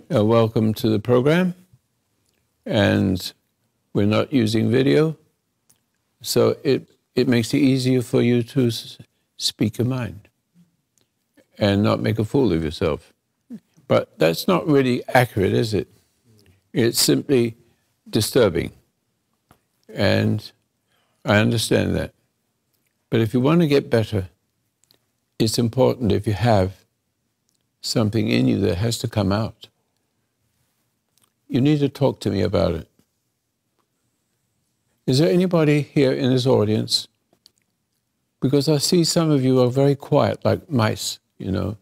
Welcome to the program. And we're not using video, so it makes it easier for you to speak your mind and not make a fool of yourself. But that's not really accurate, is it? It's simply disturbing. And I understand that. But if you want to get better, it's important if you have something in you that has to come out. You need to talk to me about it. Is there anybody here in this audience? Because I see some of you are very quiet, like mice, you know.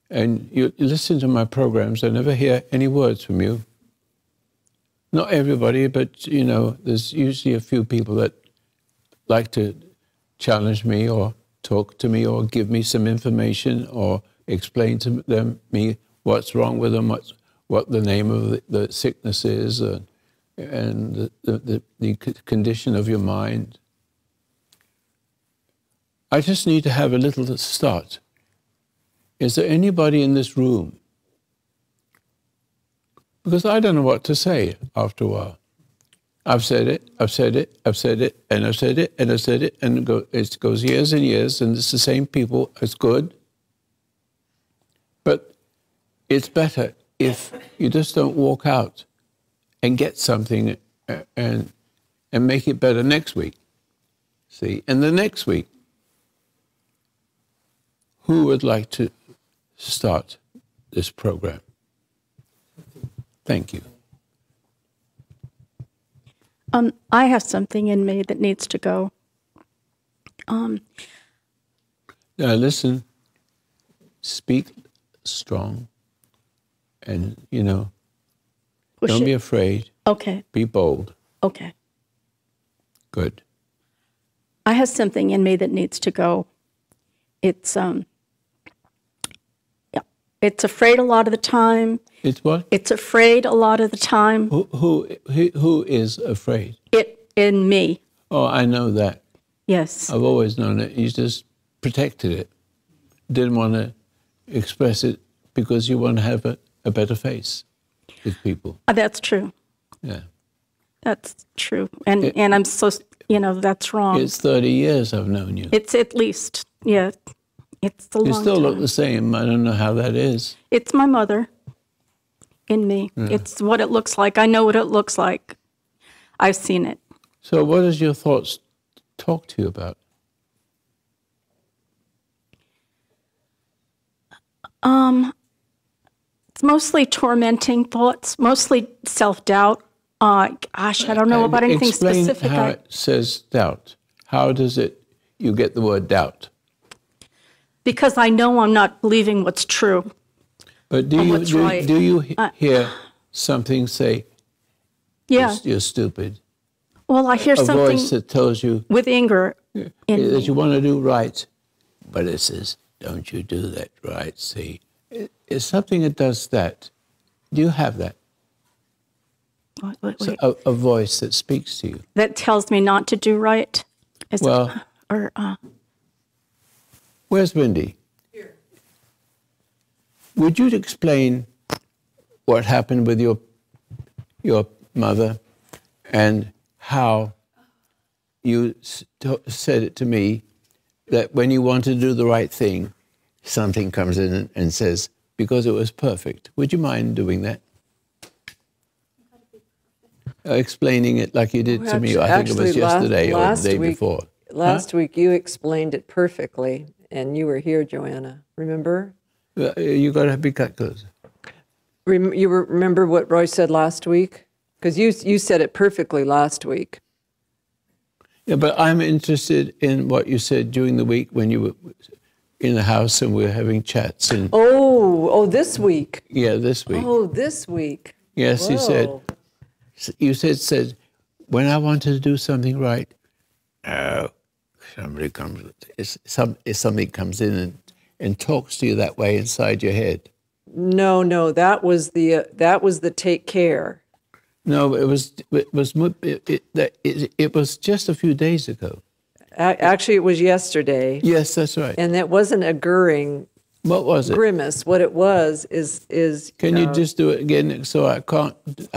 And you listen to my programs, I never hear any words from you. Not everybody, but, you know, there's usually a few people that like to challenge me or talk to me or give me some information or explain to me what's wrong with them, what the name of the sickness is, and the condition of your mind. I just need to have a little start. Is there anybody in this room? Because I don't know what to say after a while. I've said it, I've said it, I've said it, and I've said it, and I've said it, and it goes years and years, and it's the same people. It's good. But it's better if you just don't walk out and get something and make it better next week. See? And the next week, who would like to start this program? Thank you. I have something in me that needs to go. Now listen, speak strong, and, you know, don't be afraid. Okay. Be bold. Okay. Good. I have something in me that needs to go. It's it's afraid a lot of the time. It's what? It's afraid a lot of the time. Who is afraid? It in me. Oh, I know that. Yes. I've always known it. You just protected it. Didn't want to express it because you want to have a better face with people. That's true. Yeah. That's true. And I'm so, you know, that's wrong. It's 30 years I've known you. It's at least, yeah. It's a long time. You still look the same. I don't know how that is. It's my mother in me. Yeah. It's what it looks like. I know what it looks like. I've seen it. So what does your thoughts talk to you about? It's mostly tormenting thoughts, mostly self-doubt. Gosh, I don't know about anything specific. Explain how it says doubt. How does you get the word doubt? Because I know I'm not believing what's true. But do you hear something say, yeah, you're stupid? Well, I hear something. A voice that tells you with anger that you want to do right, but it says, don't you do that right, see? It's something that does that. Do you have that? Wait. So a voice that speaks to you. That tells me not to do right? Where's Wendy? Here. Would you explain what happened with your mother and how you said it to me that when you want to do the right thing, something comes in and says, because it was perfect. Would you mind doing that? Explaining it like you did to me. I think it was yesterday or the day before. Last week you explained it perfectly, and you were here, Joanna. Remember? You got to be cut close. You remember what Roy said last week? Because you said it perfectly last week. Yeah, but I'm interested in what you said during the week when you were in the house and we were having chats. And this week. Yeah, this week. Oh, this week. Yes, Whoa. You said, when I want to do something right, somebody comes in and talks to you that way inside your head. No, that was the take care. No, it was just a few days ago. Actually, it was yesterday. Yes, that's right. And that wasn't a Goering What was it? grimace. What it was is. Can you just do it again? So I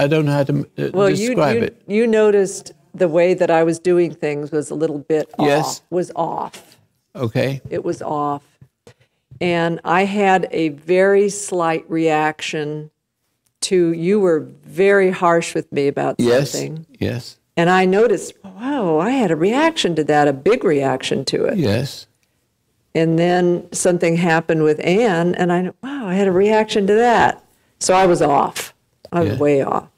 don't know how to describe it. You noticed the way that I was doing things was a little bit Yes. off. Okay. It was off. And I had a very slight reaction to, you were very harsh with me about Yes. something. Yes. And I noticed, wow, I had a reaction to that, a big reaction to it. Yes. And then something happened with Anne, and wow, I had a reaction to that. So I was off. I was Yeah. way off.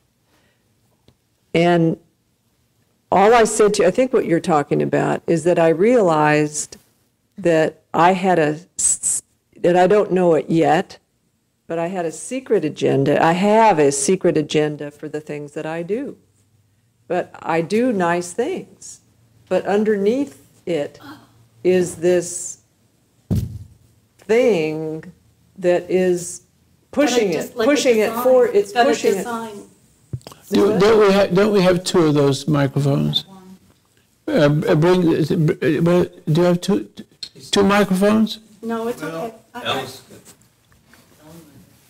And all I said to you, I think what you're talking about, is that I realized that that I don't know it yet, but I had a secret agenda. I have a secret agenda for the things that I do. But I do nice things. But underneath it is this thing that is pushing it, pushing it forward. It's pushing it. Don't we have two of those microphones? Do you have two microphones? No, it's okay.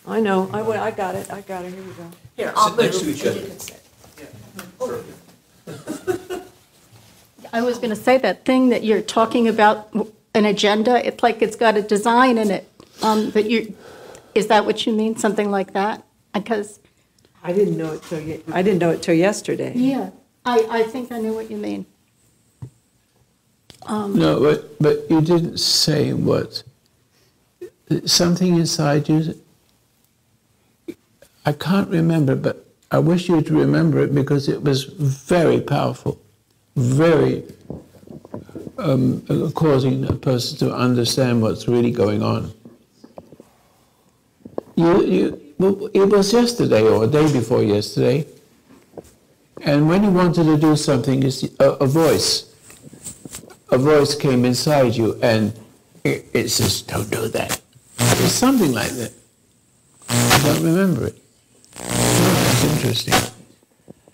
I know. I got it. Here we go. Here, I'll Sit next to move each and other. you can sit. I was going to say that thing that you're talking about, an agenda, it's like it's got a design in it. But is that what you mean, something like that? Because I didn't know it till yesterday. yeah, I think I knew what you mean. No, but you didn't say what. Something inside you. I can't remember, but I wish you'd remember it because it was very powerful, very causing a person to understand what's really going on. It was yesterday or a day before yesterday, and when you wanted to do something, a voice came inside you, and it says, "Don't do that." It's something like that. I don't remember it. That's interesting.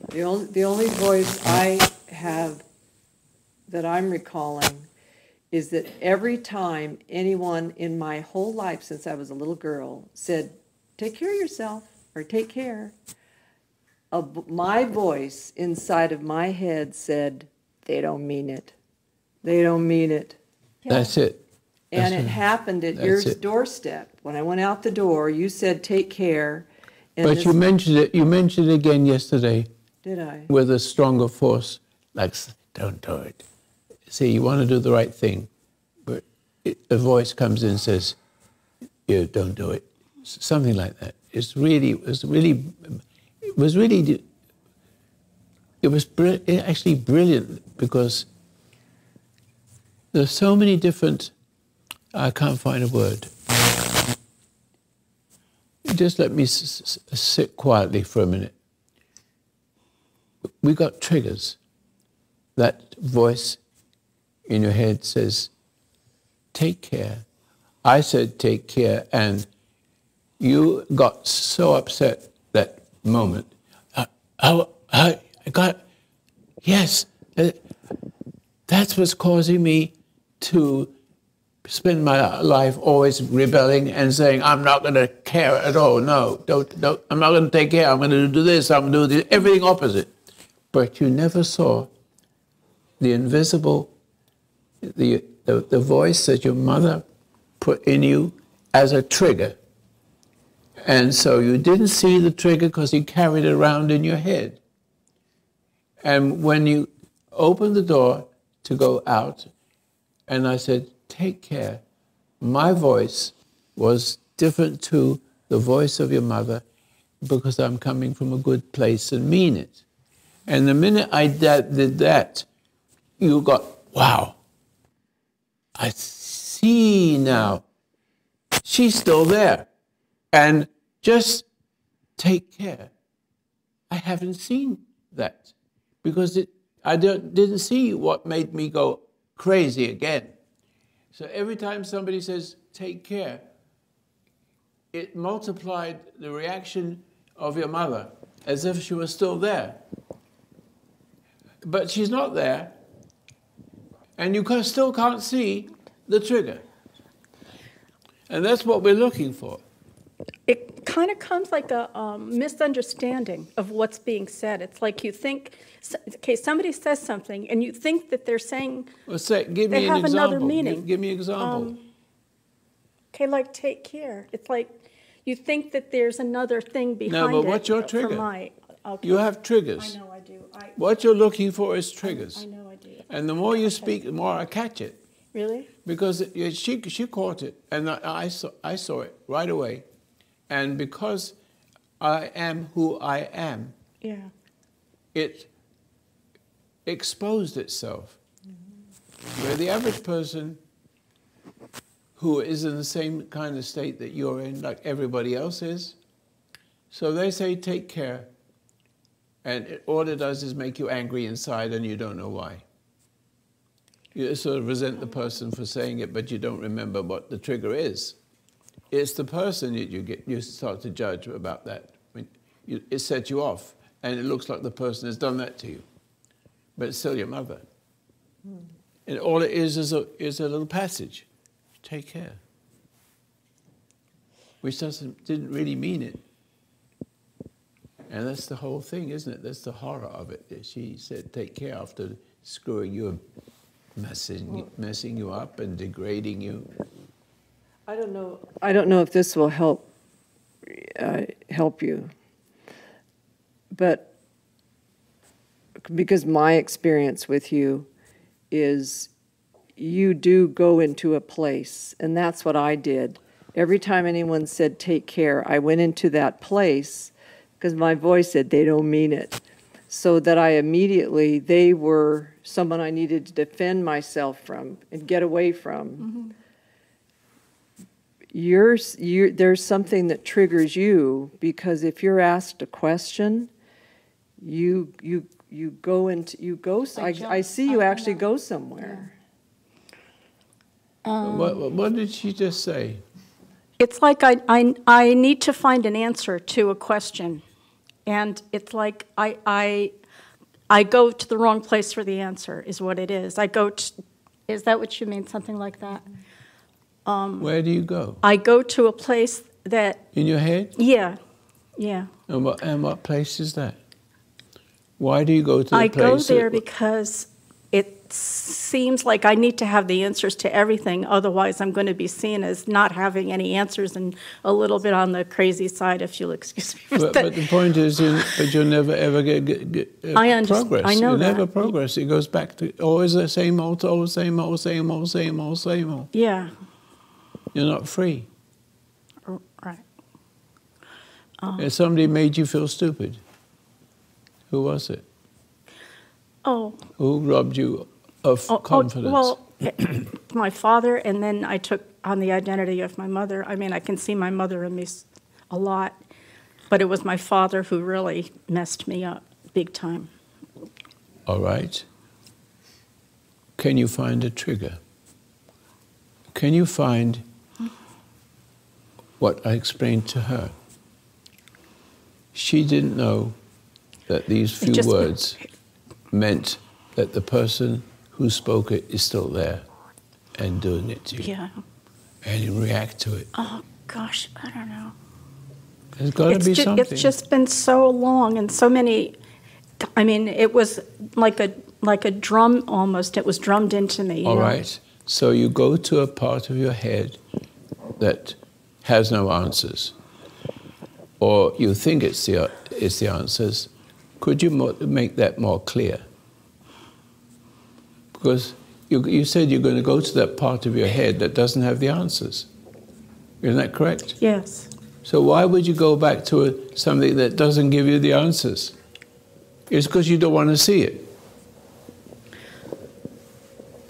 The only voice I have that I'm recalling is that every time anyone in my whole life since I was a little girl said, "Take care of yourself," or "Take care," my voice inside of my head said, "They don't mean it. They don't mean it." That's it. And it happened at your doorstep. When I went out the door, you said, "Take care." And But you mentioned it. You mentioned it again yesterday Did I? with a stronger force, like, "Don't do it." See, you want to do the right thing, but a voice comes in and says, "You don't do it." Something like that. It was actually brilliant because there's so many different. I can't find a word. Just let me sit quietly for a minute. We got triggers. That voice in your head says, "Take care." I said, "Take care," and you got so upset that moment. I got, yes, that's what's causing me to spend my life always rebelling and saying, "I'm not going to care at all. No, don't. I'm not going to take care. I'm going to do this. I'm going to do this." Everything opposite. But you never saw the invisible, the voice that your mother put in you as a trigger. And so you didn't see the trigger because you carried it around in your head. And when you opened the door to go out, and I said, "Take care," my voice was different to the voice of your mother because I'm coming from a good place and mean it. And the minute I did that, you got, "Wow, I see now. She's still there. And just take care." I haven't seen that because I didn't see what made me go crazy again. So every time somebody says, "Take care," it multiplied the reaction of your mother as if she was still there. But she's not there, and you still can't see the trigger. And that's what we're looking for. It kind of comes like a misunderstanding of what's being said. It's like you think, okay, somebody says something, and you think that they're saying Well, say, give they me an have example. another meaning. Give me an example. Okay, like take care. It's like you think that there's another thing behind it. but what's your trigger? Okay. You have triggers. I know I do. What you're looking for is triggers. I know I do. And the more you speak, the more I catch it. Really? Because she caught it, and I saw it right away. And because I am who I am, Yeah. it exposed itself. Where the average person who is in the same kind of state that you're in, like everybody else is, so they say take care, and all it does is make you angry inside and you don't know why. You sort of resent the person for saying it, but you don't remember what the trigger is. It's the person that you start to judge about that. It sets you off, and it looks like the person has done that to you, but it's still your mother. And all it is a little passage. Take care. Which didn't really mean it. And that's the whole thing, isn't it? That's the horror of it. She said, take care after screwing you, messing you up and degrading you. I don't know if this will help you, but because my experience with you is you do go into a place, and that's what I did. Every time anyone said take care, I went into that place because my voice said they don't mean it. So that they were someone I needed to defend myself from and get away from. There's something that triggers you, because if you're asked a question, you go. I see you actually go somewhere. What did she just say? It's like I need to find an answer to a question, and it's like I go to the wrong place for the answer, is what it is. Is that what you mean, something like that? Where do you go? I go to a place that... In your head? Yeah. And what place is that? Why do you go to the place? I go there because it seems like I need to have the answers to everything, otherwise I'm going to be seen as not having any answers and a little bit on the crazy side, if you'll excuse me. But the point is, but you'll never ever get progress. I know you that. never progress. It goes back to always the same old, same old, same old, same old, same old. Yeah. You're not free. Right. If somebody made you feel stupid, who was it? Oh. Who robbed you of confidence? Well, my father, and then I took on the identity of my mother. I mean, I can see my mother in me a lot, but it was my father who really messed me up big time. All right. Can you find a trigger? Can you find what I explained to her? She didn't know that these few words meant that the person who spoke it is still there and doing it to you. Yeah. And you react to it. Oh, gosh, I don't know. There's got to be something. It's just been so long and so many, I mean, it was like a drum almost. It was drummed into me. All right. So you go to a part of your head that has no answers, or you think it's the answers. Could you make that more clear? Because you said you're going to go to that part of your head that doesn't have the answers. Isn't that correct? Yes. So why would you go back to something that doesn't give you the answers? It's because you don't want to see it.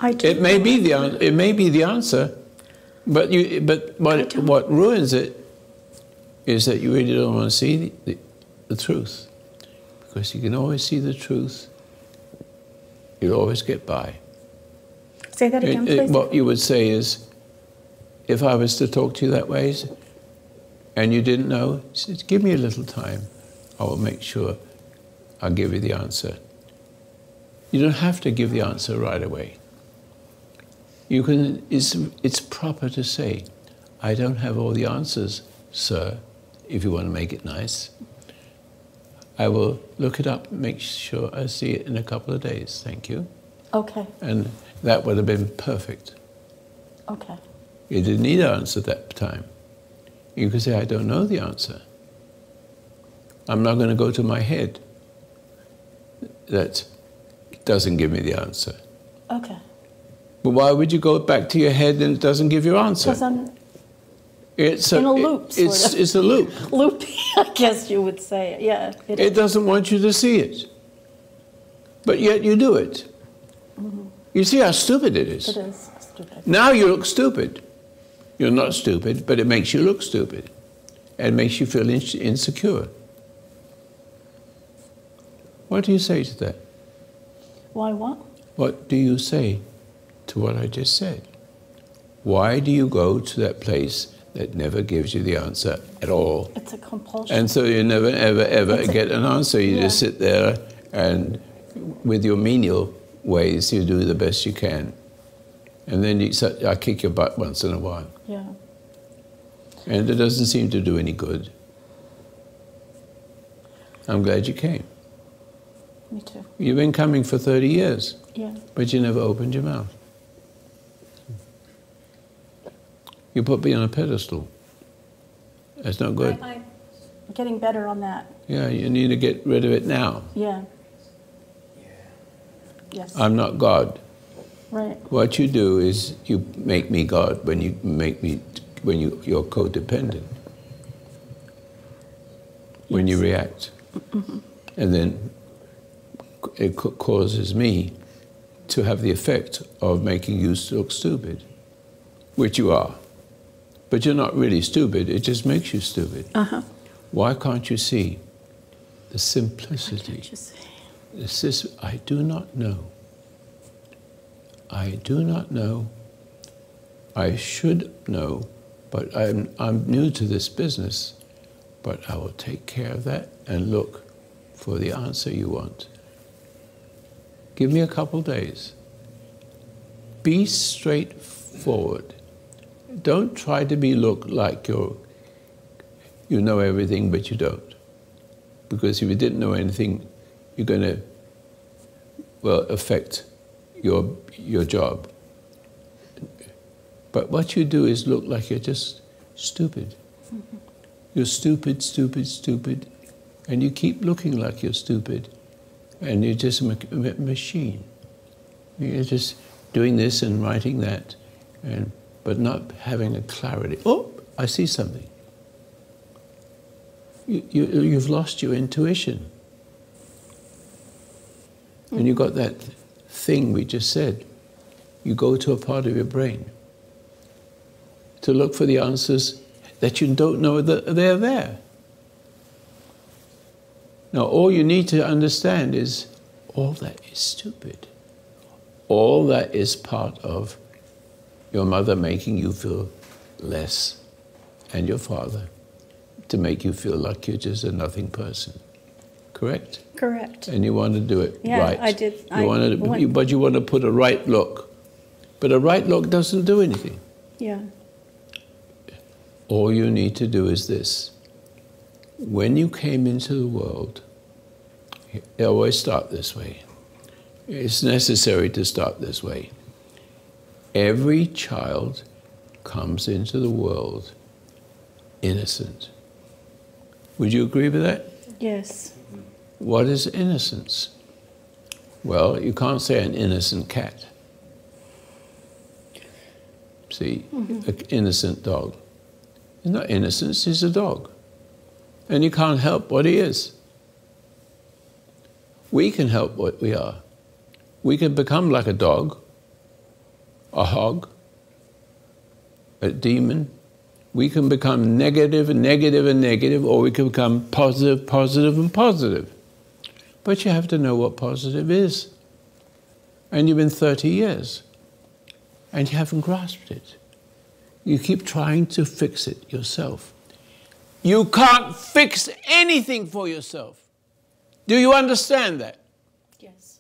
I do. It may be the answer, but what ruins it is that you really don't want to see the truth. Because you can always see the truth, you'll always get by. Say that again, please. What you would say is, if I was to talk to you that way, and you didn't know, you said, give me a little time. I will make sure I'll give you the answer. You don't have to give the answer right away. You can. It's proper to say, I don't have all the answers, sir, if you want to make it nice. I will look it up, make sure I see it in a couple of days. Thank you. Okay, And that would have been perfect. okay. You didn't need an answer at that time. You could say, I don't know the answer. I'm not going to go to my head. That doesn't give me the answer. Okay. But why would you go back to your head and it doesn't give your answer? Because I'm It's in a loop, sort of. It's a loop. loopy, I guess you would say. Yeah. It doesn't want you to see it. But yet you do it. You see how stupid it is. It is stupid. Now you look stupid. You're not stupid, but it makes you look stupid. And makes you feel insecure. What do you say to that? Why what? What do you say to what I just said? Why do you go to that place that never gives you the answer at all? It's a compulsion. And so you never, ever, ever get an answer. You Yeah. just sit there and with your menial ways, you do the best you can. And then I kick your butt once in a while. Yeah. And it doesn't seem to do any good. I'm glad you came. Me too. You've been coming for 30 years, Yeah. but you never opened your mouth. You put me on a pedestal. That's not good. I'm getting better on that. Yeah, you need to get rid of it now. Yeah. Yes. I'm not God. Right. What you do is you make me God when you're codependent. When you react. And then it causes me to have the effect of making you look stupid, which you are. But you're not really stupid, it just makes you stupid. Uh-huh. Why can't you see the simplicity? Can't you see? I do not know. I do not know. I should know, but I'm new to this business. But I will take care of that and look for the answer you want. Give me a couple days. Be straightforward. Don't try to look like you know everything, but you don't. Because if you didn't know anything, you're going to, affect your job. But what you do is look like you're just stupid. Mm-hmm. You're stupid, stupid, stupid, and you keep looking like you're stupid, and you're just a machine. You're just doing this and writing that, but not having a clarity. Oh, I see something. You've lost your intuition. And you got that thing we just said. You go to a part of your brain to look for the answers that you don't know that they're there. Now, all you need to understand is all that is stupid. All that is part of your mother making you feel less, and your father to make you feel like you're just a nothing person. Correct? Correct. And you want to do it Yeah, right. I did. But you want to put a right look. But a right look doesn't do anything. Yeah. All you need to do is this. When you came into the world, you always start this way. It's necessary to start this way. Every child comes into the world innocent. Would you agree with that? Yes. What is innocence? Well, you can't say an innocent cat. See, an innocent dog. He's not innocent, he's a dog. And you can't help what he is. We can help what we are. We can become like a dog, a hog, a demon. We can become negative and negative and negative, or we can become positive, positive and positive. But you have to know what positive is. And you've been 30 years, and you haven't grasped it. You keep trying to fix it yourself. You can't fix anything for yourself. Do you understand that? Yes.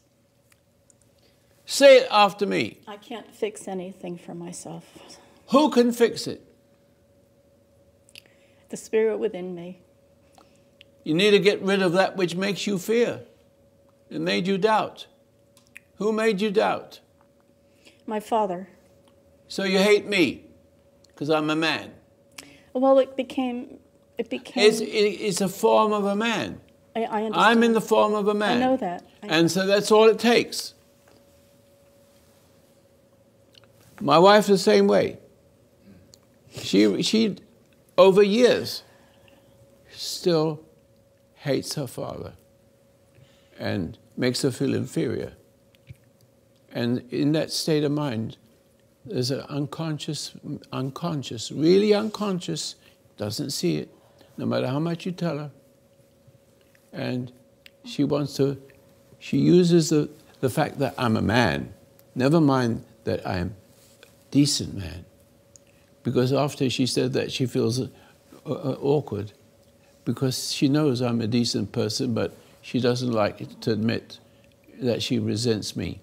Say it after me. I can't fix anything for myself. Who can fix it? The spirit within me. You need to get rid of that which makes you fear. It made you doubt. Who made you doubt? My father. So you hate me because I'm a man. Well, it became. It's a form of a man. I understand. I'm in the form of a man. I know that. And so that's all it takes. My wife the same way. She over years still hates her father and makes her feel inferior. And in that state of mind, there's an unconscious, really unconscious, doesn't see it, no matter how much you tell her. And she uses the fact that I'm a man, never mind that I am a decent man. Because after she said that, she feels awkward, because she knows I'm a decent person, but she doesn't like to admit that she resents me.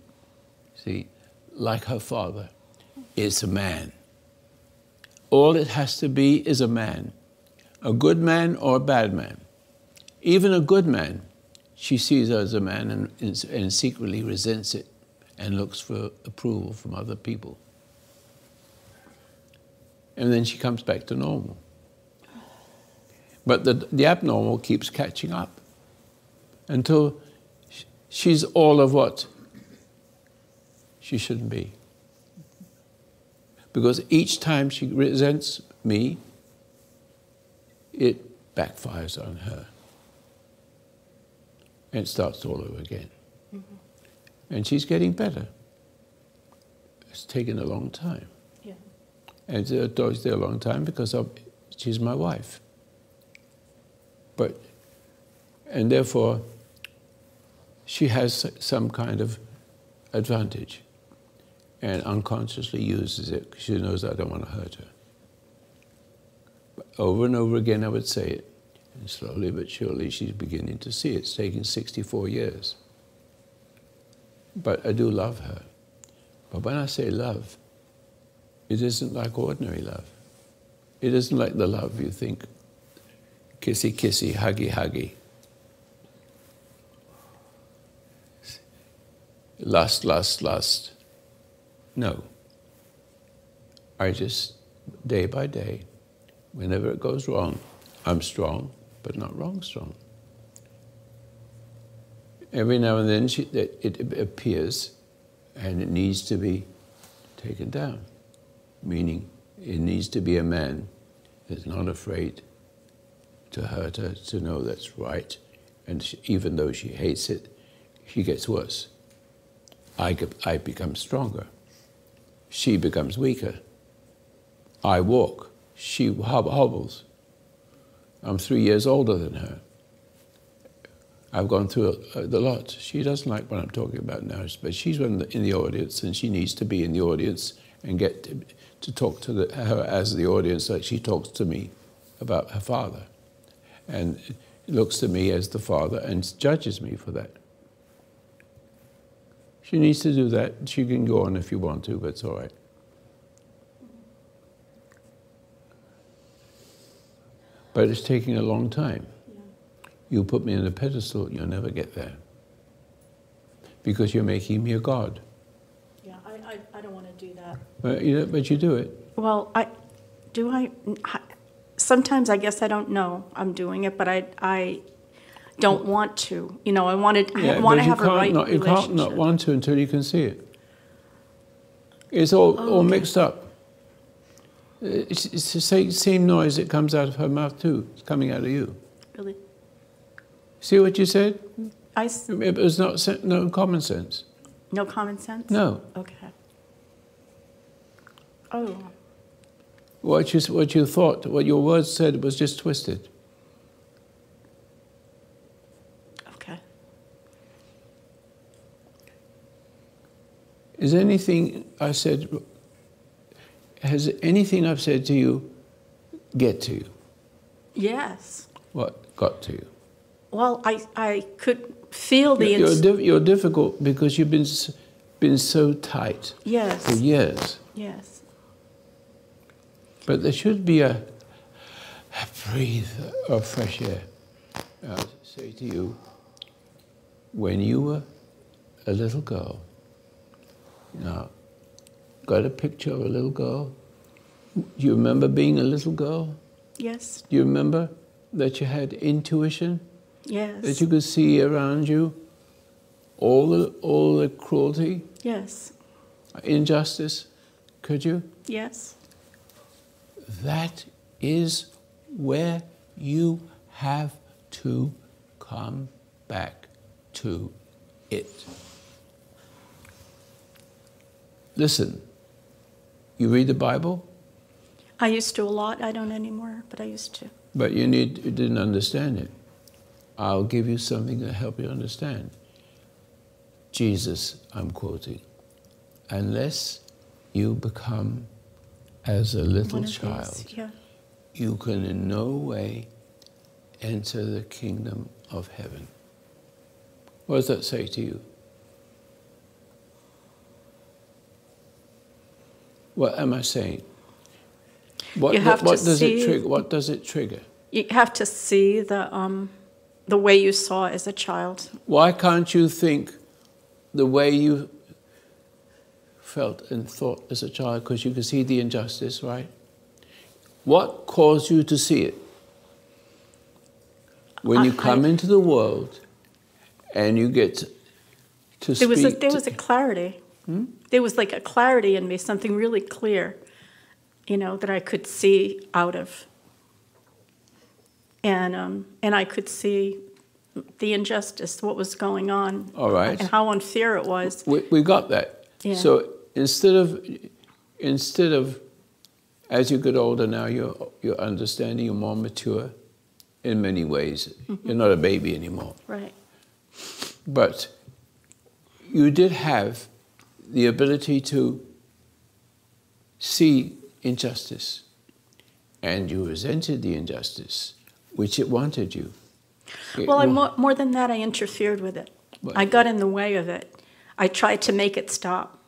See, like her father, it's a man. All it has to be is a man, a good man or a bad man. Even a good man, she sees as a man and secretly resents it and looks for approval from other people. And then she comes back to normal. But the abnormal keeps catching up until she's all of what she shouldn't be. Because each time she resents me, it backfires on her. And it starts all over again. Mm-hmm. And she's getting better. It's taken a long time. Yeah. And it's always a long time because she's my wife. And therefore, she has some kind of advantage and unconsciously uses it because she knows I don't want to hurt her. But over and over again, I would say it. And slowly but surely, she's beginning to see it. It's taking 64 years. But I do love her. But when I say love, it isn't like ordinary love. It isn't like the love you think, kissy, kissy, huggy, huggy. Lust, lust, lust. No. I just, day by day, whenever it goes wrong, I'm strong, but not wrong strong. Every now and then it appears and it needs to be taken down, meaning it needs to be a man that's not afraid to hurt her, to know that's right, and even though she hates it, she gets worse. I become stronger. She becomes weaker. I walk. She hobbles. I'm 3 years older than her. I've gone through the lot. She doesn't like what I'm talking about now, but she's in the audience, and she needs to be in the audience and get to talk to her as the audience like she talks to me about her father. And looks to me as the father and judges me for that. She needs to do that. She can go on if you want to, but it's all right. But it's taking a long time. Yeah. You put me on a pedestal, you'll never get there. Because you're making me a god. Yeah, I don't want to do that. But you do it. Well, sometimes I guess I don't know I'm doing it, but I don't want to. You know, I want to have a right relationship. You can't not want to until you can see it. It's all mixed up. It's the same noise that comes out of her mouth too. It's coming out of you. Really? See what you said? It was no common sense. No common sense? No. Okay. Oh. What you thought, what your words said was just twisted. Okay. Has anything I've said to you get to you? Yes. What got to you? Well, I could feel the... You're difficult because you've been so tight. Yes. For years. Yes. But there should be a breathe of fresh air. I'll say to you, when you were a little girl, now, got a picture of a little girl? Do you remember being a little girl? Yes. Do you remember that you had intuition? Yes. That you could see around you all the cruelty, Yes. injustice? Could you? Yes. That is where you have to come back to it. Listen, you read the Bible? I used to a lot. I don't anymore, but I used to. But you didn't understand it. I'll give you something to help you understand. Jesus, I'm quoting, unless you become as a little One of child, these, yeah. you can in no way enter the kingdom of heaven. What does that say to you? What am I saying? What does it trigger? You have to see the way you saw as a child. Why can't you think the way you felt and thought as a child? Because you could see the injustice, right? What caused you to see it? When you come into the world and you get to speak... There was a clarity. There was like a clarity in me, something really clear, that I could see out of. And I could see the injustice, what was going on. All right. And how unfair it was. We got that. Yeah. So instead of, as you get older now, you're understanding, you're more mature in many ways. Mm-hmm. You're not a baby anymore. Right. But you did have the ability to see injustice, and you resented the injustice, which it wanted you. More than that, I interfered with it. I got in the way of it. I tried to make it stop.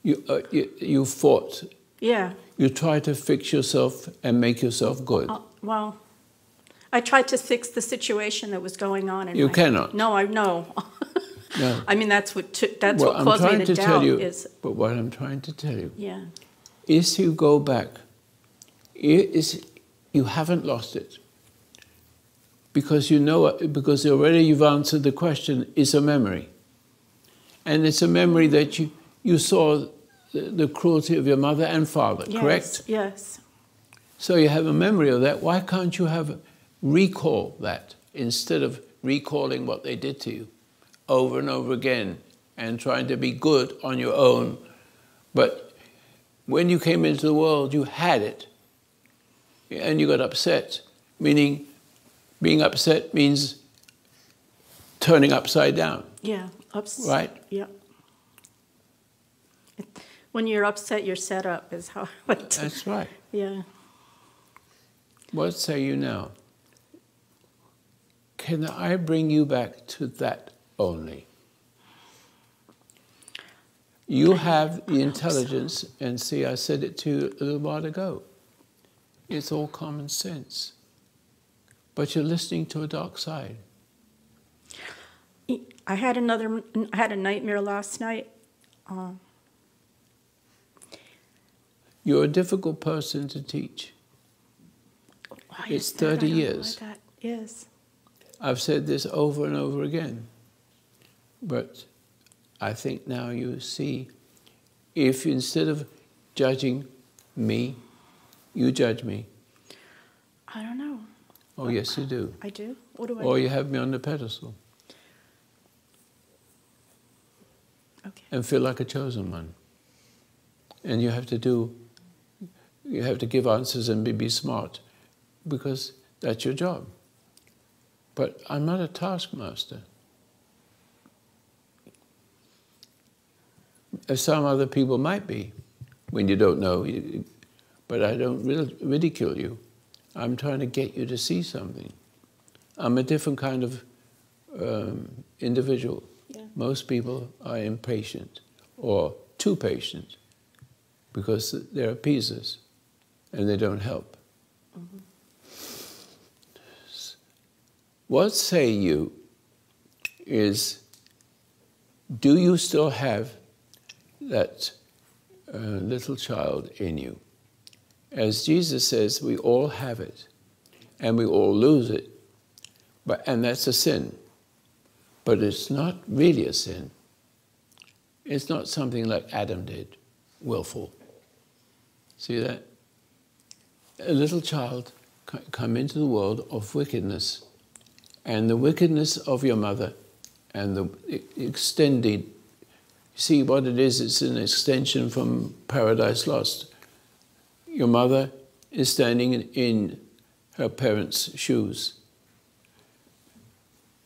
You fought. Yeah. You tried to fix yourself and make yourself good. Well, I tried to fix the situation that was going on. You cannot. No, I know. No. I mean, that's what caused me to doubt. But what I'm trying to tell you, yeah, is you go back, you haven't lost it. Because because already you've answered the question, it's a memory. And it's a memory that you saw the cruelty of your mother and father, yes, correct? Yes. So you have a memory of that. Why can't you recall that instead of recalling what they did to you over and over again and trying to be good on your own? But when you came into the world, you had it. And you got upset, meaning being upset means turning upside down. Yeah. Right? Yeah. When you're upset, you're set up, is how. That's right. Yeah. What say you now? Can I bring you back to that only? You have the intelligence, and see, I said it to you a little while ago. It's all common sense. But you're listening to a dark side. I had a nightmare last night. You're a difficult person to teach. It's 30 years. Like that. Yes. I've said this over and over again. But I think now you see, if instead of judging me, you judge me. I don't know. Oh, yes, you do. I do? What do I Or do? you have me on the pedestal. Okay. And feel like a chosen one. And you have to give answers and be smart, because that's your job. But I'm not a taskmaster. As some other people might be, when you don't know. But I don't ridicule you. I'm trying to get you to see something. I'm a different kind of individual. Yeah. Most people are impatient or too patient because they're appeasers and they don't help. What say you is, do you still have that little child in you? As Jesus says, we all have it, and we all lose it. And that's a sin. But it's not really a sin. It's not something like Adam did, willful. See that? A little child come into the world of wickedness, and the wickedness of your mother, and the extended, see what it is, it's an extension from Paradise Lost. Your mother is standing in her parents' shoes.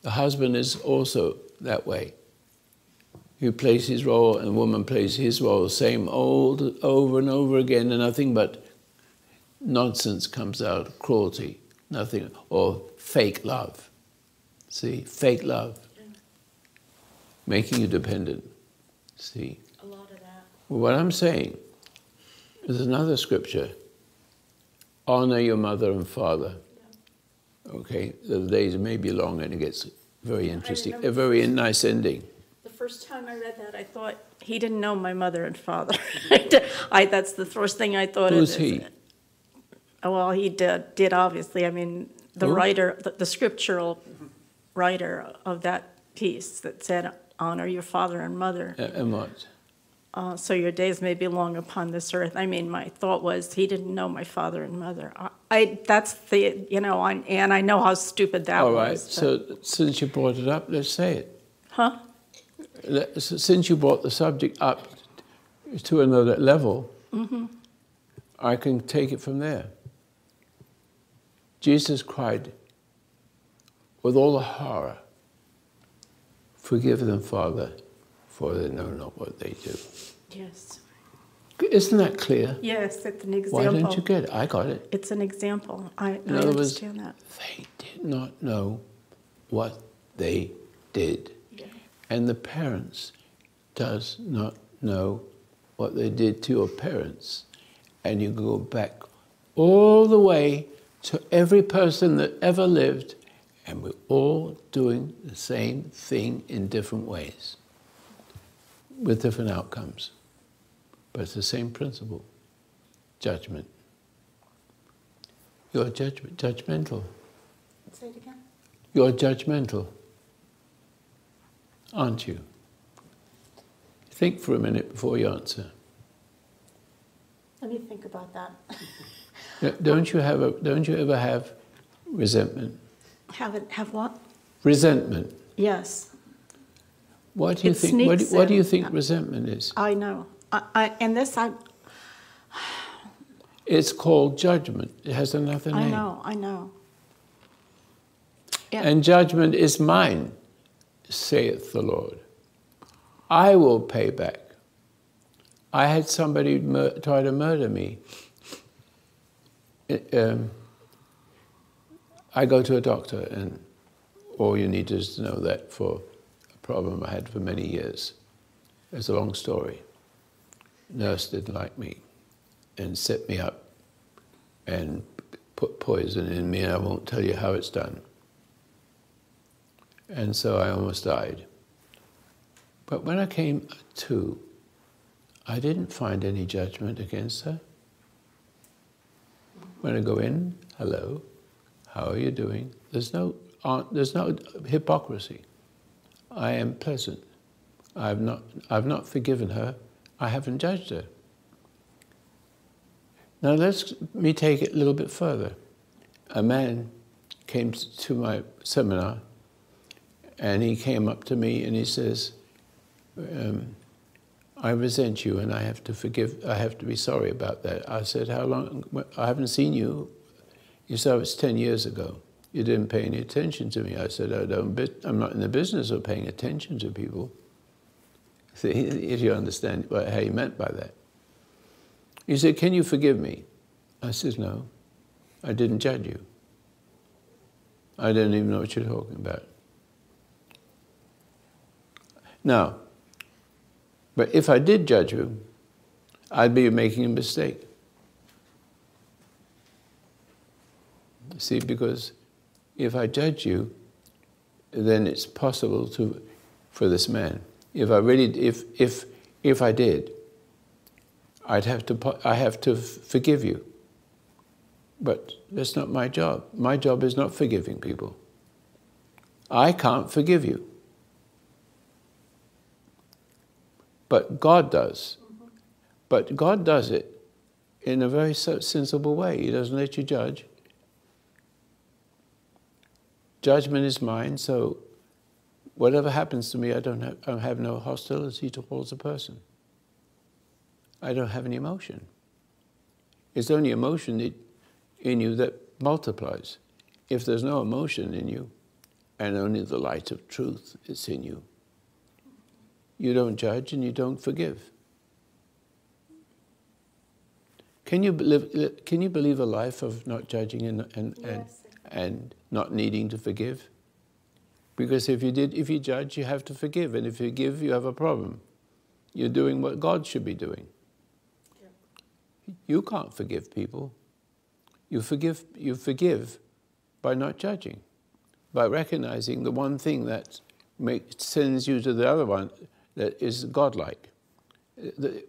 The husband is also that way. He plays his role, and the woman plays his role, same old, over and over again, and nothing but nonsense comes out, cruelty, nothing, or fake love. See, fake love, making you dependent. See, A lot of that. well, what I'm saying is another scripture: honor your mother and father. Okay, the days may be long, and it gets very interesting. A very nice ending. The first time I read that, I thought, he didn't know my mother and father. That's the first thing I thought. Who's he? Well, he did obviously. I mean, the Who? writer, the scriptural writer of that piece that said, honor your father and mother, And what? so your days may be long upon this earth. I mean, my thought was, he didn't know my father and mother. That's the, and I know how stupid that All was. right, so since you brought it up, let's say it. Huh? Since you brought the subject up to another level, I can take it from there. Jesus cried with all the horror, forgive them, Father, for they know not what they do. Yes. Isn't that clear? Yes, it's an example. Why don't you get it? I got it. It's an example. I In other words, understand that. they did not know what they did. Yeah. And the parents does not know what they did to your parents. And you go back all the way to every person that ever lived, and we're all doing the same thing in different ways, with different outcomes. But it's the same principle, judgment. You're judgmental. Say it again. You're judgmental, aren't you? Think for a minute before you answer. Let me think about that. Don't you ever have resentment? Have what? Resentment. Yes, What do you It think? sneaks What do you in. think resentment is? I know. It's called judgment. It has another name. I know. Yeah. And judgment is mine, saith the Lord. I will pay back. I had somebody try to murder me. I go to a doctor, and all you need is to know that for a problem I had for many years. It's a long story. Nurse didn't like me and set me up and put poison in me, and I won't tell you how it's done. And so I almost died. But when I came to, I didn't find any judgment against her. When I go in, hello, how are you doing? There's no hypocrisy. I am pleasant. I've not forgiven her. I haven't judged her. Now let me take it a little bit further. A man came to my seminar, and he came up to me and he says, I resent you and I have to forgive, I have to be sorry about that. I said, how long? I haven't seen you. He said, it's 10 years ago. You didn't pay any attention to me. I said, I'm not in the business of paying attention to people. See, if you understand how he meant by that. He said, can you forgive me? I said, no, I didn't judge you. I don't even know what you're talking about. Now, but if I did judge you, I'd be making a mistake. See, because if I judge you, then it's possible for this man. If I did, I have to forgive you. But that's not my job. My job is not forgiving people. I can't forgive you. But God does. But God does it in a very sensible way. He doesn't let you judge. Judgment is mine, so whatever happens to me, I have no hostility towards a person. I don't have any emotion. It's only emotion in you that multiplies. If there's no emotion in you, and only the light of truth is in you, you don't judge and you don't forgive. Can you believe a life of not judging and not needing to forgive? Because if you judge, you have to forgive, and if you forgive, you have a problem. You're doing what God should be doing. You can't forgive people. You forgive by not judging, by recognizing the one thing that sends you to the other one that is godlike,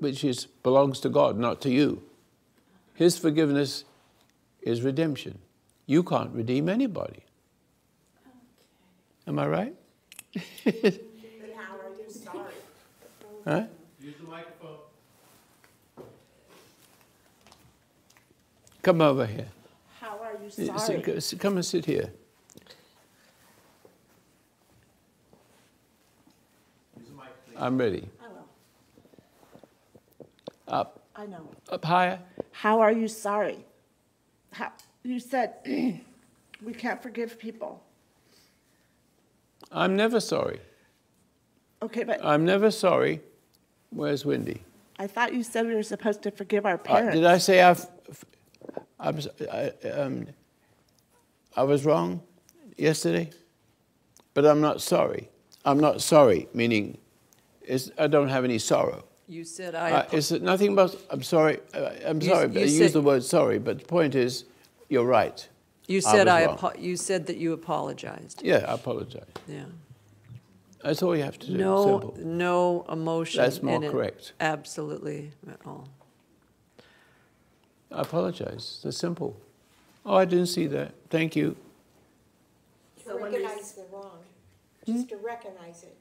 which belongs to God, not to you. His forgiveness is redemption. You can't redeem anybody. Am I right? But how are you sorry? Huh? Use the microphone. Come over here. How are you sorry? Come and sit here. Use the mic, please. I'm ready. I will. Up. I know. Up higher. How are you sorry? How, you said we can't forgive people. I'm never sorry. Okay, but I'm never sorry. Where's Wendy? I thought you said we were supposed to forgive our parents. Did I say I was wrong yesterday? But I'm not sorry. I'm not sorry, meaning I don't have any sorrow. You said It's nothing about, I'm sorry, I'm sorry, but I use the word sorry, but the point is, you're right. You said I was wrong. you said that you apologized. Yeah, I apologize. Yeah. That's all you have to do. No, Simple. no emotion. That's more in it. correct. Absolutely at all. I apologize. That's simple. Oh, I didn't see that. Thank you. So when Recognize the wrong, just to recognize it.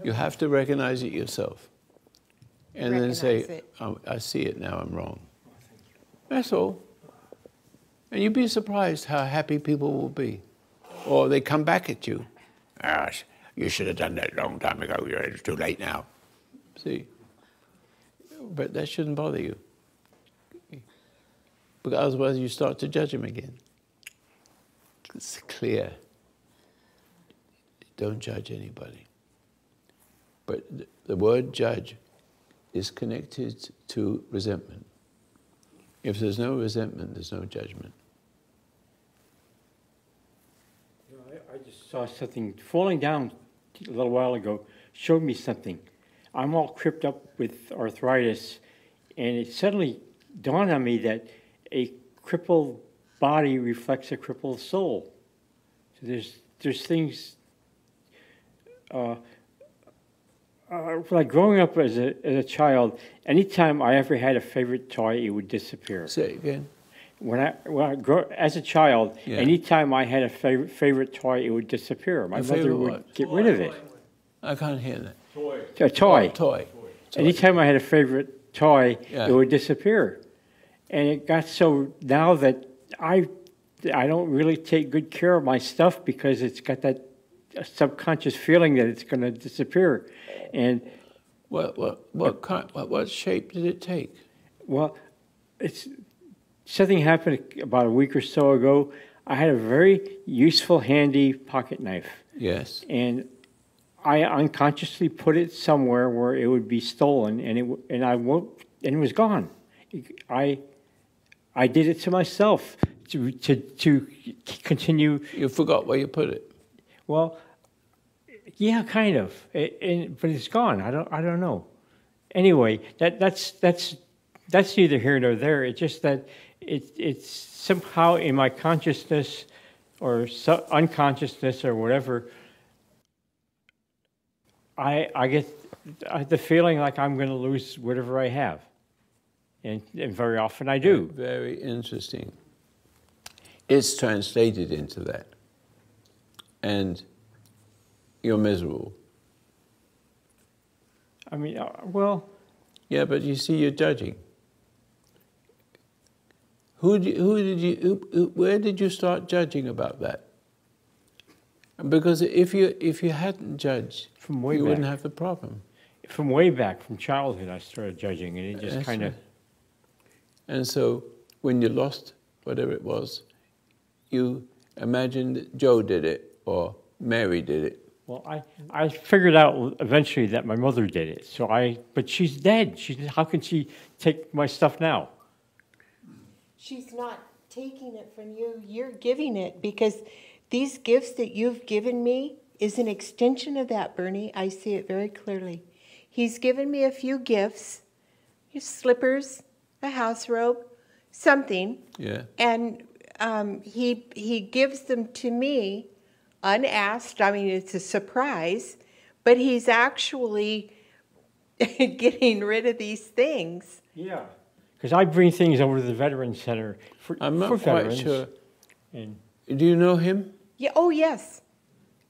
You have to recognize it yourself. And then say, Recognize it. oh, I see it now, I'm wrong. That's all. And you'd be surprised how happy people will be. Or they come back at you. Ah, you should have done that a long time ago. It's too late now. See? But that shouldn't bother you. Because otherwise you start to judge them again. It's clear. Don't judge anybody. But the word judge is connected to resentment. If there's no resentment, there's no judgment. You know, I just saw something falling down a little while ago, showed me something. I'm all cripped up with arthritis, and it suddenly dawned on me that a crippled body reflects a crippled soul. So there's things, like growing up as a child, anytime I ever had a favorite toy, it would disappear. Say it again. When I grew as a child, Yeah. anytime I had a favorite toy, it would disappear. My A mother favorite would what? get rid of it. I can't hear that. A toy. Toy. Anytime I had a favorite toy, Yeah. it would disappear. And it got so now that I don't really take good care of my stuff because it's got that subconscious feeling that it's going to disappear. And What shape did it take? well, it's something happened about a week or so ago. I had a very useful, handy pocket knife, Yes. and I unconsciously put it somewhere where it would be stolen, and it was gone. I did it to myself to continue. You forgot where you put it. Well, yeah, kind of, but it's gone. I don't know. Anyway, that's neither here nor there. It's just that it's somehow in my consciousness or unconsciousness or whatever, I get the feeling like I'm going to lose whatever I have. And very often I do. Very interesting. It's translated into that. And you're miserable. I mean, well... Yeah, but you see, you're judging. Where did you start judging about that? Because if you hadn't judged, From way you back. wouldn't have the problem. From way back, from childhood, I started judging, and it just That's kind of... right. And so when you lost whatever it was, you imagined Joe did it or Mary did it. Well, I figured out eventually that my mother did it. But she's dead. How can she take my stuff now? She's not taking it from you, you're giving it, because these gifts that you've given me is an extension of that, Bernie. I see it very clearly. He's given me a few gifts, his slippers, a house robe, something, Yeah. and he gives them to me unasked. I mean, it's a surprise, but he's actually getting rid of these things. Yeah. Because I bring things over to the Veterans Center for I'm not for quite veterans. sure. And Do you know him? Yeah. Oh, yes.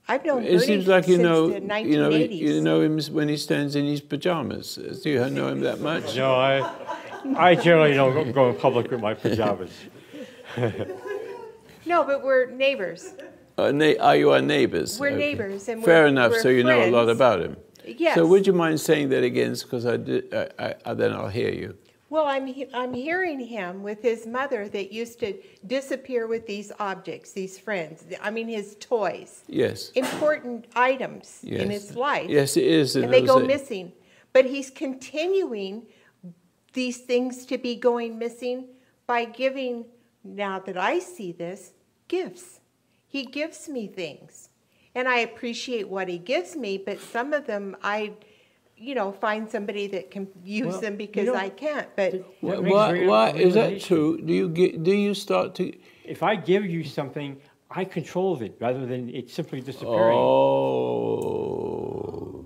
I've known It Bernie seems like since you know, the 1980s. you know him when he stands in his pajamas. Do you know him that much? no, I generally don't go in public with my pajamas. No, but we're neighbors. Are you our neighbors? We're Okay. neighbors, and Fair we're- enough. we're So you know a lot friends. about him. Yes. So would you mind saying that again? Because then I'll hear you. Well, I'm hearing him with his mother that used to disappear with these objects, these friends. I mean, his toys, Yes. important items in Yes. his life. Yes, it is. And they go missing. But he's continuing these things to be going missing by giving, now that I see this, gifts. He gives me things. And I appreciate what he gives me, but some of them I, find somebody that can use Well, them because you know, I can't. But That makes Why is that realization. true? Do you start to? If I give you something, I control it rather than it simply disappearing. Oh.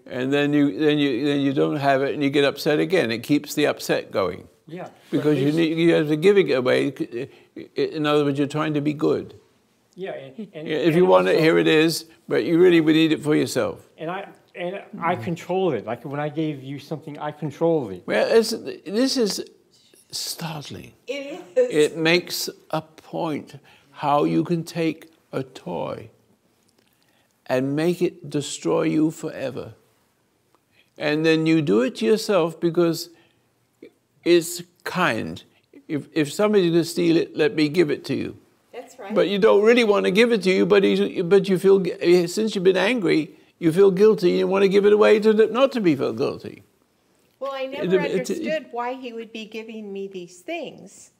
And then you don't have it, and you get upset again. It keeps the upset going Yeah. but because at least- you have to giving it away. In other words, you're trying to be good. Yeah. And If you want it, also- here it is. But you really would need it for yourself. And I control it. Like when I gave you something, I controlled it. Well, this is startling. it is. It makes a point how you can take a toy and make it destroy you forever. And then you do it to yourself because it's kind. If somebody's going to steal it, let me give it to you. That's right. But you don't really want to give it to you, but you feel, since you've been angry, you feel guilty and you want to give it away not to be felt guilty. Well, I never it- understood why he would be giving me these things.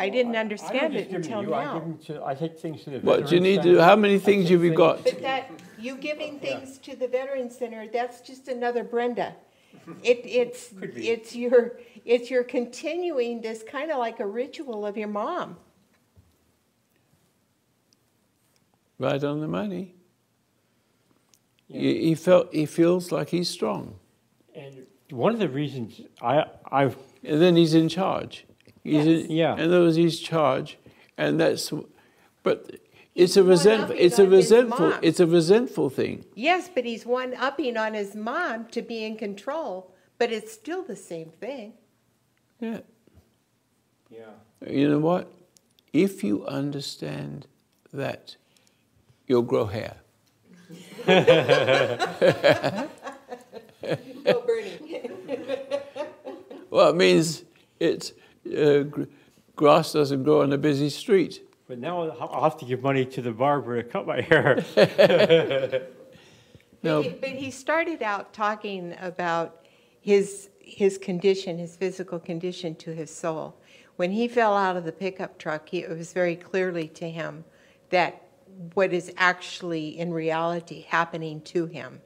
I didn't understand it until now. I take things to the What Veterans you need to Center. do, how many I things take have you got? But that, you giving things to the Veterans Center, that's just another Brenda. It's your continuing this kind of like a ritual of your mom. Right on the money. Yeah. He feels like he's strong. And one of the reasons I've And then he's in charge. Yeah. And there was his charge, and but He's one-upping on his mom. resentful thing. Yes, but he's one-upping on his mom to be in control, but it's still the same thing. Yeah. yeah. You know what? If you understand that, you'll grow hair. Oh, Bernie. Well, it means grass doesn't grow on a busy street. But now I'll have to give money to the barber to cut my hair. No. But he started out talking about his condition, his physical condition to his soul. When he fell out of the pickup truck, it was very clearly to him that what is actually in reality happening to him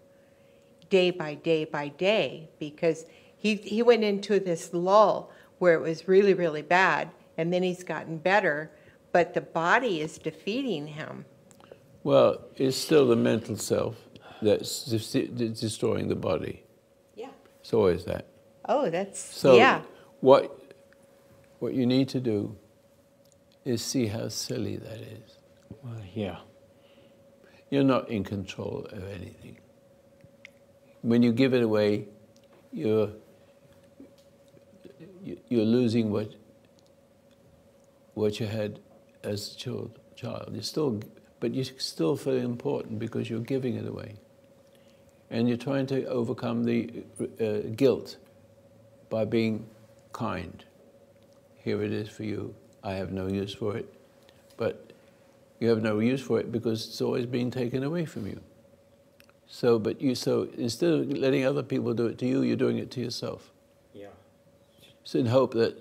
day by day by day, because he went into this lull where it was really, really bad, and then he's gotten better, but the body is defeating him. Well, it's still the mental self that's destroying the body. Yeah. It's always that. Oh, that's, So yeah. what you need to do is see how silly that is. Well, yeah. You're not in control of anything. When you give it away, you're losing what you had as a child. But you still feel important because you're giving it away. And you're trying to overcome the guilt by being kind. Here it is for you. I have no use for it. But you have no use for it because it's always being taken away from you. So instead of letting other people do it to you, you're doing it to yourself. Yeah. So in hope that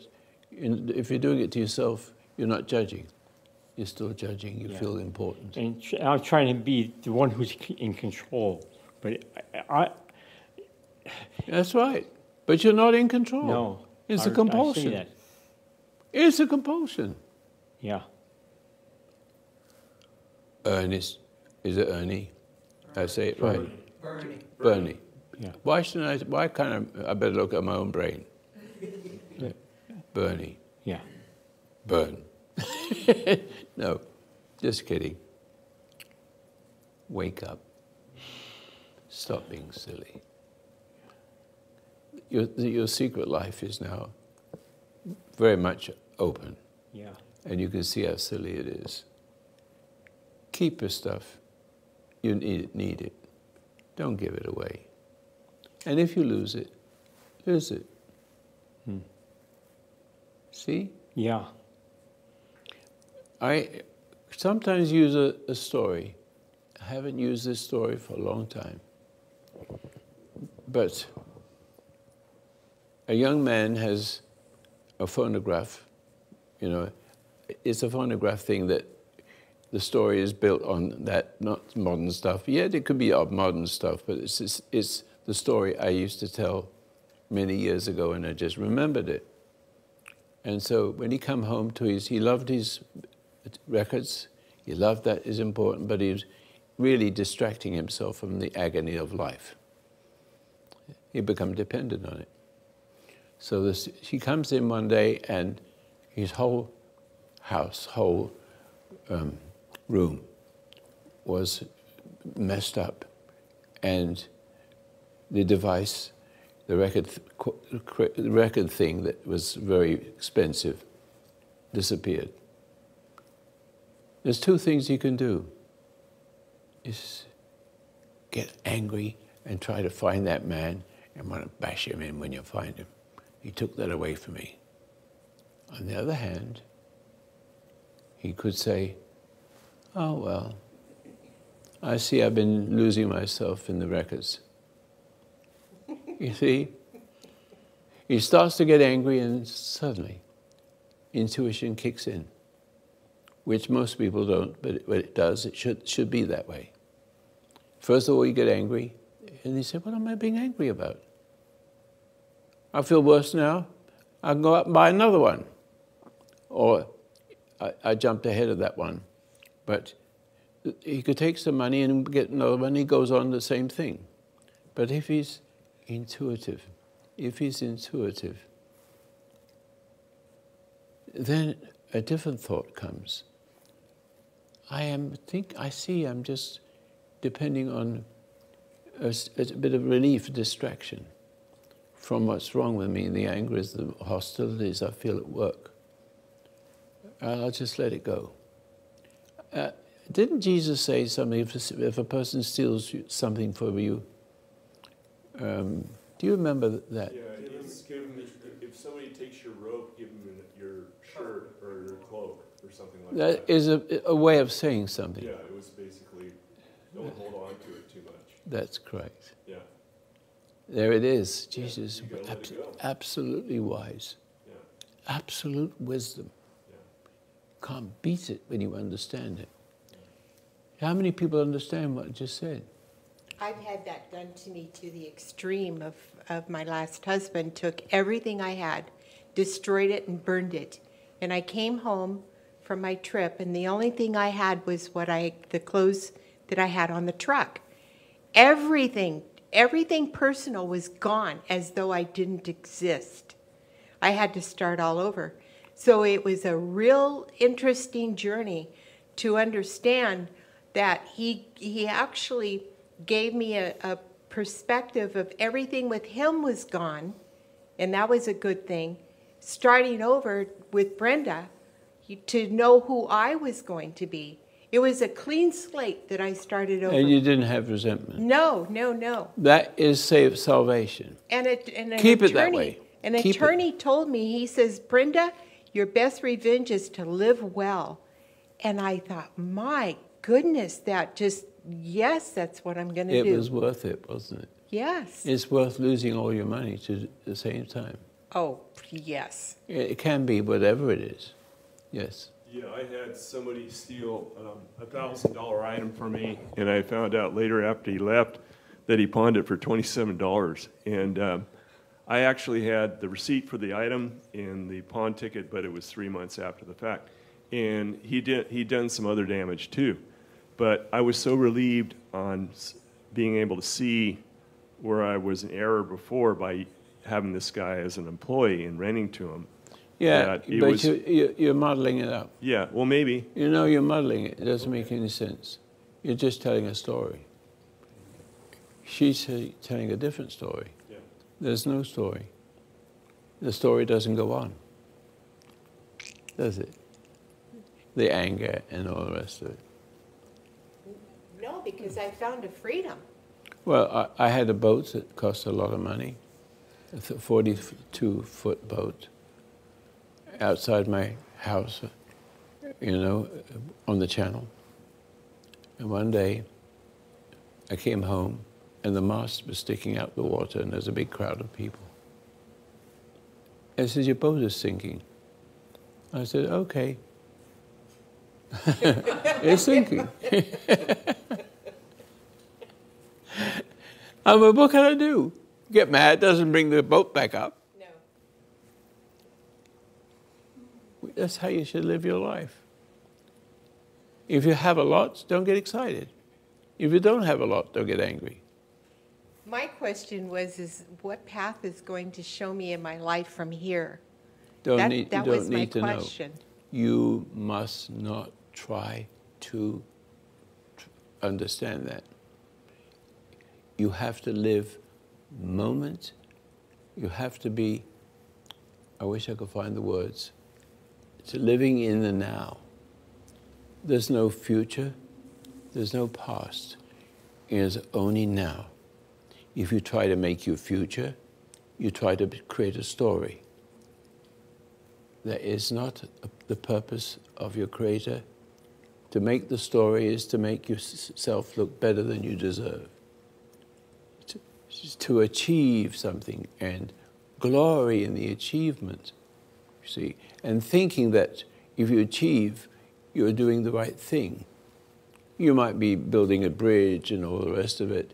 if you're doing it to yourself, you're not judging. You're still judging. You feel important. And I'm trying to be the one who's in control, but That's right. But you're not in control. no. It's a I compulsion. see that. It's a compulsion. Yeah. Ernest. Is it Ernie? I say it right. Bernie. Bernie. Yeah. Why can't I better look at my own brain. Bernie. Yeah. Burn. No, just kidding. Wake up. Stop being silly. Your secret life is now very much open, Yeah. and you can see how silly it is. Keep your stuff. You need it. Don't give it away. And if you lose it, lose it. See? Yeah. I sometimes use a story. I haven't used this story for a long time. But a young man has a phonograph, it's a phonograph thing that the story is built on that, not modern stuff. Yet it could be modern stuff, but it's the story I used to tell many years ago, and I just remembered it. And so when he come home he loved his records. He loved that is important, but he was really distracting himself from the agony of life. He become dependent on it. So he comes in one day, and his whole house, room was messed up, and the device, the record thing that was very expensive, disappeared. There's two things you can do. Is get angry and try to find that man and want to bash him in when you find him. He took that away from me. On the other hand, he could say, oh, well, I see I've been losing myself in the records. You see? He starts to get angry, and suddenly intuition kicks in, which most people don't, but when it does, it should be that way. First of all, you get angry, and you say, what am I being angry about? I feel worse now. I can go out and buy another one. Or I jumped ahead of that one. But he could take some money and get another one. He goes on the same thing. But if he's intuitive, then a different thought comes. I'm just depending on a bit of relief, distraction from what's wrong with me, the anger, the hostilities I feel at work. I'll just let it go. Didn't Jesus say something, if a person steals something from you, do you remember that? Yeah, if somebody takes your robe, give them your shirt or your cloak or something like that. That is a way of saying something. Yeah, it was basically, don't hold on to it too much. That's correct. Yeah. There it is. Jesus, you gotta let it go. absolutely wise. Yeah. Absolute wisdom. Yeah. Can't beat it when you understand it. How many people understand what I just said? I've had that done to me to the extreme of my last husband took everything I had, destroyed it and burned it. And I came home from my trip, and the only thing I had was the clothes that I had on the truck. Everything personal was gone, as though I didn't exist. I had to start all over. So it was a real interesting journey to understand that he actually gave me a perspective of everything with him was gone, and that was a good thing. Starting over with Brenda, to know who I was going to be. It was a clean slate that I started over. And you didn't have resentment. No, no, no. That is salvation. And an Keep attorney, it that way. An Keep it. attorney told me, he says, Brenda, your best revenge is to live well. And I thought, my goodness, yes, that's what I'm going to do. It was worth it, wasn't it? Yes. It's worth losing all your money at the same time. Oh, yes. It can be whatever it is. Yes. Yeah, I had somebody steal a $1,000 item from me, and I found out later after he left that he pawned it for $27. And I actually had the receipt for the item and the pawn ticket, but it was 3 months after the fact. And he'd done some other damage too. But I was so relieved on being able to see where I was in error before by having this guy as an employee and renting to him. Yeah, but you're muddling it up. Yeah, well, maybe. You know you're muddling it. It doesn't make any sense. You're just telling a story. She's telling a different story. Yeah. There's no story. The story doesn't go on, does it? The anger and all the rest of it. No, because I found a freedom. Well, I had a boat that cost a lot of money, a 42-foot boat, outside my house, on the channel. And one day, I came home, and the mast was sticking out the water, and there's a big crowd of people. I said, your boat is sinking. I said, okay. It's sinking. What can I do? Get mad doesn't bring the boat back up. No. That's how you should live your life. If you have a lot, don't get excited. If you don't have a lot, don't get angry. My question was what path is going to show me in my life from here? You That don't was my need to know. question. You must not try to understand that. You have to live moment. You have to be, I wish I could find the words, to living in the now. There's no future, there's no past. It is only now. If you try to make your future, you try to create a story. That is not the purpose of your Creator. To make the story is to make yourself look better than you deserve. To achieve something and glory in the achievement, you see, and thinking that if you achieve, you're doing the right thing. You might be building a bridge and all the rest of it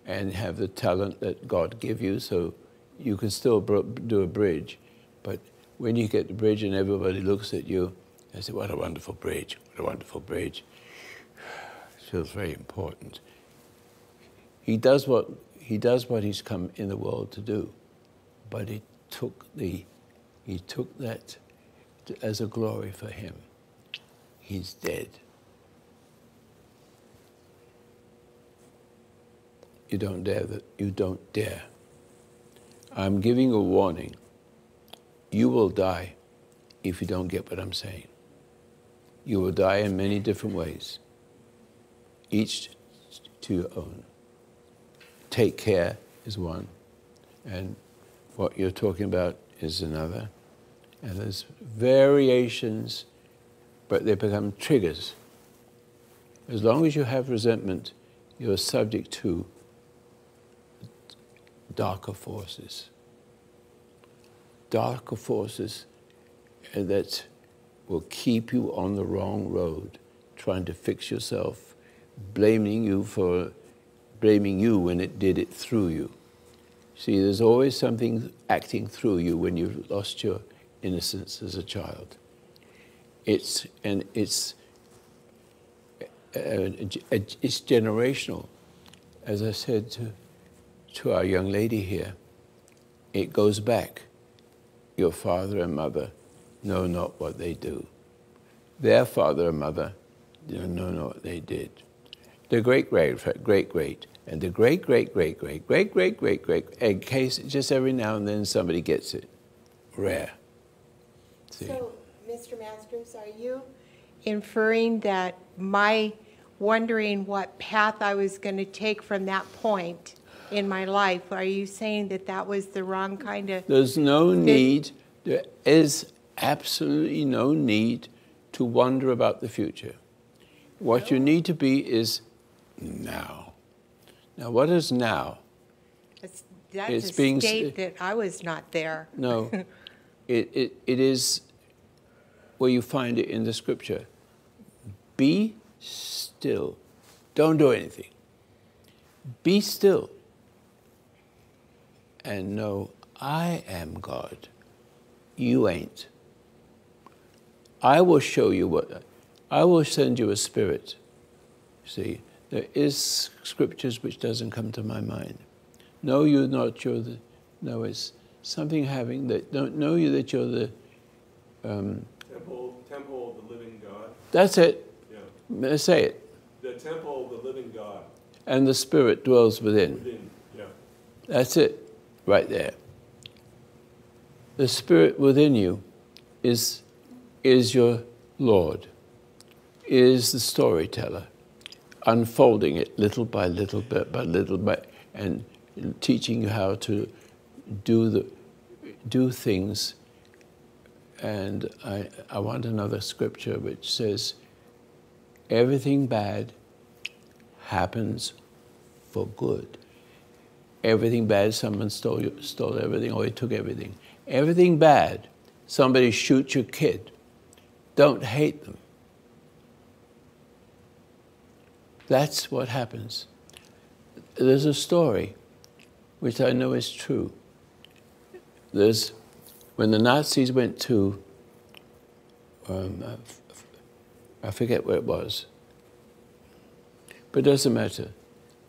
and have the talent that God gave you, so you can still do a bridge. But when you get the bridge and everybody looks at you, they say, what a wonderful bridge, what a wonderful bridge. It feels very important. He does what he's come in the world to do, but he took that as a glory for him. He's dead. You don't dare. I'm giving a warning. You will die if you don't get what I'm saying. You will die in many different ways, each to your own. Take care is one, and what you're talking about is another. And there's variations, but they become triggers. As long as you have resentment, you're subject to darker forces. Darker forces that will keep you on the wrong road, trying to fix yourself, blaming you when it did it through you. See, there's always something acting through you when you've lost your innocence as a child. It's generational. As I said to our young lady here, it goes back. Your father and mother know not what they do. Their father and mother don't know what they did. The great, and the great, in case just every now and then somebody gets it. Rare. See? So, Mr. Masters, are you inferring that my wondering what path I was going to take from that point in my life, are you saying that that was the wrong kind of... There's no need, there is absolutely no need to wonder about the future. What you need to be is now. Now, what is now? That's It's a being state that I was not there. No, it is where you find it in the scripture. Be still. Don't do anything. Be still. And know I am God. You ain't. I will show you what, I will send you a spirit. See, there is scriptures which doesn't come to my mind. Know you not you're the, no, it's something having that, don't know you that you're the... Temple of the living God. That's it. Yeah. Let's say it. The temple of the living God. And the spirit dwells within. Within, yeah. That's it, right there. The spirit within you is your Lord, is the storyteller, unfolding it little by little bit by little bit, and teaching you how to do things. And I want another scripture which says, everything bad happens for good. Everything bad, someone stole everything, or he took everything. Everything bad, somebody shoots your kid. Don't hate them. That's what happens. There's a story, which I know is true. There's, when the Nazis went to, I forget where it was, but it doesn't matter.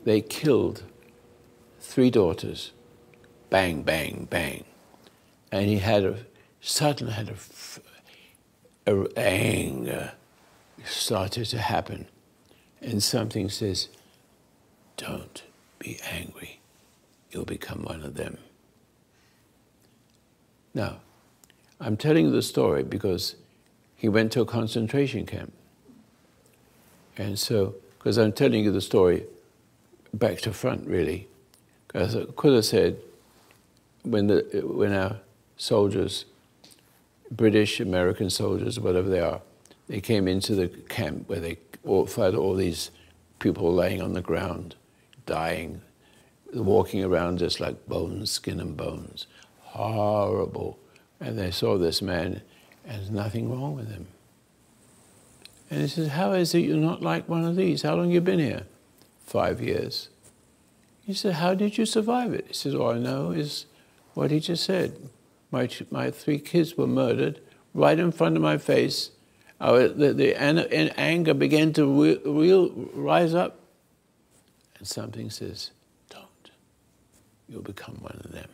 They killed 3 daughters, bang, bang, bang. And he suddenly had anger started to happen. And something says, don't be angry. You'll become one of them. Now, I'm telling you the story because he went to a concentration camp. And so, because I'm telling you the story back to front, really. Because I could have said, when our soldiers, British, American soldiers, whatever they are, they came into the camp where they found all these people laying on the ground, dying, walking around just like bones, skin and bones. Horrible. And they saw this man, and there's nothing wrong with him. And he says, how is it you're not like one of these? How long have you been here? 5 years. He said, how did you survive it? He says, all I know is what he just said. My 3 kids were murdered right in front of my face. The anger began to rise up. And something says, don't. You'll become one of them.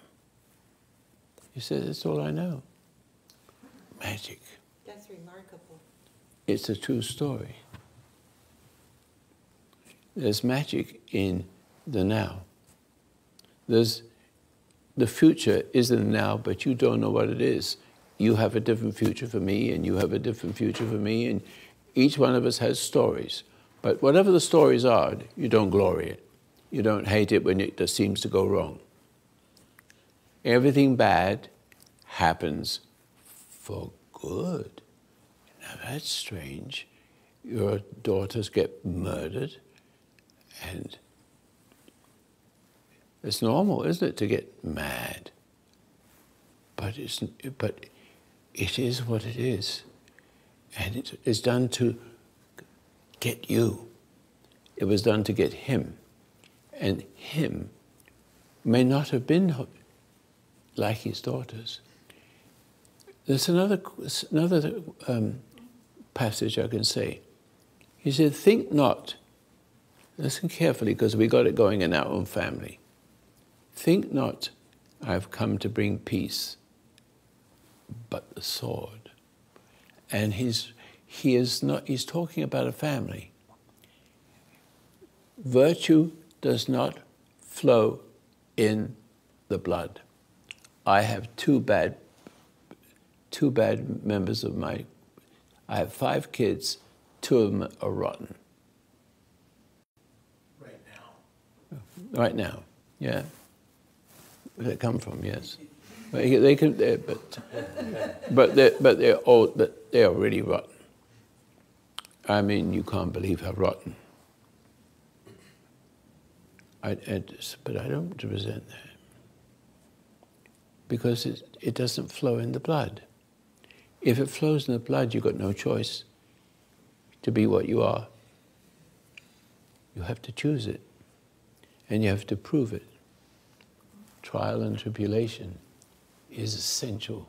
He said, that's all I know. Magic. That's remarkable. It's a true story. There's magic in the now. The future is in the now, but you don't know what it is. You have a different future for me, and you have a different future for me, and each one of us has stories. But whatever the stories are, you don't glory it. You don't hate it when it just seems to go wrong. Everything bad happens for good. Now that's strange. Your daughters get murdered, and it's normal, isn't it, to get mad? But it is what it is. And it is done to get you. It was done to get him. And him may not have been like his daughters. There's another passage I can say. He said, think not, listen carefully because we got it going in our own family. Think not, I've come to bring peace, but the sword. And he's talking about a family. Virtue does not flow in the blood. I have two bad members of I have 5 kids, 2 of them are rotten. Right now. Right now, yeah. Where they come from, yes. They can, but they're old, but they are really rotten. I mean, you can't believe how rotten. But I don't resent that because it doesn't flow in the blood. If it flows in the blood, you've got no choice to be what you are. You have to choose it, and you have to prove it. Trial and tribulation is essential.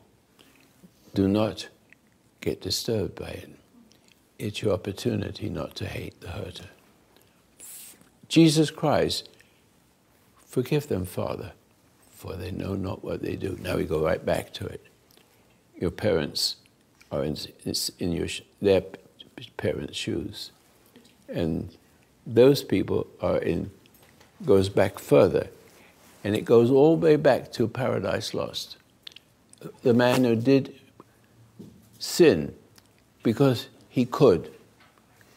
Do not get disturbed by it. It's your opportunity not to hate the hurter. Jesus Christ, forgive them, Father, for they know not what they do. Now we go right back to it. Your parents are in their parents' shoes. And those people goes back further. And it goes all the way back to Paradise Lost. The man who did sin because he could.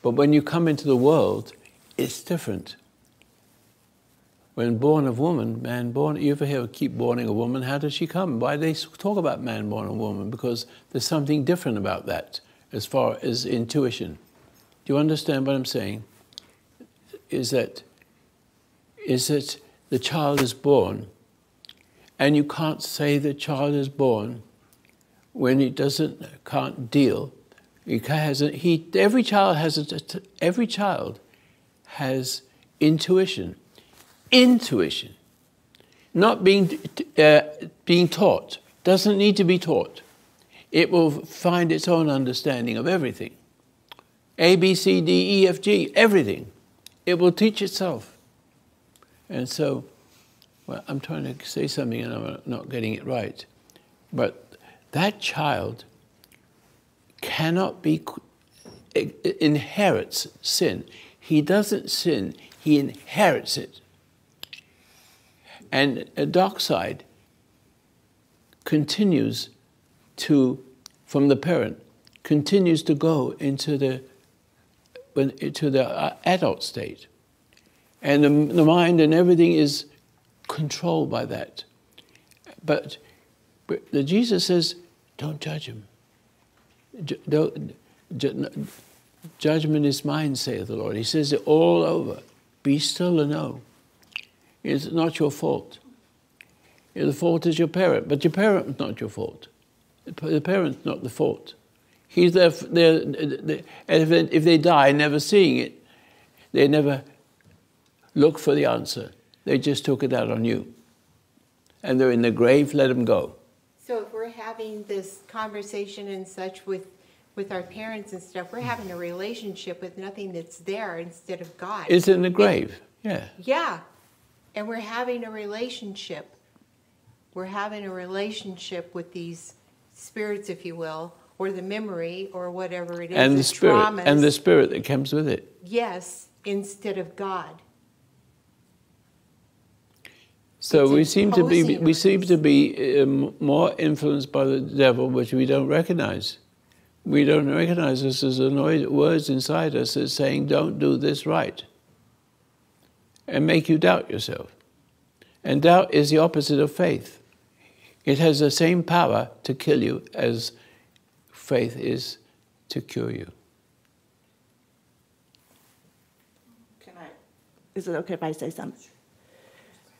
But when you come into the world, it's different. When born of woman, man born, you ever hear keep borning a woman, how does she come? Why do they talk about man born of woman? Because there's something different about that as far as intuition. Do you understand what I'm saying? Is that the child is born, and you can't say the child is born when he can't deal. Every child has intuition. Intuition, not being taught, doesn't need to be taught. It will find its own understanding of everything. A, B, C, D, E, F, G, everything. It will teach itself. And so, well, I'm trying to say something and I'm not getting it right. But that child cannot inherits sin. He doesn't sin, he inherits it. And a dark side continues from the parent, continues to go into the adult state. And the mind and everything is controlled by that. But Jesus says, don't judge him. Judgment is mine, saith the Lord. He says it all over. Be still and know. It's not your fault. The fault is your parent, but your parent is not your fault. The parent's not the fault. He's there, if they die never seeing it, they never look for the answer. They just took it out on you. And they're in the grave, let them go. So if we're having this conversation and such with our parents and stuff, we're having a relationship with nothing that's there instead of God. It's in the grave, yeah. Yeah. And we're having a relationship. We're having a relationship with these spirits, if you will, or the memory, or whatever it is. And the spirit, traumas. and the spirit that comes with it. Yes, instead of God. So we seem to be more influenced by the devil, which we don't recognize. We don't recognize this as annoyed words inside us that's saying, "Don't do this right," and make you doubt yourself. And doubt is the opposite of faith. It has the same power to kill you as faith is to cure you. Is it okay if I say something?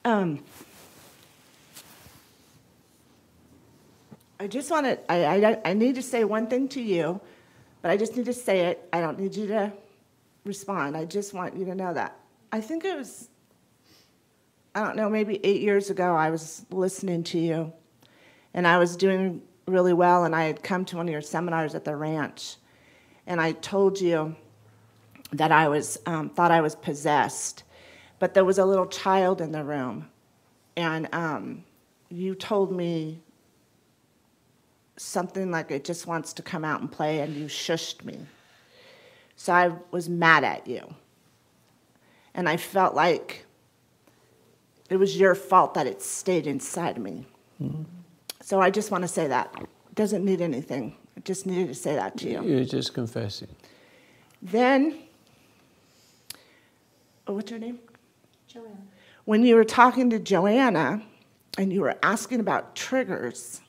I just want to, I need to say one thing to you, but I just need to say it. I don't need you to respond. I just want you to know that. I think it was, I don't know, maybe 8 years ago, I was listening to you, and I was doing really well, and I had come to one of your seminars at the ranch, and I told you that I was thought I was possessed, but there was a little child in the room, and you told me something like it just wants to come out and play, and you shushed me. So I was mad at you, and I felt like it was your fault that it stayed inside of me. Mm-hmm. So I just want to say that. It doesn't need anything. I just needed to say that to you. You're just confessing. Then, what's your name? Joanna. When you were talking to Joanna and you were asking about triggers,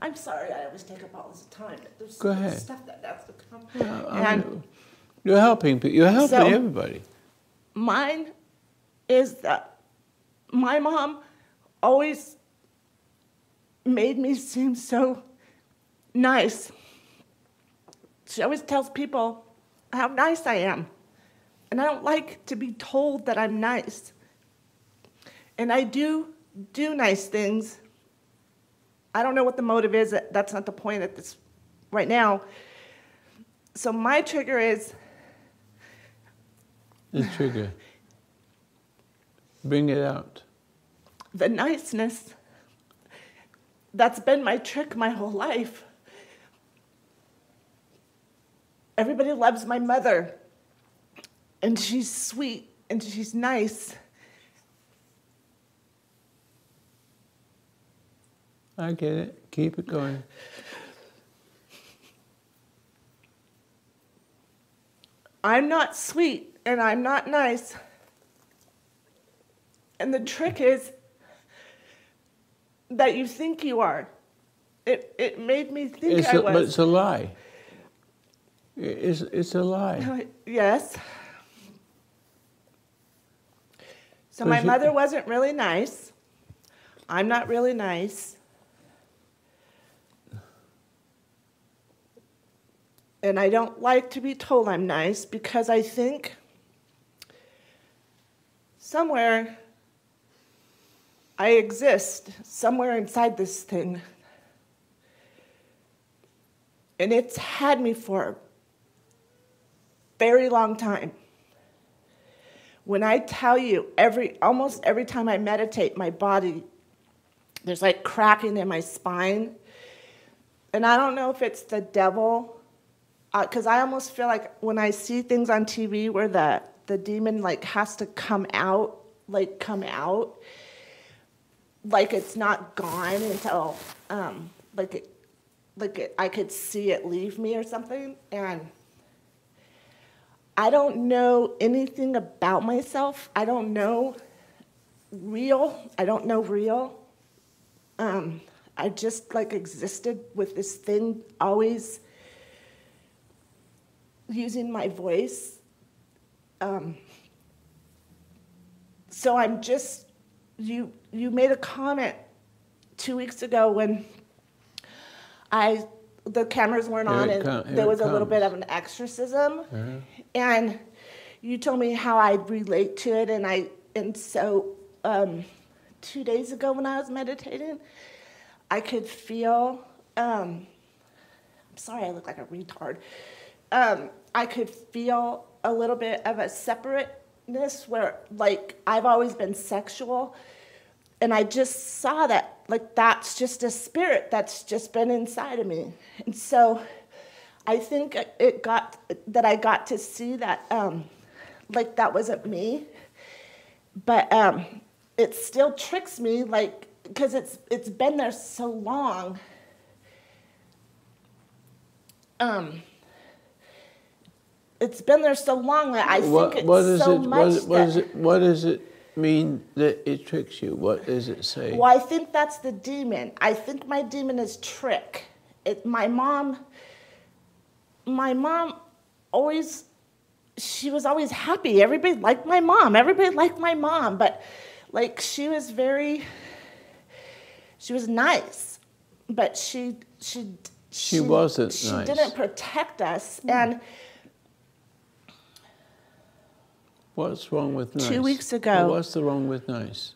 I'm sorry I always take up all this time. There's Go ahead. stuff that has to come. And you're helping everybody. Mine is that my mom always made me seem so nice. She always tells people how nice I am. And I don't like to be told that I'm nice. And I do nice things. I don't know what the motive is. That's not the point at this right now. So my trigger is... The trigger. Bring it out. The niceness. That's been my trick my whole life. Everybody loves my mother. And she's sweet and she's nice. I get it. Keep it going. I'm not sweet and I'm not nice. And the trick is that you think you are. It made me think I was. But it's a lie. It's a lie. Yes. So my mother wasn't really nice. I'm not really nice. And I don't like to be told I'm nice because I think somewhere I exist, somewhere inside this thing. And it's had me for a very long time. When I tell you, almost every time I meditate, my body, there's like cracking in my spine. And I don't know if it's the devil, because I almost feel like when I see things on TV where the demon like has to come out, like it's not gone until I could see it leave me or something. And I don't know anything about myself. I don't know real. I just like existed with this thing, always using my voice. So I'm just, you made a comment 2 weeks ago when the cameras weren't on and there was a little bit of an exorcism. And you told me how I'd relate to it, and so 2 days ago when I was meditating, I could feel, I'm sorry I look like a retard, I could feel a little bit of a separateness where, like, I've always been sexual, and I just saw that, like, that's just a spirit that's just been inside of me. And so I think I got to see that, like, that wasn't me. But it still tricks me, like, because it's been there so long. It's been there so long that I think it's so much. What does it mean that it tricks you? What does it say? Well, I think that's the demon. I think my demon is trick. My mom always, she was always happy. Everybody liked my mom. But, like, she was nice. But she wasn't nice. She didn't protect us. And What's wrong with nice? 2 weeks ago. Well, what's the wrong with nice?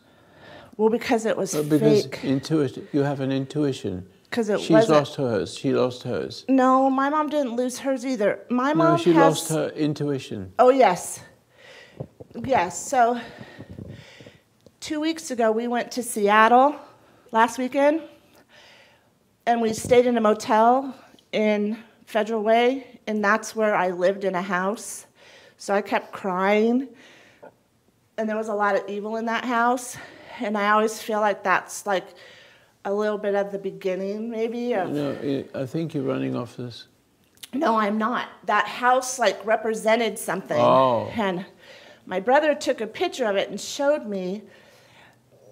Well, because it was Because fake. you have an intuition. Because it She's wasn't. lost hers. She lost hers. No, my mom didn't lose hers either. My No, mom she has. lost her intuition. Oh, yes. Yes. So 2 weeks ago, we went to Seattle last weekend, and we stayed in a motel in Federal Way, and that's where I lived in a house. So I kept crying, and there was a lot of evil in that house, and I always feel like that's like a little bit of the beginning, maybe. Of, No, I think you're running off this. No, I'm not. That house like represented something. Oh. And my brother took a picture of it and showed me.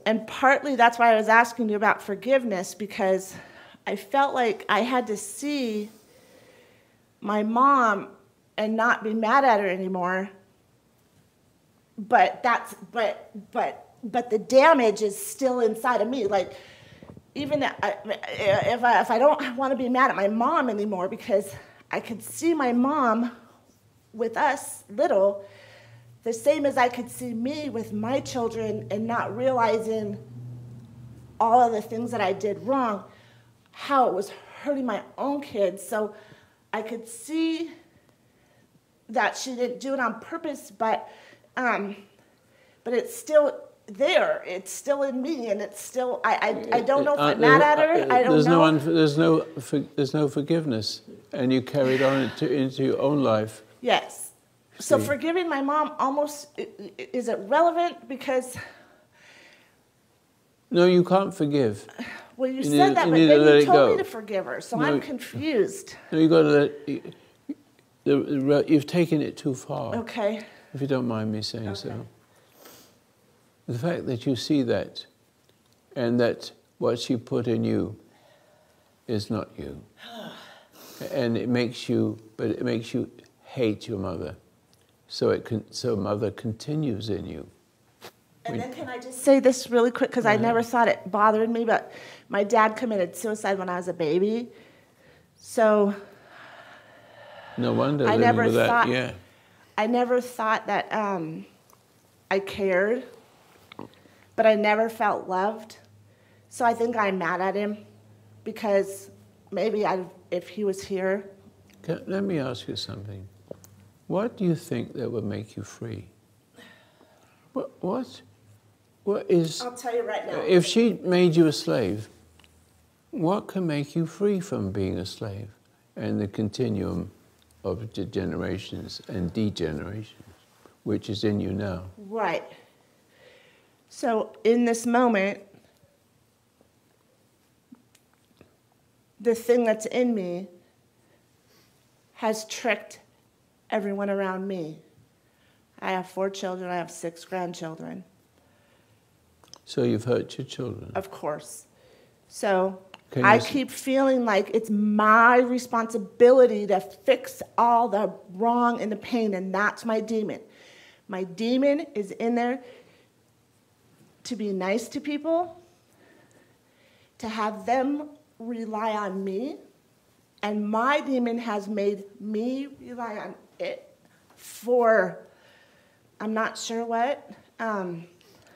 And partly that's why I was asking you about forgiveness, because I felt like I had to see my mom and not be mad at her anymore. But the damage is still inside of me. Like, even if I don't want to be mad at my mom anymore, because I could see my mom with us little, the same as I could see me with my children and not realizing all of the things that I did wrong, how it was hurting my own kids. So I could see that she didn't do it on purpose, but it's still there. It's still in me, and it's still. I don't know if I'm mad at her. I don't know. There's no forgiveness, and you carried on into your own life. Yes. So See. forgiving my mom almost is it relevant because? No, you can't forgive. Well, you You said need- that, you but need to then let you it told go. me to forgive her, so No. I'm confused. No, you got to let. You've taken it too far. Okay. If you don't mind me saying so. The fact that you see that, and that what she put in you is not you, and it makes you hate your mother. So mother continues in you. And then can I just say this really quick, because I never thought it bothered me, but my dad committed suicide when I was a baby. So No wonder I living never with that. thought- Yeah. I never thought that I cared, but I never felt loved. So I think I'm mad at him because maybe if he was here. Let me ask you something. What do you think that would make you free? What is? I'll tell you right now. If she made you a slave, what can make you free from being a slave and the continuum of generations and degenerations, which is in you now? Right. So in this moment, the thing that's in me has tricked everyone around me. I have 4 children, I have 6 grandchildren. So you've hurt your children. Of course. So Can I you keep feeling like it's my responsibility to fix all the wrong and the pain, and that's my demon. My demon is in there to be nice to people, to have them rely on me, and my demon has made me rely on it for, I'm not sure what.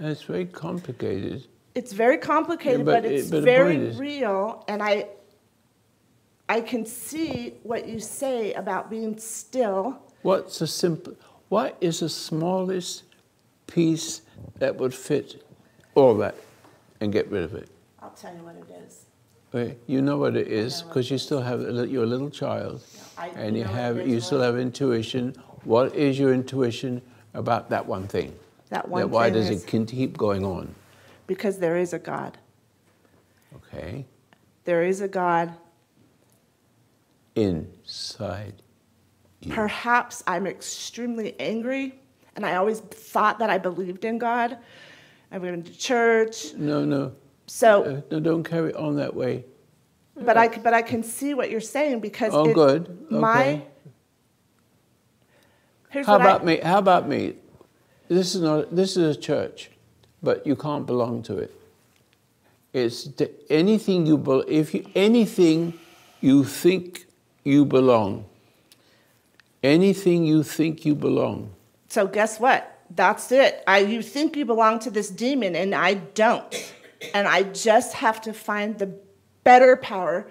It's very complicated. It's very complicated, Yeah, but it's but the very point is- real, and I can see what you say about being still. What is the smallest piece that would fit all that and get rid of it? I'll tell you what it is. Okay, you know what it is because you still have you're a little child, and you still have intuition. What is your intuition about that one thing? That one Why thing does is it keep going on? because there is a God. Okay, There is a God. inside you. Perhaps I'm extremely angry, and I always thought that I believed in God. I went to church. No. So, No, don't carry on that way. but I can see what you're saying because Oh, good. My. Okay. Here's How what about me? How about me? This is a church, but you can't belong to it. It's anything anything you think you belong. Anything you think you belong. So guess what? That's it. You think you belong to this demon, and I don't. And I just have to find the better power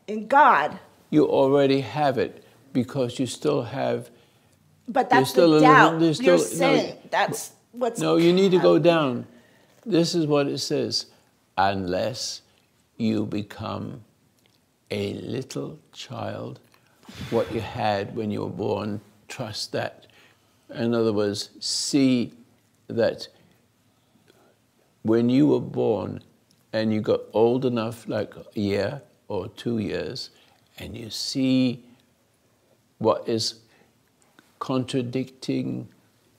in God. You already have it because you still have. But that's the doubt. You're saying that's what's. No, you need to go down. This is what it says. Unless you become a little child, what you had when you were born, trust that. In other words, see that when you were born and you got old enough, like a year or 2 years, and you see what is contradicting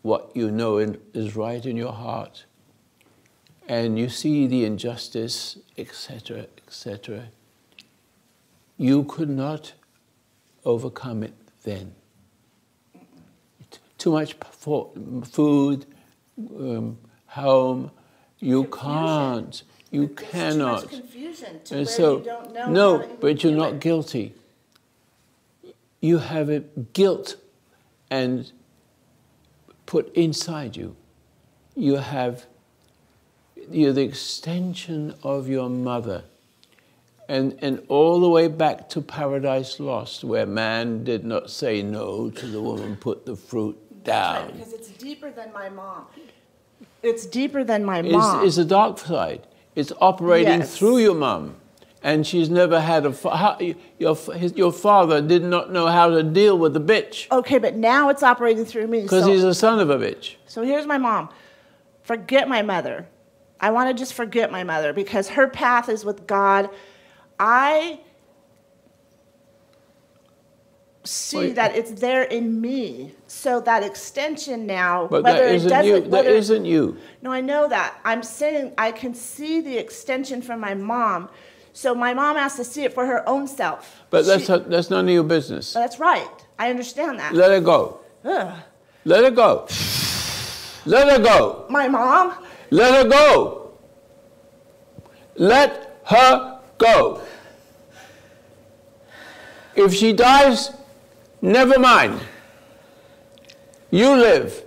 what you know is right in your heart, and you see the injustice, etc., etc., you could not overcome it then. Too much food, home, you can't, you cannot. Too much confusion to and where so, you don't know no, how to but you're do not it. guilty. You have a guilt and put inside you. You're the extension of your mother. And all the way back to Paradise Lost, where man did not say no to the woman, put the fruit down. Right, because it's deeper than my mom. It's deeper than my mom. It's a dark side. It's operating Yes. through your mum. And she's never had your father did not know how to deal with the bitch. Okay, but now it's operating through me. Because he's a son of a bitch. So here's my mom. Forget my mother. I want to just forget my mother because her path is with God. I see that it's there in me. So that extension now, But whether that it isn't doesn't, you. That whether, isn't you. No, I know that. I'm saying I can see the extension from my mom. So my mom has to see it for her own self. But that's none of your business. That's right. I understand that. Let her go. Ugh. Let her go. Let her go. My mom? Let her go. Let her go. If she dies, never mind. You live.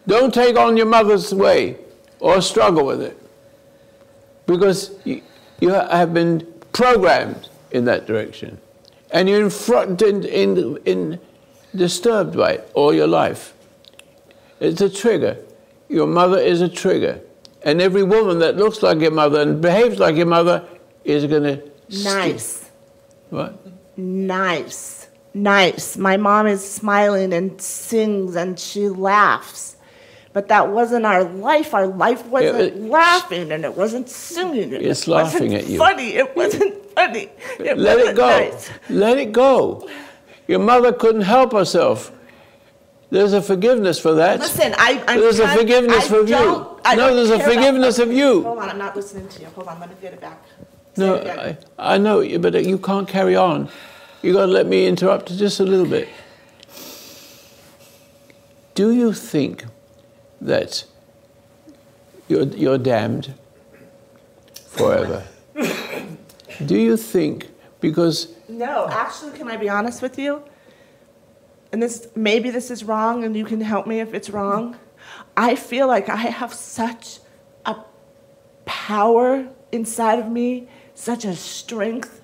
Don't take on your mother's way or struggle with it. Because you have been programmed in that direction. And you're disturbed by it all your life. It's a trigger. Your mother is a trigger. And every woman that looks like your mother and behaves like your mother is going to... Nice. What? Nice. Nice. My mom is smiling and sings and she laughs. But that wasn't our life. Our life wasn't laughing and it wasn't singing. And It's laughing at you. It wasn't funny. Let it go. Nice. Let it go. Your mother couldn't help herself. There's a forgiveness for that. Listen, there's a forgiveness for you. No, there's a forgiveness of you. Hold on, I'm not listening to you. Hold on, let me get it back. No, I know, but you can't carry on. You got to let me interrupt just a little bit. Do you think that you're damned forever? Do you think because... No, actually, can I be honest with you? And maybe this is wrong, and you can help me if it's wrong. I feel like I have such a power inside of me, such a strength,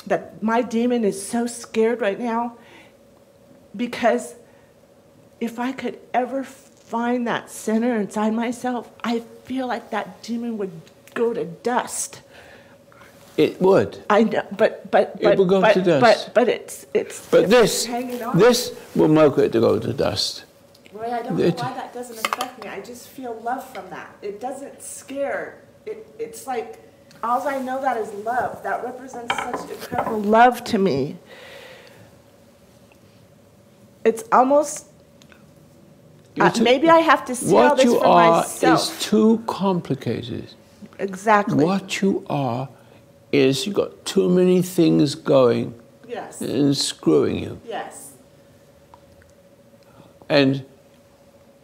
that my demon is so scared right now. Because if I could ever find that center inside myself, I feel like that demon would go to dust. It would. I know, but it will go to dust. But it's hanging on. This will make it to go to dust. Roy, I don't know why that doesn't affect me. I just feel love from that. It doesn't scare. It's like all I know that is love. That represents such incredible love to me. It's almost. Maybe I have to see all this for myself. What you are is too complicated. Exactly. What you are is you've got too many things going and screwing you. Yes. And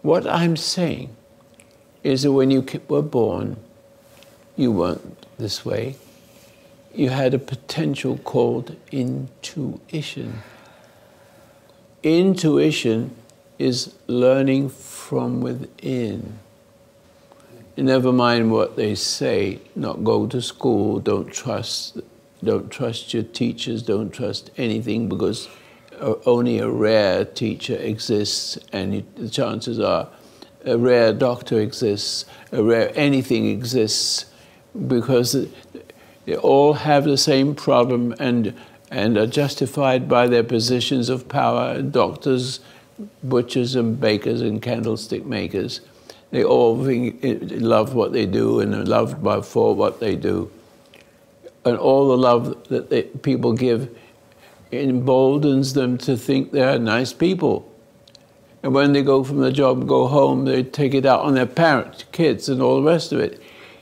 what I'm saying is that when you were born, you weren't this way. You had a potential called intuition. Intuition is learning from within. Never mind what they say, not go to school, don't trust your teachers, don't trust anything, because only a rare teacher exists, and the chances are a rare doctor exists, a rare anything exists, because they all have the same problem and are justified by their positions of power. Doctors, butchers and bakers and candlestick makers, they all love what they do and are loved for what they do. And all the love that people give emboldens them to think they're nice people. And when they go from the job, go home, they take it out on their parents, kids, and all the rest of it.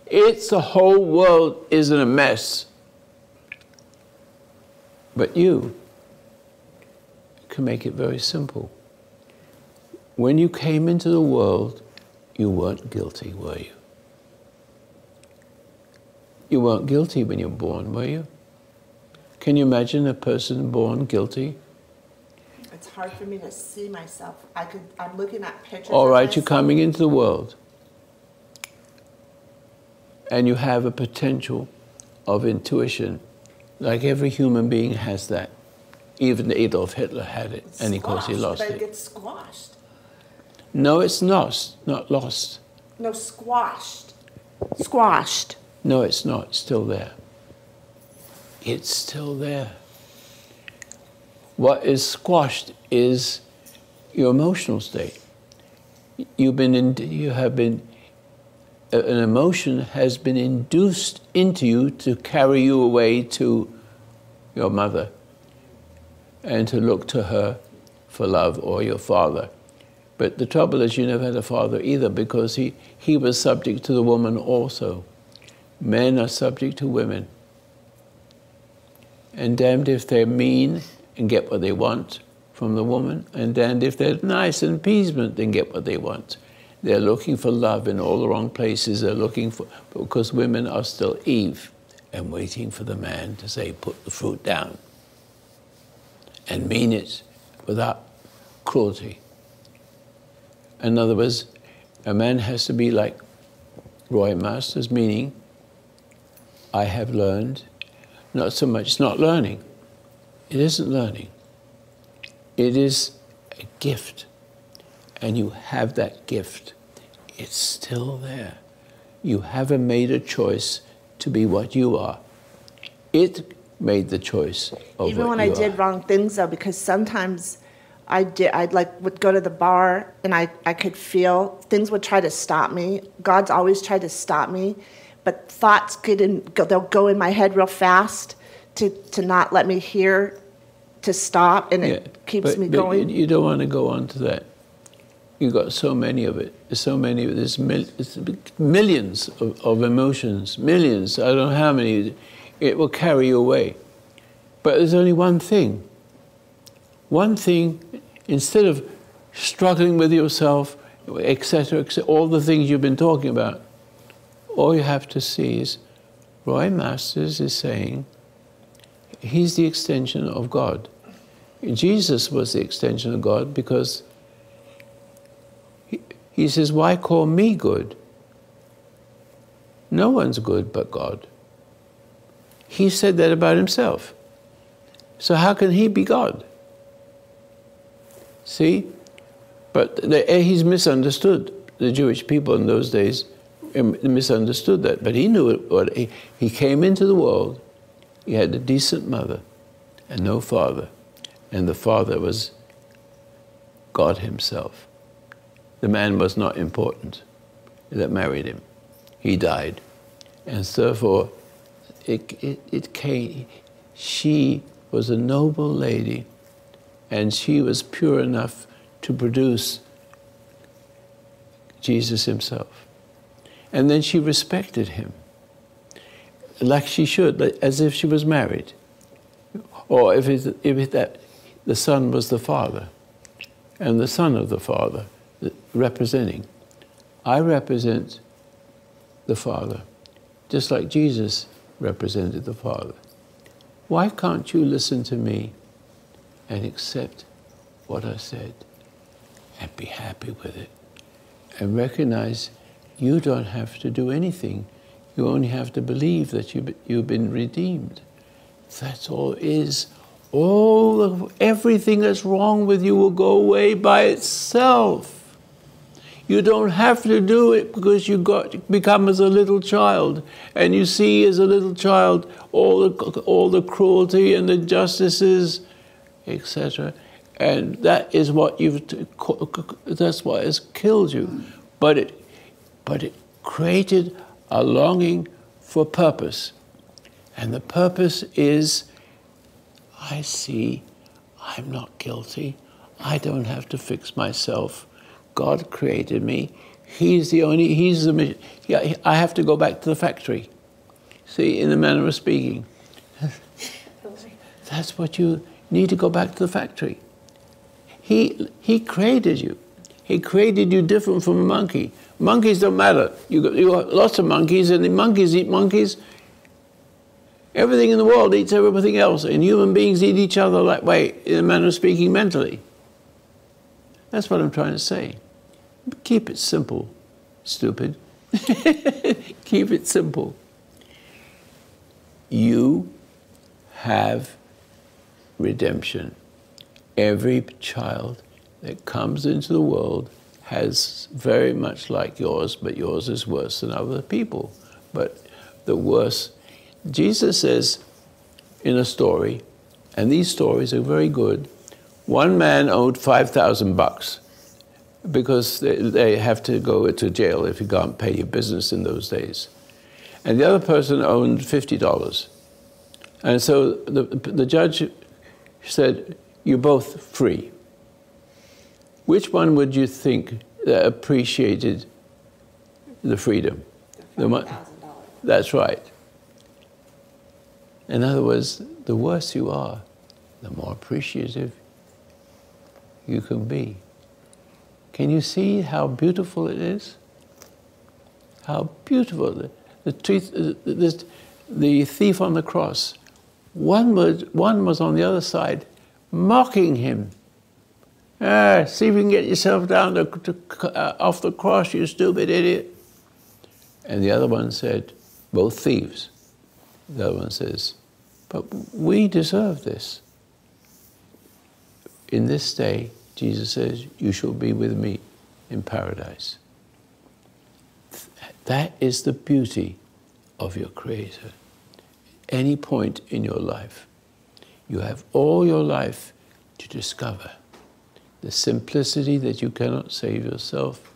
The whole world is in a mess. But you can make it very simple. When you came into the world, you weren't guilty, were you? You weren't guilty when you were born, were you? Can you imagine a person born guilty? It's hard for me to see myself. I'm looking at pictures. All right, you're coming into the world. And you have a potential of intuition. Like every human being has that. Even Adolf Hitler had it, and of course he lost it. But it gets squashed. No, it's not lost. No, squashed. Squashed. No, it's not. It's still there. It's still there. What is squashed is your emotional state. An emotion has been induced into you to carry you away to your mother and to look to her for love, or your father. But the trouble is you never had a father either, because he was subject to the woman also. Men are subject to women. And damned if they're mean and get what they want from the woman, and damned if they're nice and appeasement and get what they want. They're looking for love in all the wrong places. They're looking for, because women are still Eve and waiting for the man to say, put the fruit down, and mean it without cruelty. In other words, a man has to be like Roy Masters, meaning I have learned, not so much, it's not learning. It isn't learning. It is a gift. And you have that gift. It's still there. You haven't made a choice to be what you are. It made the choice of even what when you I did are. wrong things, though, because sometimes would go to the bar and I could feel things would try to stop me. God's always tried to stop me, but thoughts they'll go in my head real fast to not let me hear, to stop, and it keeps me going. You don't want to go on to that. You've got so many of it. There's millions of emotions, millions, I don't know how many. It will carry you away. But there's only one thing. One thing, instead of struggling with yourself, etc., all the things you've been talking about, all you have to see is Roy Masters is saying he's the extension of God. Jesus was the extension of God, because he says, why call me good? No one's good but God. He said that about himself. So how can he be God? See? But he's misunderstood. The Jewish people in those days misunderstood that. But he knew it. He came into the world. He had a decent mother and no father. And the father was God himself. The man was not important that married him. He died. And therefore, it came. She was a noble lady, and she was pure enough to produce Jesus himself. And then she respected him, like she should, as if she was married. Or if the son was the father, and the son of the father, representing. I represent the Father, just like Jesus represented the Father. Why can't you listen to me and accept what I said? and be happy with it. And recognize you don't have to do anything. You only have to believe that you've been redeemed. That's all it is. Everything that's wrong with you will go away by itself. You don't have to do it because you become as a little child, and you see as a little child all the cruelty and the injustices, etc. And that is what that's what has killed you. But it created a longing for purpose, and the purpose is, I see, I'm not guilty. I don't have to fix myself. God created me. He's the I have to go back to the factory. See, in the manner of speaking. That's what you need, to go back to the factory. He created you. He created you different from a monkey. Monkeys don't matter. You got lots of monkeys, and the monkeys eat monkeys. Everything in the world eats everything else, and human beings eat each other that way, in a manner of speaking, mentally. That's what I'm trying to say. Keep it simple, stupid. Keep it simple. You have redemption. Every child that comes into the world has very much like yours, but yours is worse than other people. But the worse, Jesus says in a story, and these stories are very good, one man owed $5,000 because they have to go to jail if you can't pay your business in those days. And the other person owned $50. And so the judge said, you're both free. Which one would you think appreciated the freedom? The $5,000. That's right. In other words, the worse you are, the more appreciative you can be. Can you see how beautiful it is? How beautiful. The thief on the cross, one was on the other side, mocking him. See if you can get yourself down off the cross, you stupid idiot. And the other one said, both thieves. The other one says, but we deserve this. In this day, Jesus says, you shall be with me in paradise. That is the beauty of your Creator. Any point in your life, you have all your life to discover the simplicity that you cannot save yourself,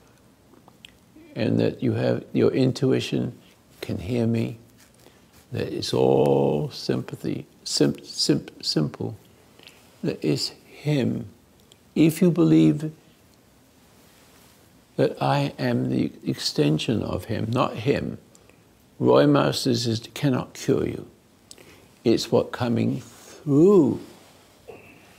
and that you have your intuition can hear me, that it's all sympathy, simple, that it's Him. If you believe that I am the extension of Him, not Him, Roy Masters cannot cure you. It's what's coming through.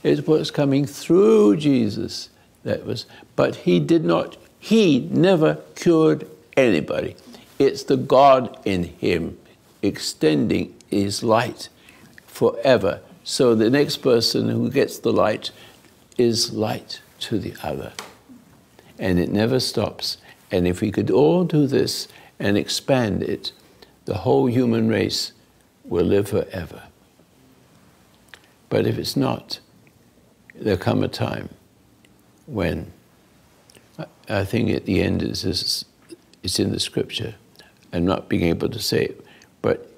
It's what's coming through Jesus that was, but He never cured anybody. It's the God in Him extending His light forever. So the next person who gets the light is light to the other. And it never stops. And if we could all do this and expand it, the whole human race will live forever. But if it's not, there'll come a time when, I think at the end it's in the scripture, I'm not being able to say it, but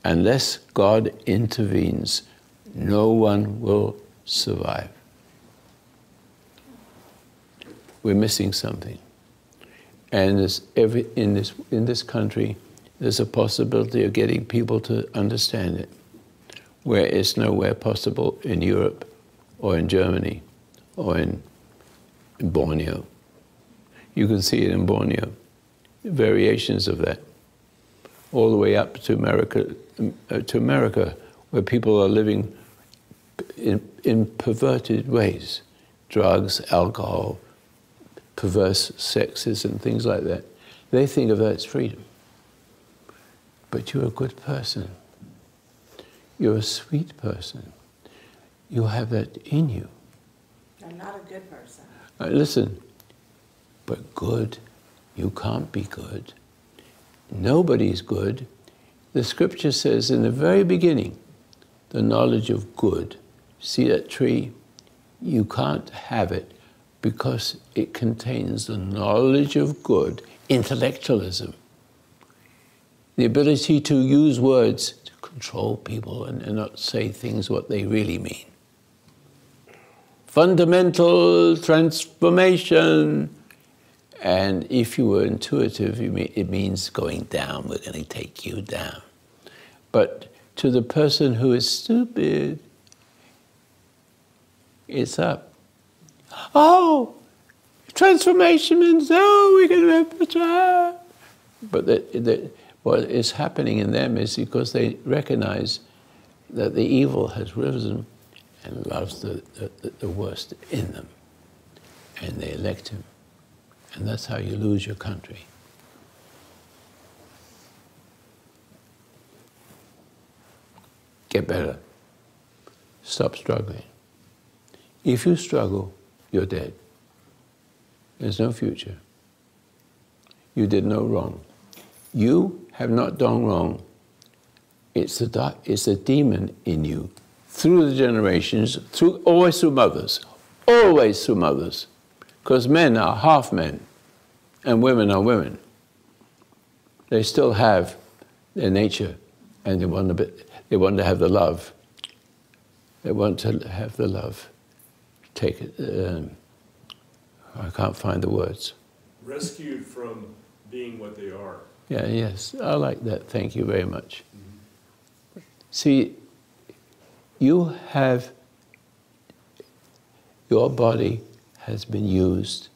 unless God intervenes, no one will survive. We're missing something. And in this country, there's a possibility of getting people to understand it, where it's nowhere possible in Europe or in Germany or in Borneo. You can see it in Borneo, variations of that, all the way up to America, where people are living in perverted ways, drugs, alcohol, perverse sexes and things like that. They think of that as freedom. But you're a good person. You're a sweet person. You have that in you. I'm not a good person. Listen, But good, you can't be good. Nobody's good. The scripture says in the very beginning, the knowledge of good. See that tree? You can't have it because it contains the knowledge of good, intellectualism, the ability to use words to control people and not say things what they really mean. Fundamental transformation. And if you were intuitive, it means going down. We're going to take you down. But to the person who is stupid, it's up. Oh, transformation means, oh, we're going to have to... But what is happening in them is because they recognize that the evil has risen and loves the worst in them. And they elect him. And that's how you lose your country. Get better. Stop struggling. If you struggle, you're dead. There's no future. You did no wrong. You have not done wrong. It's a demon in you, through the generations, always through mothers, always through mothers. Because men are half men, and women are women. They still have their nature, and they want to have the love. They want to have the love. Take it. I can't find the words. Rescued from being what they are. Yeah, yes, I like that. Thank you very much. Mm-hmm. See, your body has been used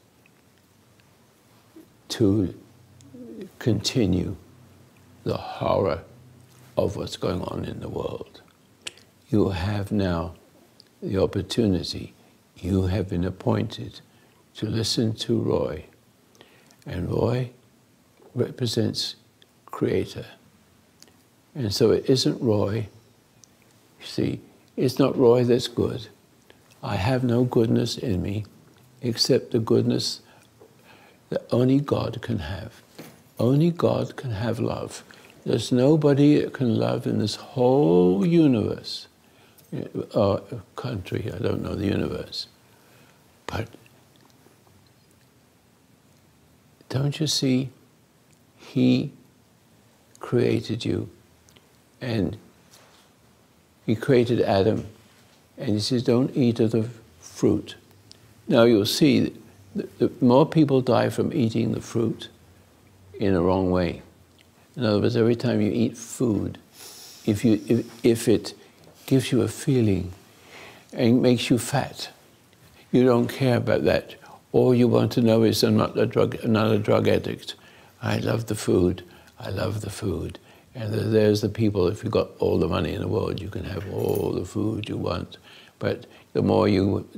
to continue the horror of what's going on in the world. You have now the opportunity. You have been appointed to listen to Roy. And Roy represents Creator. And so it isn't Roy. You see, it's not Roy that's good. I have no goodness in me except the goodness that only God can have. Only God can have love. There's nobody that can love in this whole universe, or country, I don't know the universe. But don't you see, He created you, and He created Adam, and He says, don't eat of the fruit. Now you'll see that more people die from eating the fruit in a wrong way. In other words, every time you eat food, if it gives you a feeling and makes you fat, you don't care about that. All you want to know is I'm not a drug addict. I love the food. I love the food. And there's the people, if you've got all the money in the world, you can have all the food you want. But the more you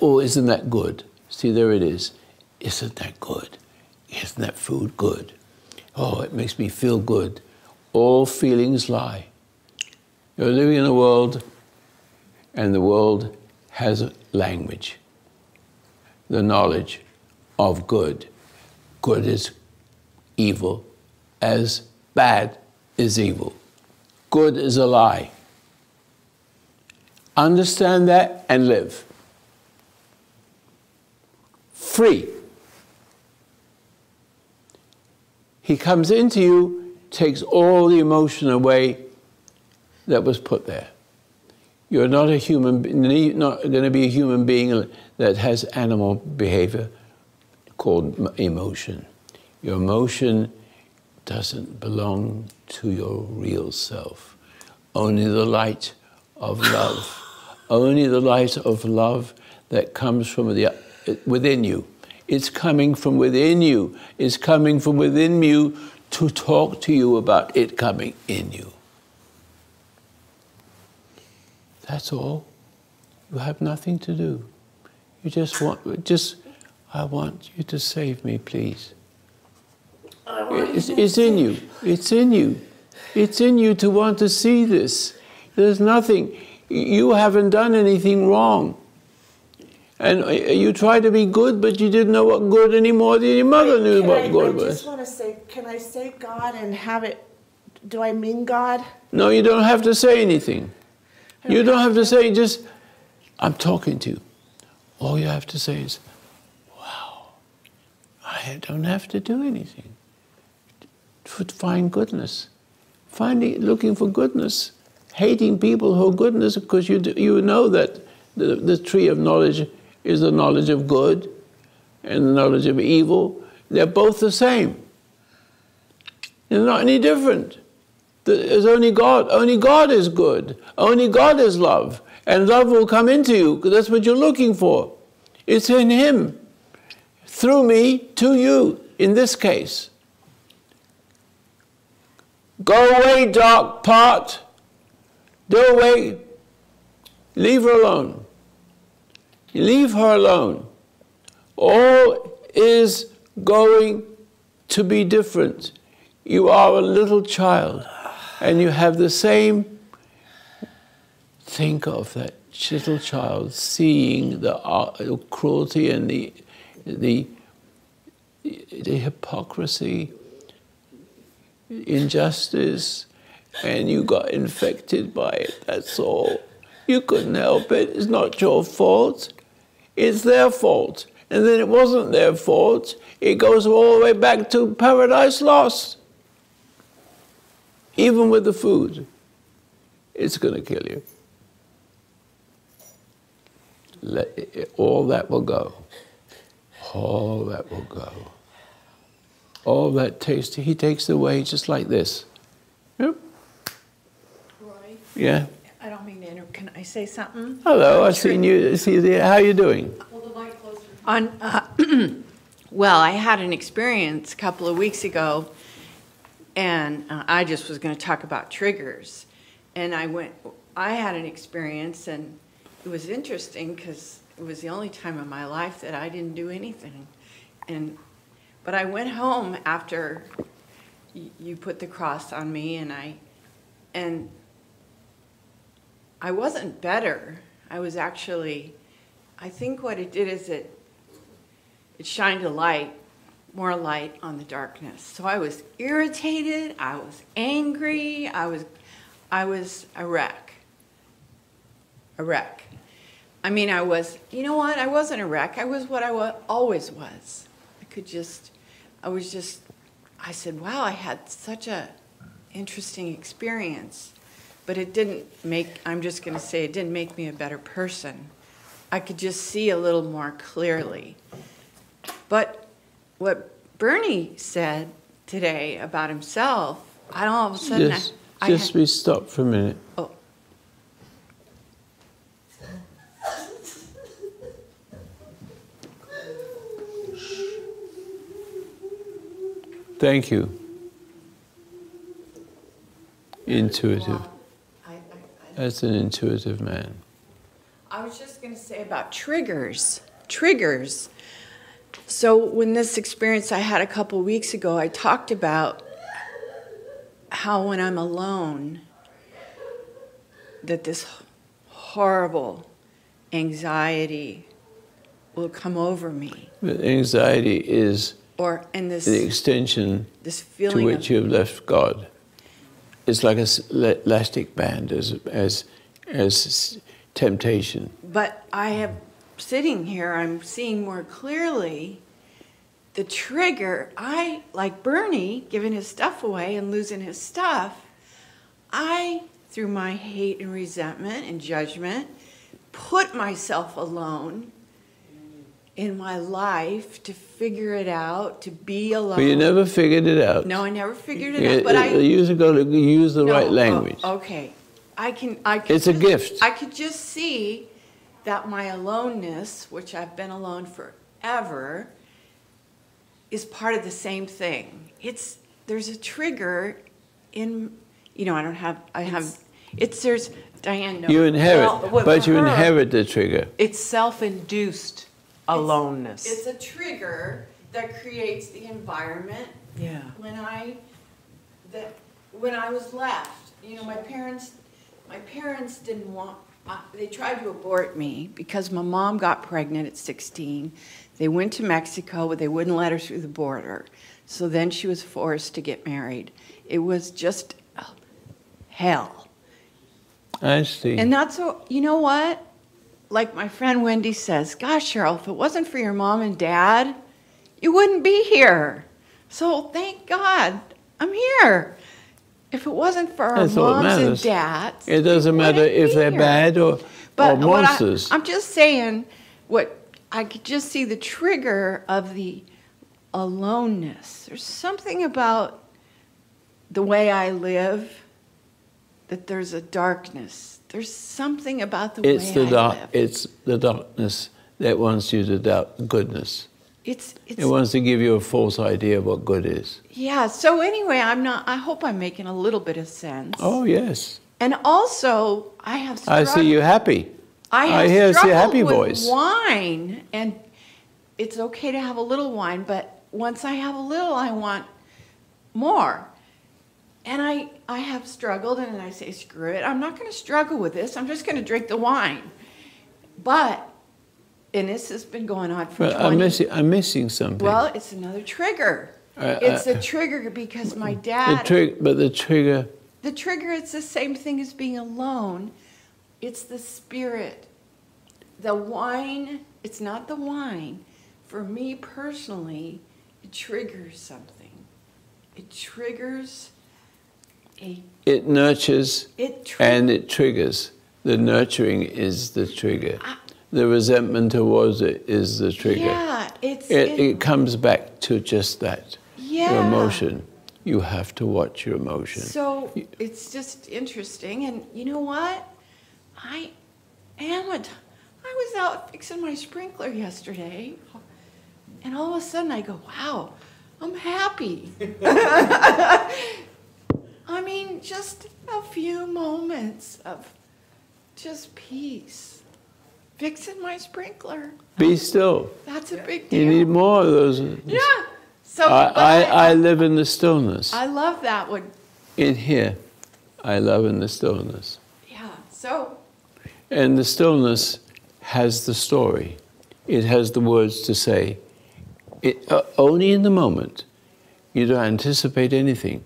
oh, isn't that good? See, there it is. Isn't that good? Isn't that food good? Oh, it makes me feel good. All feelings lie. You're living in a world, and the world has a language. The knowledge of good. Good is evil, as bad is evil. Good is a lie. Understand that and live. Free. He comes into you, takes all the emotion away that was put there. You're not a human, not going to be a human being that has animal behavior called emotion. Your emotion doesn't belong to your real self. Only the light of love. Only the light of love that comes from within you. It's coming from within you. It's coming from within you to talk to you about it coming in you. That's all. You have nothing to do. You I want you to save me, please. It's in you. It's in you. It's in you to want to see this. There's nothing. You haven't done anything wrong. And you try to be good, but you didn't know what good anymore than your mother knew what good was. I just want to say, can I say God and have it, do I mean God? No, you don't have to say anything. You don't have to say, just, I'm talking to you. All you have to say is, wow, I don't have to do anything to find goodness. Looking for goodness, hating people who are goodness, because you know that the tree of knowledge is the knowledge of good and the knowledge of evil. They're both the same. They're not any different. There's only God. Only God is good. Only God is love. And love will come into you, because that's what you're looking for. It's in Him, through me, to you, in this case. Go away, dark part. Go away. Leave her alone. Leave her alone. All is going to be different. You are a little child, and you have the same. Think of that little child seeing the cruelty and the hypocrisy, injustice, and you got infected by it. That's all. You couldn't help it. It's not your fault. It's their fault. And then it wasn't their fault. It goes all the way back to Paradise Lost. Even with the food, it's going to kill you. All that will go. All that will go. All that taste, He takes away just like this. Yep. Roy? Yeah? I don't mean to interrupt. Can I say something? Hello, I've seen you. How are you doing? Well, I had an experience a couple of weeks ago, and I just was going to talk about triggers. And I had an experience, and it was interesting because it was the only time in my life that I didn't do anything. But I went home after you put the cross on me, and I wasn't better. I was actually, I think what it did is it shined more light on the darkness. So I was irritated, I was angry, I was a wreck. A wreck. I mean, you know what? I wasn't a wreck. I was what I always was. I said, wow, I had such a interesting experience. But it didn't I'm just going to say, it didn't make me a better person. I could just see a little more clearly. But what Bernie said today about himself, all of a sudden we stop for a minute. Oh. Thank you. Intuitive. That's an intuitive man. I was just going to say about triggers. Triggers. So when this experience I had a couple weeks ago, I talked about how when I'm alone, that this horrible anxiety will come over me. But anxiety is the extension to which you have left God. It's like an elastic band as temptation. But sitting here, I'm seeing more clearly the trigger. Like Bernie giving his stuff away and losing his stuff, through my hate and resentment and judgment, put myself alone in my life to figure it out, to be alone. But you never figured it out. No, I never figured it out. But you got to use the right language. Okay, It's a gift. I could just see that my aloneness, which I've been alone forever, is part of the same thing. There's a trigger in, there's Diane knows. You inherit, but you inherit the trigger. It's self-induced aloneness. It's a trigger that creates the environment. Yeah. When I was left, my parents didn't want They tried to abort me because my mom got pregnant at 16. They went to Mexico, but they wouldn't let her through the border. So then she was forced to get married. It was just hell. I see. And that's what, you know what? Like my friend Wendy says, gosh, Cheryl, if it wasn't for your mom and dad, you wouldn't be here. So thank God I'm here. If it wasn't for our moms and dads, it doesn't matter if they're bad or monsters. I'm just saying, what I could just see the trigger of the aloneness. There's something about the way I live that there's a darkness. There's something about the way I live. It's the darkness that wants you to doubt goodness. It wants to give you a false idea of what good is. Yeah, so anyway, I hope I'm making a little bit of sense. Oh, yes. And also, I have struggled. I see you happy. I hear struggled a happy with voice. wine, and it's okay to have a little wine, but once I have a little, I want more. And I have struggled, and I say, screw it, I'm not going to struggle with this. I'm just going to drink the wine. But, and this has been going on for 20 I'm missing something. Well, it's another trigger. It's a trigger because my dad... the trigger... The trigger, it's the same thing as being alone. It's the spirit. The wine, it's not the wine. For me personally, it triggers something. It triggers a... It nurtures and it triggers. The nurturing is the trigger. The resentment towards it is the trigger. Yeah, it comes back to just that. Yeah. Your emotion. You have to watch your emotion. So it's just interesting. And you know what? I was out fixing my sprinkler yesterday, and all of a sudden I go, wow, I'm happy. I mean, just a few moments of just peace. Fixing my sprinkler. Be still. That's a big deal. You need more of those. Yeah. So I live in the stillness. I love that one. In here, I love in the stillness. Yeah. So. And the stillness has the story. It has the words to say. Only in the moment. You don't anticipate anything.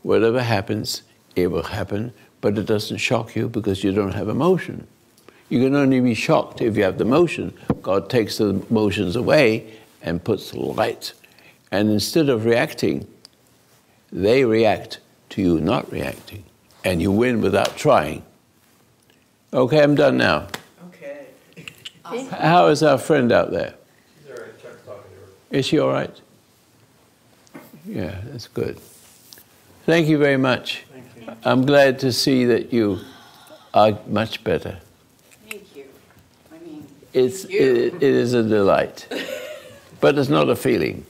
Whatever happens, it will happen, but it doesn't shock you because you don't have emotion. You can only be shocked if you have the emotion. God takes the emotions away and puts the light. And instead of reacting, they react to you not reacting. And you win without trying. Okay, I'm done now. Okay. Awesome. How is our friend out there? She's all right. Chuck's talking to her. Is she all right? Yeah, that's good. Thank you very much. Thank you. I'm glad to see that you are much better. Thank you. I mean, It is a delight. But it's not a feeling.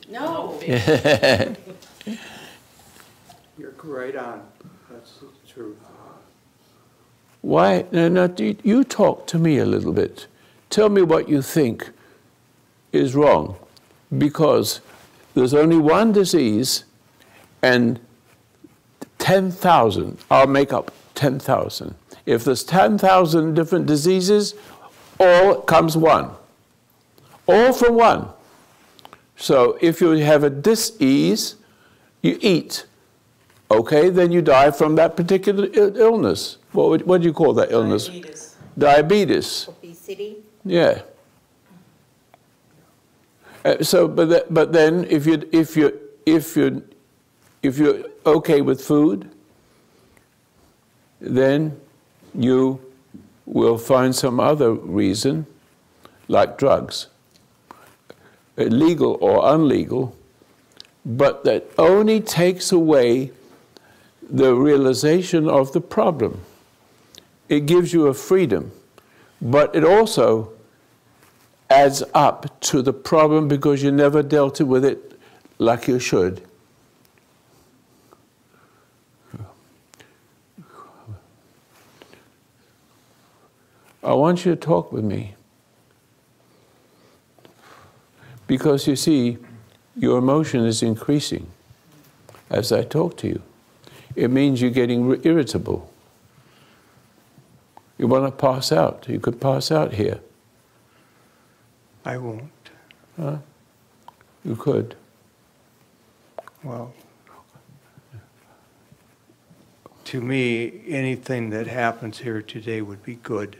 no. You're right on. That's the truth. Why? No, you talk to me a little bit. Tell me what you think is wrong. Because there's only one disease and 10,000, I'll make up 10,000. If there's 10,000 different diseases, all comes one. All from one. So if you have a dis-ease, you eat. Okay, then you die from that particular illness. What do you call that illness? Diabetes. Diabetes. Obesity. Yeah. But then if you're okay with food, then you will find some other reason, like drugs, legal or unlegal, but that only takes away the realization of the problem. It gives you a freedom, but it also adds up to the problem because you never dealt with it like you should. I want you to talk with me. Because you see, your emotion is increasing as I talk to you. It means you're getting irritable. You want to pass out. You could pass out here. I won't. Huh? You could. Well, to me, anything that happens here today would be good.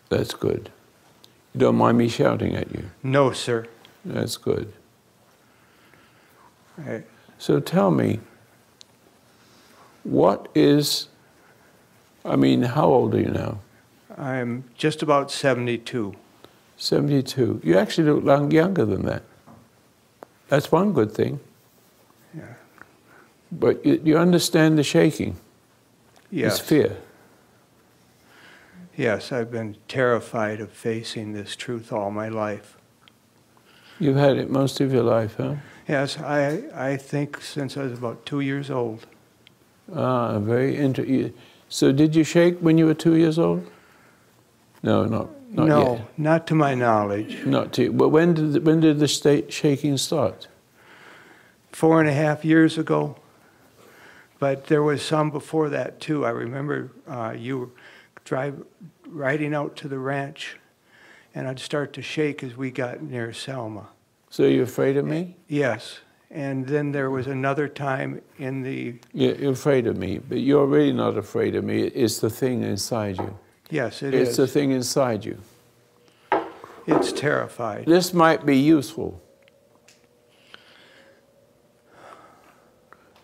That's good. You don't mind me shouting at you? No, sir. That's good. I, So tell me, what is, I mean, how old are you now? I'm just about 72. 72. You actually look younger than that. That's one good thing. Yeah. But you understand the shaking. Yes. It's fear. Yes, I've been terrified of facing this truth all my life. You've had it most of your life, huh? Yes, I think since I was about 2 years old. Ah, very interesting. So did you shake when you were 2 years old? No, not No, yet. not to my knowledge. Not to. But when did the state shaking start? 4.5 years ago. But there was some before that too. I remember you riding out to the ranch, and I'd start to shake as we got near Selma. So you're afraid of me? Yes. And then there was another time in the... You're afraid of me, but you're really not afraid of me. It's the thing inside you. Yes, it is. It's the thing inside you. It's terrified. This might be useful.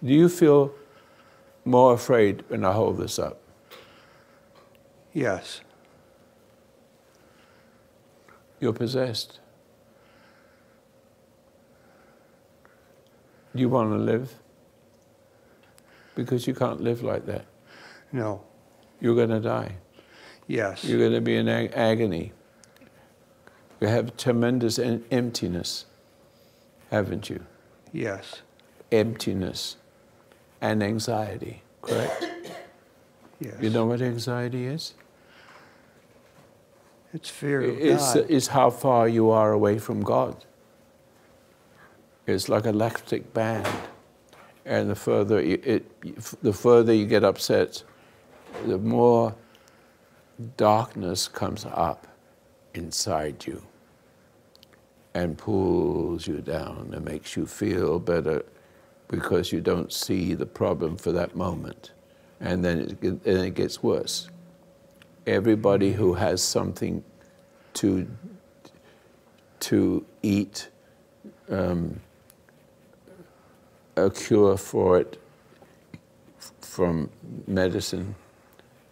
Do you feel more afraid when I hold this up? Yes. You're possessed. Do you want to live? Because you can't live like that. No. You're going to die. Yes. You're going to be in agony. You have tremendous emptiness, haven't you? Yes. Emptiness and anxiety, correct? Yes. You know what anxiety is? It's fear of God. It's how far you are away from God. It's like an elastic band, and the further you get upset, the more darkness comes up inside you and pulls you down and makes you feel better because you don't see the problem for that moment, and then it gets worse. Everybody who has something to eat. A cure for it from medicine,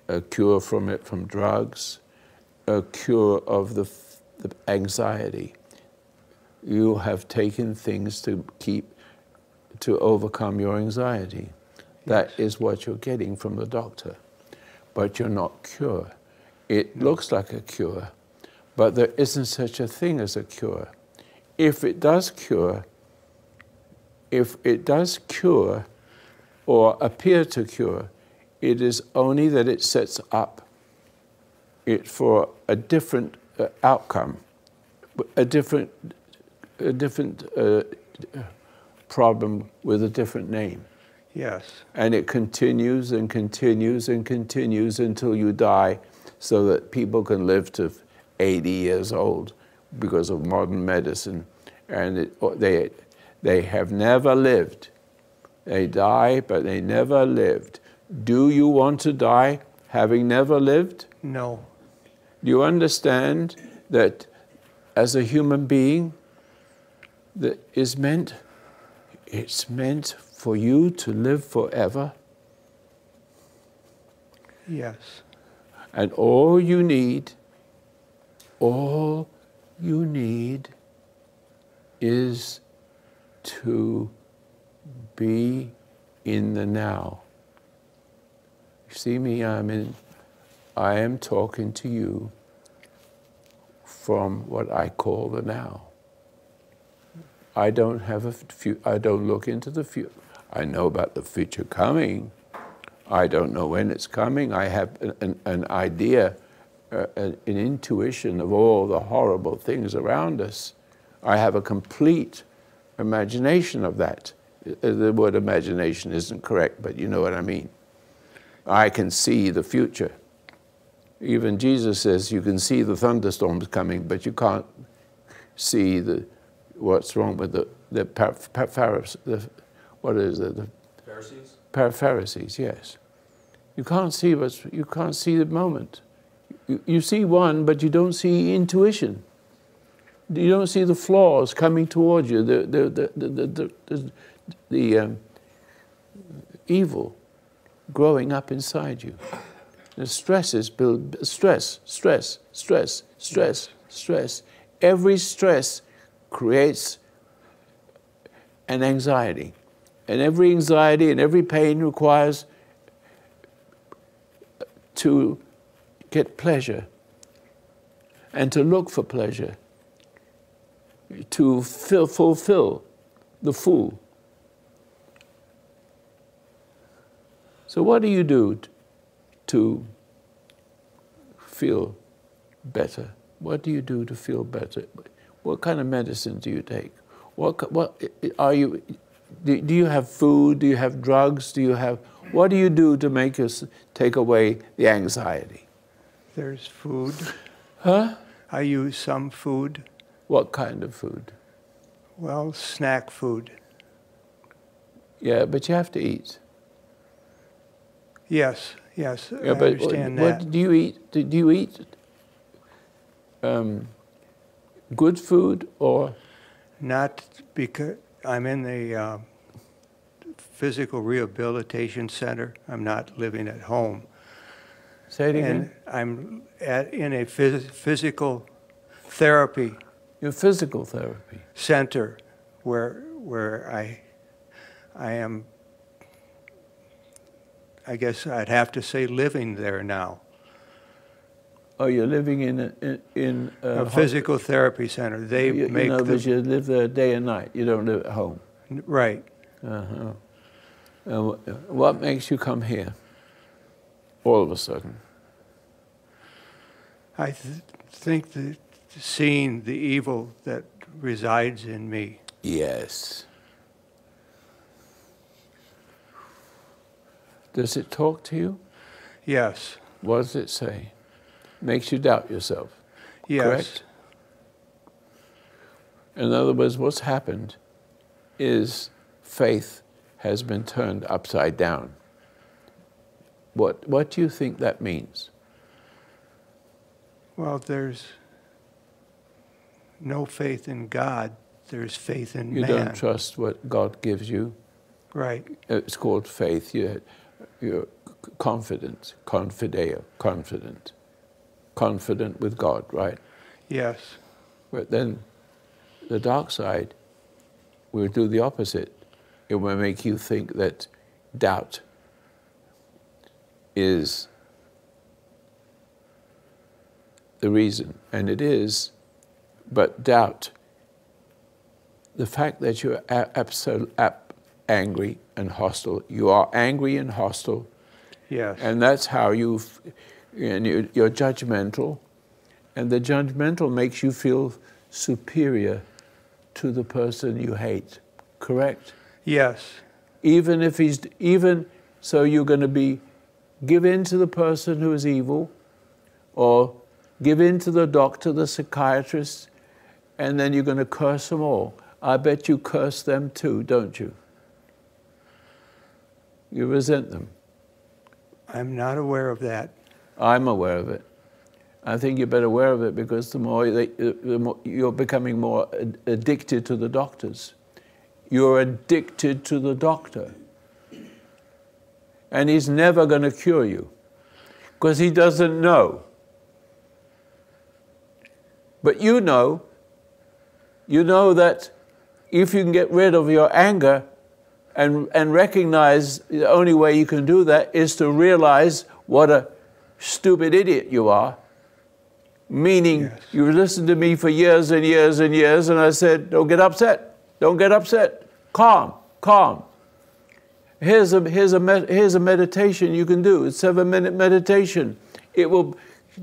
a cure from it from drugs, a cure of the anxiety. You have taken things to overcome your anxiety. That is what you're getting from the doctor. But you're not cure. It looks like a cure, but there isn't such a thing as a cure. If it does cure or appear to cure, it is only that it sets up it for a different outcome, a different problem with a different name. Yes. And it continues and continues and continues until you die, so that people can live to 80 years old because of modern medicine. And they have never lived. They die, but they never lived. Do you want to die having never lived? No. Do you understand that as a human being, that it's meant for you to live forever? Yes. And all you need is to be in the now. You see me, I am talking to you from what I call the now. I don't look into the future. I know about the future coming. I don't know when it's coming. I have an idea, an intuition of all the horrible things around us. I have a complete imagination of that. The word imagination isn't correct, but you know what I mean. I can see the future. Even Jesus says you can see the thunderstorms coming, but you can't see what's wrong with the Pharisees, yes. You can't see the moment. You see one, but you don't see intuition. You don't see the flaws coming towards you, the evil growing up inside you. The stresses build stress. Every stress creates an anxiety. And every anxiety and every pain requires to get pleasure and to look for pleasure, to fulfill the fool. So what do you do to feel better? What do you do to feel better? What kind of medicine do you take? What are you? Do you have food? Do you have drugs? What do you do to take away the anxiety? There's food. Huh? I use some food. What kind of food? Well, snack food. Yeah, but you have to eat. Yes, Yeah, I understand that. What do you eat? Do you eat good food or? Not because I'm in the physical rehabilitation center. I'm not living at home. Say it again. And I'm in a physical therapy. Your physical therapy center, where I am. I guess I'd have to say living there now. Oh, you're living in a physical therapy center. They make you live there day and night. You don't live at home. Right. What makes you come here all of a sudden? I think that seeing the evil that resides in me. Yes. Does it talk to you? Yes. What does it say? Makes you doubt yourself. Yes. Correct? In other words, what's happened is faith has been turned upside down. What do you think that means? Well, there's no faith in God. There's faith in man. You don't trust what God gives you. Right. It's called faith. You're confident with God, right? Yes. But then the dark side will do the opposite. It will make you think that doubt is the reason, and it is, but doubt, the fact that you're angry and hostile, you are angry and hostile. Yes. And that's how you're judgmental, and the judgmental makes you feel superior to the person you hate, correct? Yes. So you're going to give in to the person who is evil, or give in to the doctor, the psychiatrist, and then you're going to curse them all. I bet you curse them too, don't you? You resent them. I'm not aware of that. I'm aware of it. I think you're better aware of it because the more you're becoming more addicted to the doctors. You're addicted to the doctor. And he's never going to cure you because he doesn't know. But you know that if you can get rid of your anger and recognize the only way you can do that is to realize what a stupid idiot you are. Meaning, yes. You've listened to me for years and years and years, and I said, don't get upset. Don't get upset. Calm. Here's a meditation you can do. It's a 7-minute meditation. It will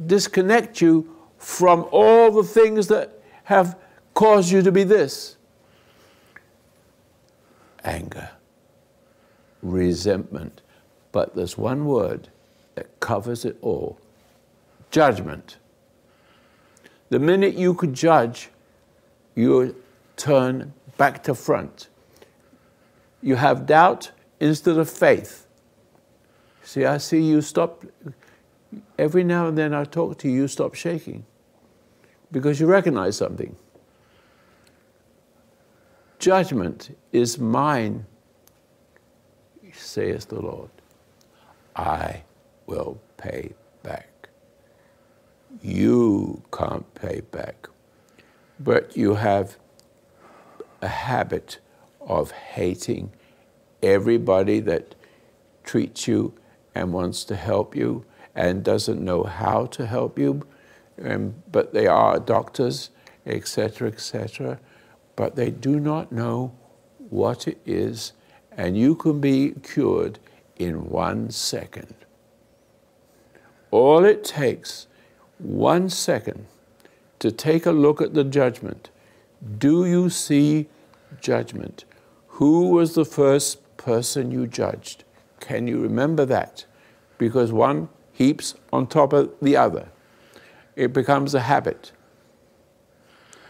disconnect you from all the things that have caused you to be this. Anger, resentment. But there's one word that covers it all. Judgment. The minute you could judge, you turn back to front. You have doubt instead of faith. See, I see you stop. Every now and then I talk to you, you stop shaking because you recognize something. Judgment is mine, saith the Lord. I will pay back. You can't pay back, but you have a habit of hating everybody that treats you and wants to help you and doesn't know how to help you, but they are doctors, etc., etc., but they do not know what it is, and you can be cured in 1 second. All it takes, 1 second, to take a look at the judgment. Do you see judgment? Who was the first person you judged? Can you remember that? Because one heaps on top of the other. It becomes a habit,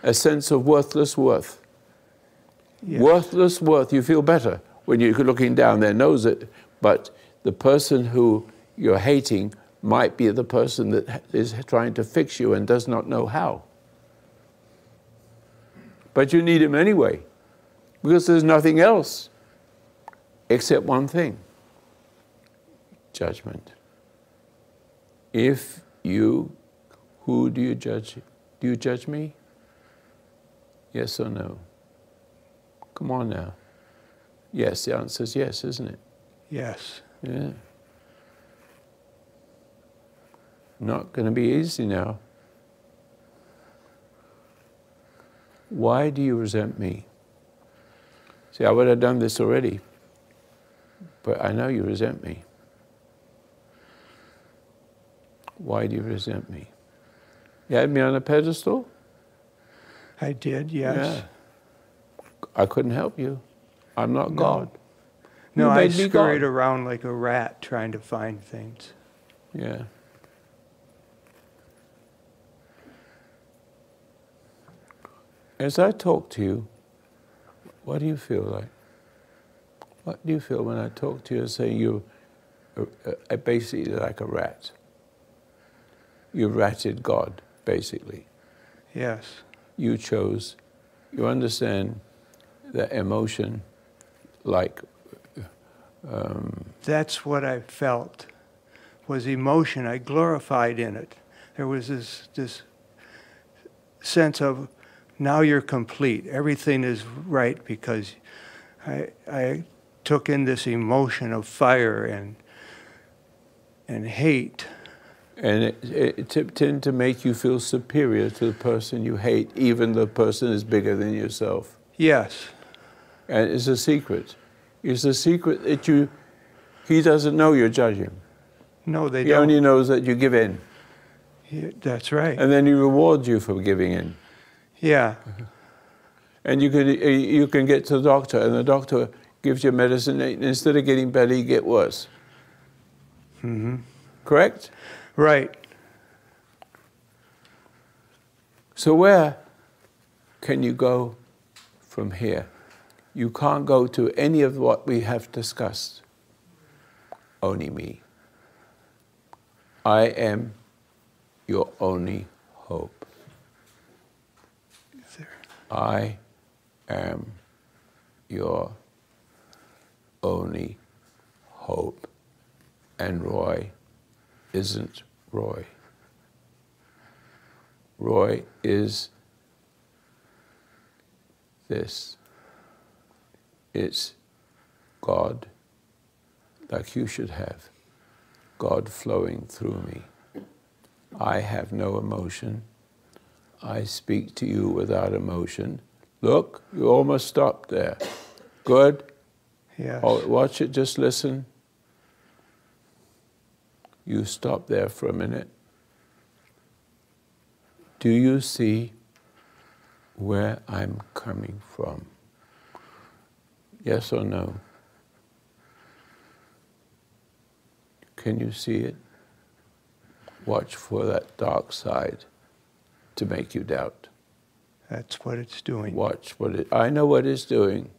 a sense of worthless worth. Yes. Worthless worth, you feel better when you're looking down there, knows it, but the person who you're hating might be the person that is trying to fix you and does not know how. But you need him anyway, because there's nothing else except one thing: judgment. If you, who do you judge? Do you judge me? Yes or no? Come on now. Yes, the answer is yes, isn't it? Yes. Yeah. Not going to be easy now. Why do you resent me? See, I would have done this already, but I know you resent me. Why do you resent me? You had me on a pedestal? I did, yes. Yeah. I couldn't help you. I'm not God. No, I scurried around like a rat trying to find things. Yeah. As I talk to you, what do you feel like? What do you feel when I talk to you and say you're basically like a rat? You ratted God, basically. Yes. You chose, you understand the emotion like... That's what I felt, was emotion. I glorified in it. There was this sense of, now you're complete. Everything is right because I took in this emotion of fire and hate. And it tended to make you feel superior to the person you hate, even the person is bigger than yourself. Yes. And it's a secret. It's a secret that he doesn't know you're judging. No, they don't. He only knows that you give in. Yeah, that's right. And then he rewards you for giving in. Yeah. And you can get to the doctor, and the doctor gives you medicine, and instead of getting better, you get worse. Mm-hmm. Correct? Right. So where can you go from here? You can't go to any of what we have discussed. Only me. I am your only hope. I am your only hope. And Roy isn't Roy. Roy is this. It's God, like you should have. God flowing through me. I have no emotion. I speak to you without emotion. Look, you almost stopped there. Good? Yes. Oh, watch it, just listen. You stop there for a minute. Do you see where I'm coming from? Yes or no? Can you see it? Watch for that dark side to make you doubt. That's what it's doing. Watch what it, I know what it's doing.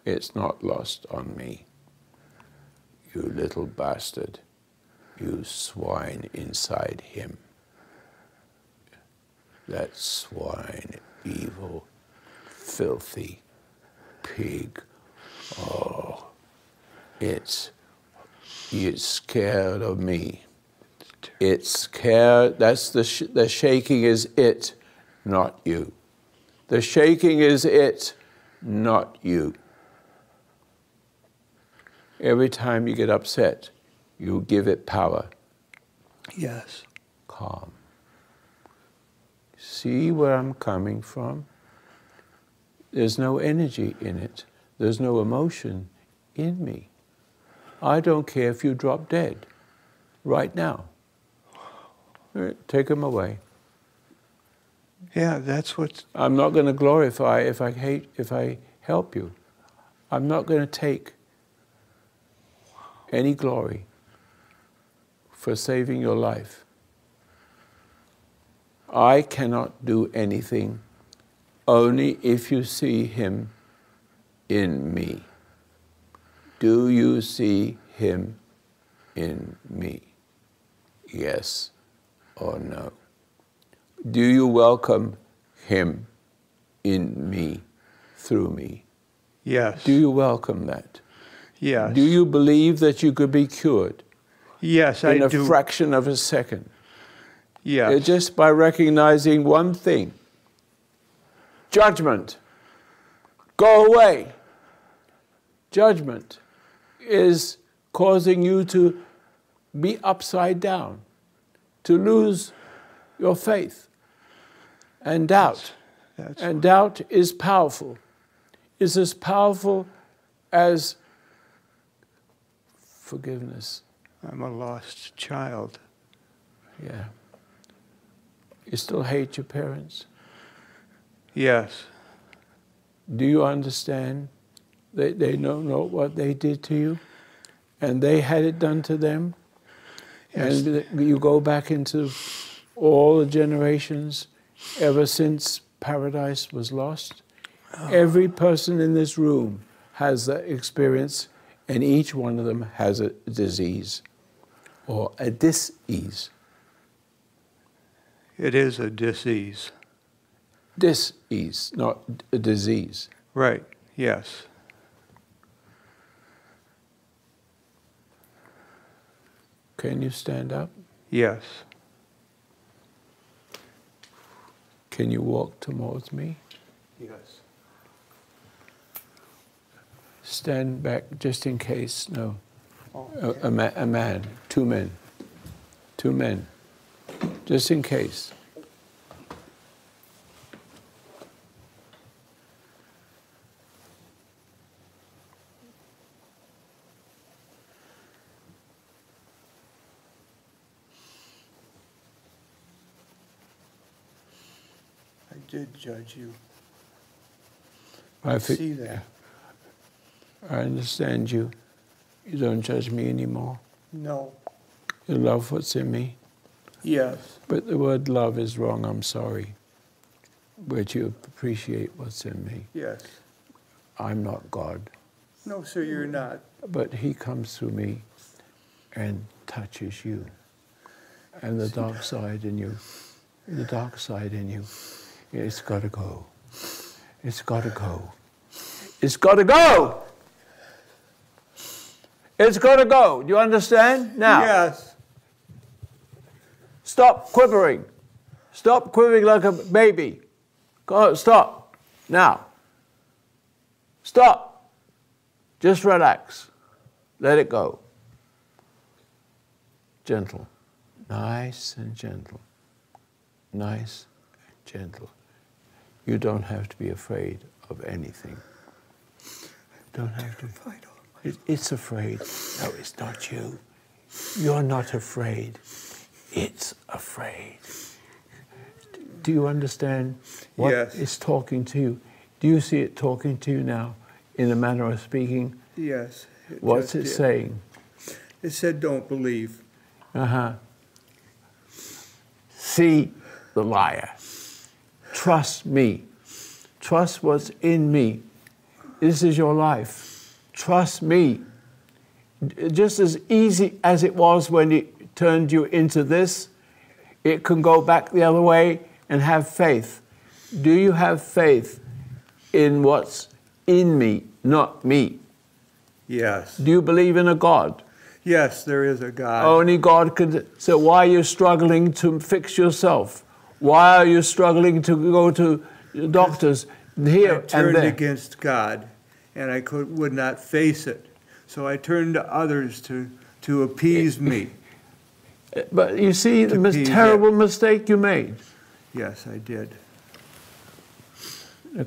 It's not lost on me. You little bastard. You swine inside him. That swine, evil, filthy pig. Oh, it's scared of me. It's scared. That's the shaking is it, not you. The shaking is it, not you. Every time you get upset, you give it power. Yes. Calm. See where I'm coming from? There's no energy in it. There's no emotion in me. I don't care if you drop dead right now. Take them away. Yeah, that's what... I'm not going to glorify if I help you. I'm not going to take any glory for saving your life. I cannot do anything only if you see him in me. Do you see him in me? Yes or no? Do you welcome him in me, through me? Yes. Do you welcome that? Yes. Do you believe that you could be cured? Yes, I do. In a fraction of a second? Yes. Just by recognizing one thing. Judgment. Go away. Judgment is causing you to be upside down, to lose your faith. And doubt. And doubt is powerful. It's as powerful as forgiveness. I'm a lost child. Yeah. You still hate your parents? Yes. Do you understand? They don't know what they did to you, and they had it done to them. Yes. And you go back into all the generations ever since paradise was lost. Oh. Every person in this room has that experience, and each one of them has a disease or a dis-ease. It is a disease. Dis-ease, not a disease. Right, yes. Can you stand up? Yes. Can you walk towards me? Yes. Stand back just in case. No. Oh, a man. Two men. Two men. Just in case. I did judge you. I see that. I understand you. You don't judge me anymore. No. You love what's in me. Yes. But the word love is wrong, I'm sorry. But you appreciate what's in me. Yes. I'm not God. No, sir, you're not. But he comes through me and touches you. And the dark side in you, the dark side in you, it's got to go. It's got to go. It's got to go! It's got to go. Do you understand? Now. Yes. Stop quivering. Stop quivering like a baby. Go, stop. Now. Stop. Just relax. Let it go. Gentle. Nice and gentle. Nice and gentle. You don't have to be afraid of anything. Don't have to. It's afraid. No, it's not you. You're not afraid. It's afraid. Do you understand what Yes. it's talking to you? Do you see it talking to you now in a manner of speaking? Yes. What's it saying? It said, don't believe. Uh-huh. see the liar. Trust me. Trust what's in me. This is your life. Trust me. Just as easy as it was when it turned you into this, it can go back the other way and have faith. Do you have faith in what's in me, not me? Yes. Do you believe in a God? Yes, there is a God. Only God can. So why are you struggling to fix yourself? Why are you struggling to go to doctors here I turned and there? against God, and I would not face it. So I turned to others to appease me. But you see the terrible mistake you made. Yes, I did.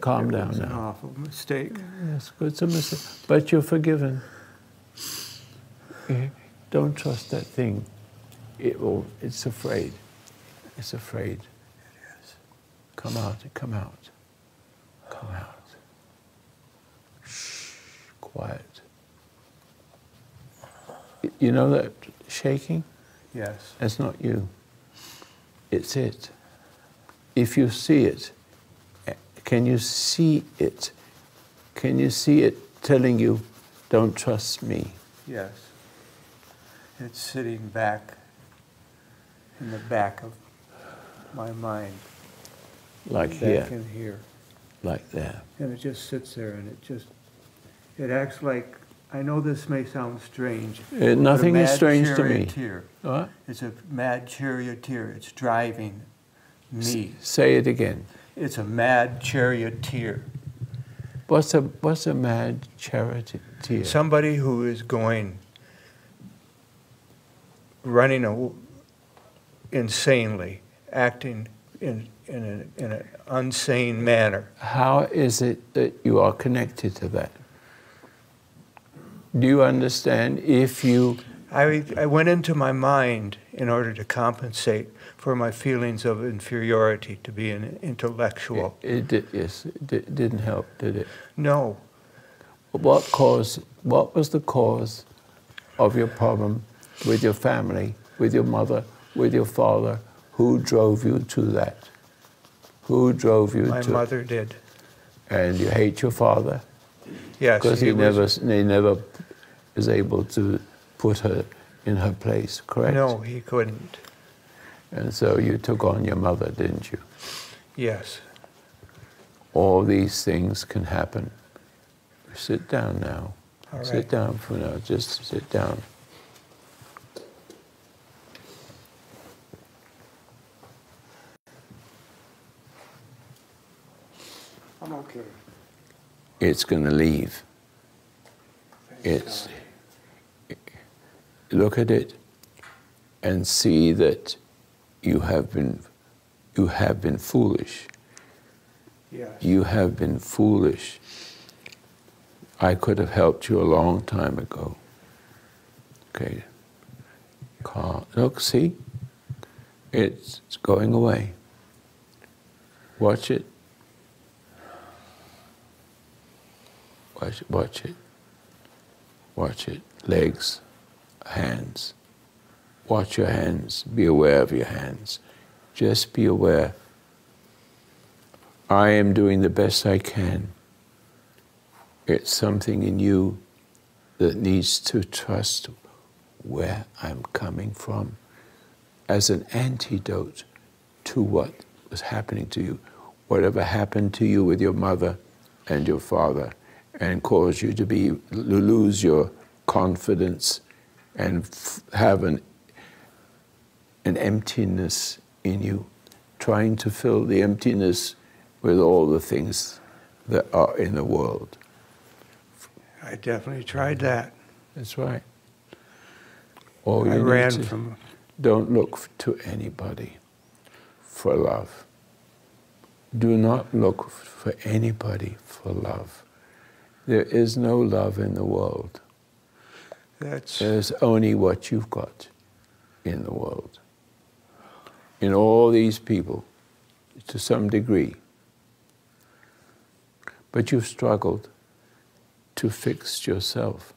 Calm down now. It was an awful mistake. Yes, it's a mistake. But you're forgiven. Don't trust that thing. It's afraid. It's afraid. It is. Come out, come out. Come out. Shh, quiet. You know that shaking? Yes. That's not you. It's it. If you see it, can you see it? Can you see it telling you, don't trust me? Yes. It's sitting back in the back of my mind. Like here. Back in here. Like there. And it just sits there, and it acts like, I know this may sound strange. Nothing is strange to me. What? It's a mad charioteer. It's driving me. Say it again. It's a mad charioteer. What's a mad charioteer? Somebody who is running insanely, acting in an insane manner. How is it that you are connected to that? Do you understand? If you... I went into my mind in order to compensate for my feelings of inferiority, to be an intellectual. Yes, it didn't help, did it? No. What was the cause of your problem with your family, with your mother, with your father? Who drove you to that? Who drove you to... My mother did. And you hate your father? Yes. Because he never was able to put her in her place, correct? No, he couldn't. And so you took on your mother, didn't you? Yes. All these things can happen. Sit down now. All right. Sit down for now. Just sit down. I'm okay. It's going to leave. Look at it and see that you have been foolish. Yes. You have been foolish. I could have helped you a long time ago. Okay. Calm. Look, see? It's going away. Watch it. Watch it. Watch it. Legs, hands. Watch your hands. Be aware of your hands. Just be aware. I am doing the best I can. It's something in you that needs to trust where I'm coming from as an antidote to what was happening to you. Whatever happened to you with your mother and your father and caused you to lose your confidence and have an emptiness in you, trying to fill the emptiness with all the things that are in the world. I definitely tried that. That's right. I ran from... Don't look to anybody for love. Do not look for anybody for love. There is no love in the world. There's only what you've got in the world. In all these people, to some degree. But you've struggled to fix yourself.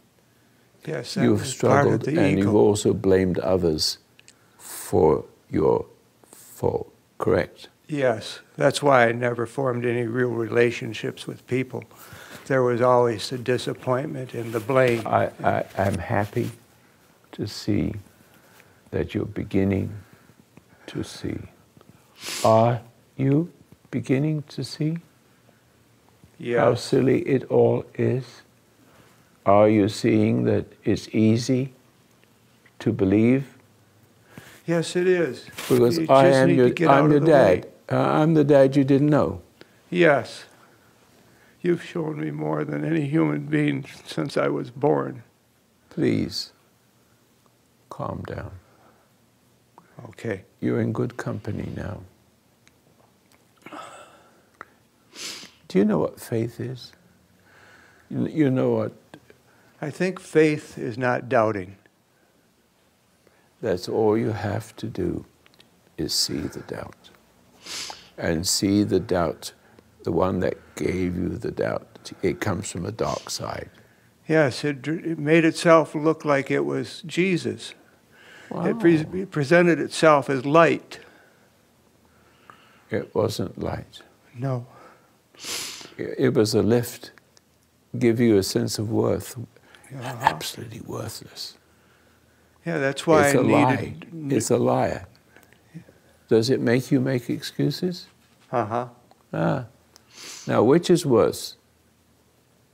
Yes, that you've was struggled, part of the and ego. you've also blamed others for your fall, correct? Yes, that's why I never formed any real relationships with people. There was always the disappointment and the blame. I'm happy to see that you're beginning to see. Are you beginning to see how silly it all is? Are you seeing that it's easy to believe? Yes, it is. Because I'm your dad. I'm the dad you didn't know. Yes. You've shown me more than any human being since I was born. Please, calm down. Okay. You're in good company now. Do you know what faith is? You know what? I think faith is not doubting. That's all you have to do, is see the doubt. And see the doubt, the one that gave you the doubt. It comes from a dark side. Yes, it made itself look like it was Jesus. Wow. It presented itself as light. It wasn't light. No. It was a lift, give you a sense of worth. Absolutely worthless. Yeah, that's why it's a lie. It's a liar. Does it make you make excuses? Uh-huh. Now, which is worse?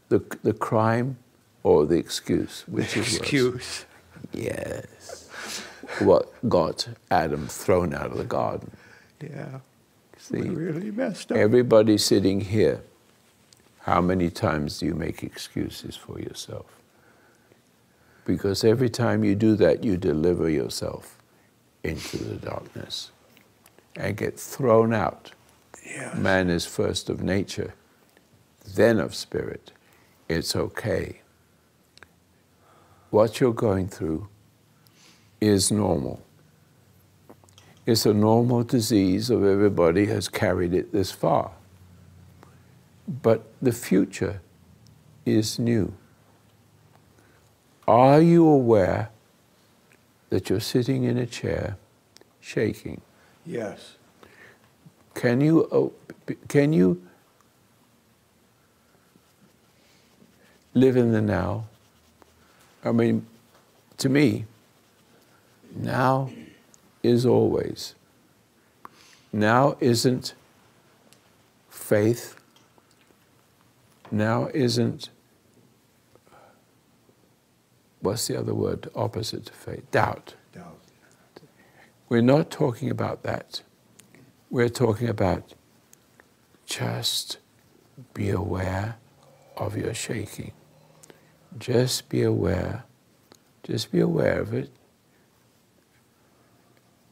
The crime or the excuse? Which is excuse. Worse? Yes. What got Adam thrown out of the garden? Yeah. See, we really messed up. Everybody sitting here, how many times do you make excuses for yourself? Because every time you do that, you deliver yourself into the darkness and get thrown out. Yes. Man is first of nature, then of spirit. It's okay. What you're going through is normal. It's a normal disease of everybody has carried it this far. But the future is new. Are you aware that you're sitting in a chair shaking? Yes. Can you live in the now? I mean, to me, now is always. Now isn't faith. Now isn't, what's the other word opposite to faith? Doubt. Doubt. We're not talking about that. We're talking about just be aware of your shaking. Just be aware of it,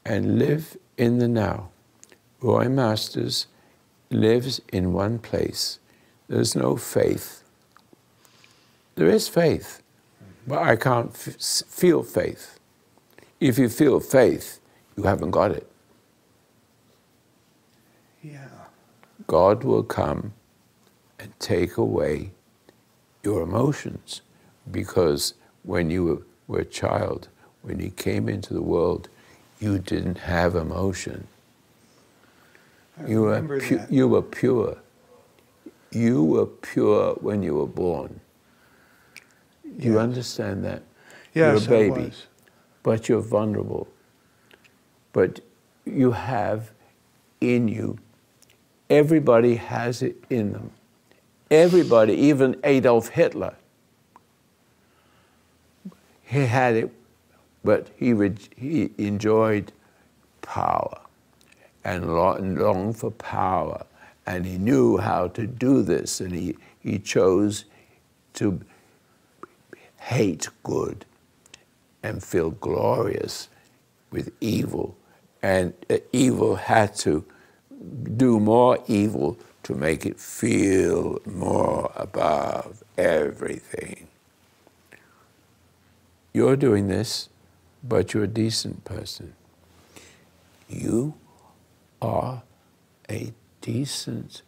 and live in the now. Roy Masters lives in one place. There's no faith. There is faith, but I can't feel faith. If you feel faith, you haven't got it. Yeah. God will come and take away your emotions, because when you were a child, when you came into the world, you didn't have emotion. You were pure. You were pure when you were born. Do you understand that? Yes, you're a baby, I was. but you're vulnerable. But you have in you, everybody has it in them. Everybody, even Adolf Hitler, he had it, but he enjoyed power and longed for power, and he knew how to do this, and he chose to hate good and feel glorious with evil, and evil had to do more evil to make it feel more above everything. You're doing this, but you're a decent person. You are a decent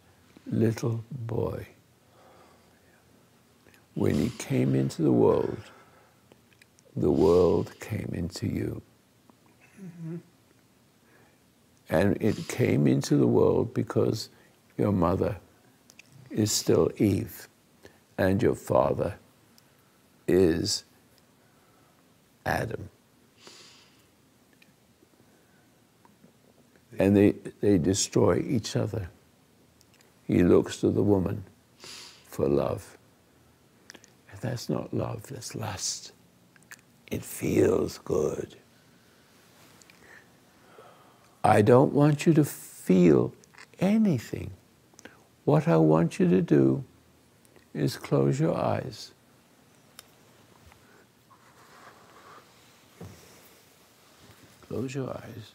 little boy. When you came into the world came into you. Mm-hmm. And it came into the world because your mother is still Eve, and your father is Adam. And they destroy each other. He looks to the woman for love. And that's not love, that's lust. It feels good. I don't want you to feel anything. What I want you to do is close your eyes. Close your eyes.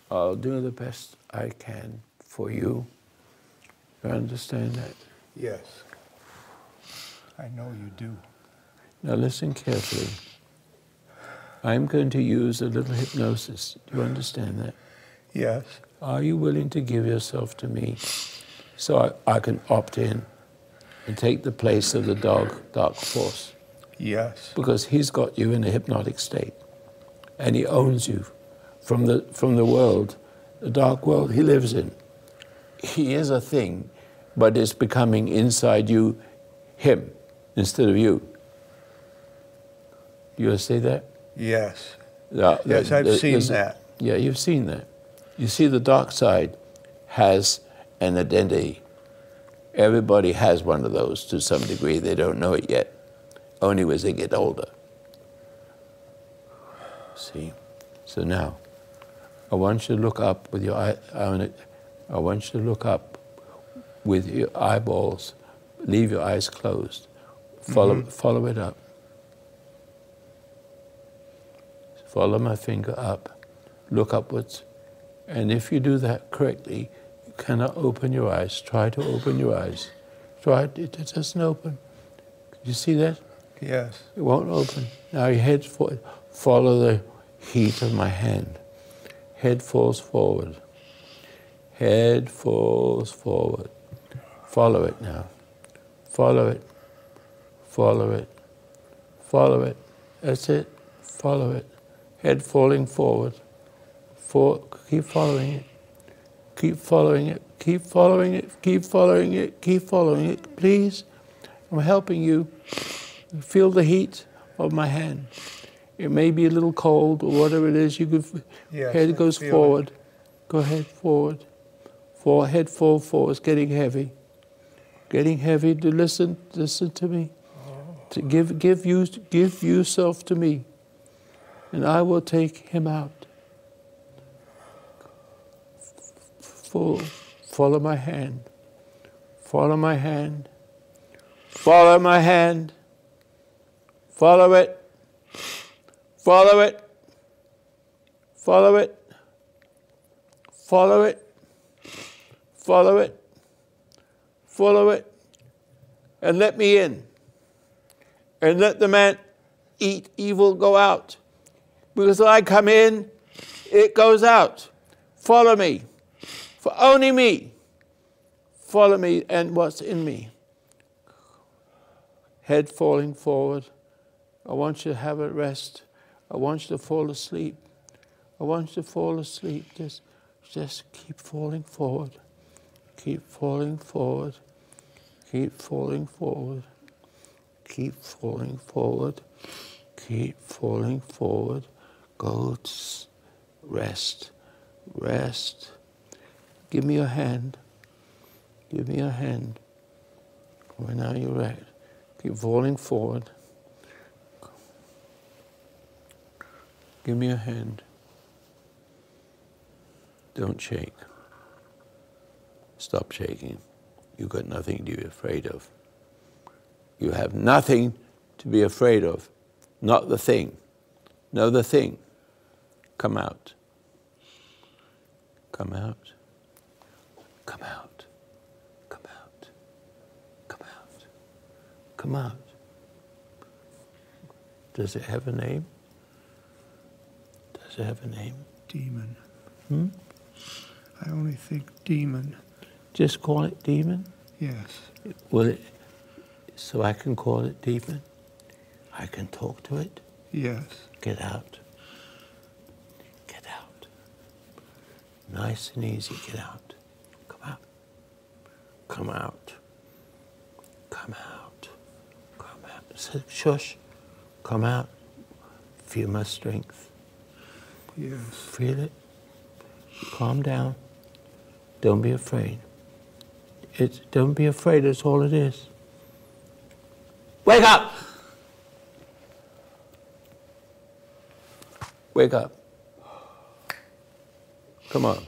I'll do the best I can for you. You understand that? Yes. I know you do. Now listen carefully. I'm going to use a little hypnosis. Do you understand that? Yes. Are you willing to give yourself to me so I can opt in and take the place of the dark force? Yes. Because he's got you in a hypnotic state, and he owns you from the world, the dark world he lives in. He is a thing, but it's becoming inside you him instead of you. You see that? Yes. Yes, I've seen that. Yeah, you've seen that. You see, the dark side has an identity. Everybody has one of those to some degree. They don't know it yet, only as they get older. See? So now, I want you to look up with your eye. I want you to look up with your eyeballs. Leave your eyes closed. Follow it up. Follow my finger up. Look upwards. And if you do that correctly, you cannot open your eyes. Try to open your eyes. Try it. It doesn't open. Can you see that? Yes. It won't open. Now your head forward. Follow the heat of my hand. Head falls forward. Head falls forward. Follow it now. Follow it. Follow it. Follow it. That's it. Follow it. Head falling forward. Keep following it. Keep following it. Keep following it. Keep following it. Keep following it. Please, I'm helping you. Feel the heat of my hand. It may be a little cold or whatever it is. You could. Yes, head goes forward. Go ahead forward. Head forward. It's getting heavy. Getting heavy. To listen to me. To give yourself to me, and I will take him out. Follow my hand. Follow my hand. Follow my hand. Follow it. Follow it. Follow it. Follow it. Follow it. Follow it. And let me in. And let the man eat evil go out. Because when I come in, it goes out. Follow me. For only me. Follow me and what's in me. Head falling forward. I want you to have a rest. I want you to fall asleep. I want you to fall asleep. Just keep falling forward. Keep falling forward. Keep falling forward. Keep falling forward. Keep falling forward. Go to rest. Rest. Give me your hand. Give me your hand. Right now you're right. Keep falling forward. Give me your hand. Don't shake. Stop shaking. You've got nothing to be afraid of. You have nothing to be afraid of. Not the thing. No, the thing. Come out. Come out. Come out. Come out. Come out. Come out. Does it have a name? Does it have a name? Demon. I only think demon. Just call it demon? Yes. Will it? So I can call it demon? I can talk to it? Yes. Get out. Get out. Nice and easy. Get out. Come out. Come out. Come out. Come out. Shush. Come out. Feel my strength. Yes. Feel it. Calm down. Don't be afraid. Don't be afraid, that's all it is. Wake up! Wake up. Come on.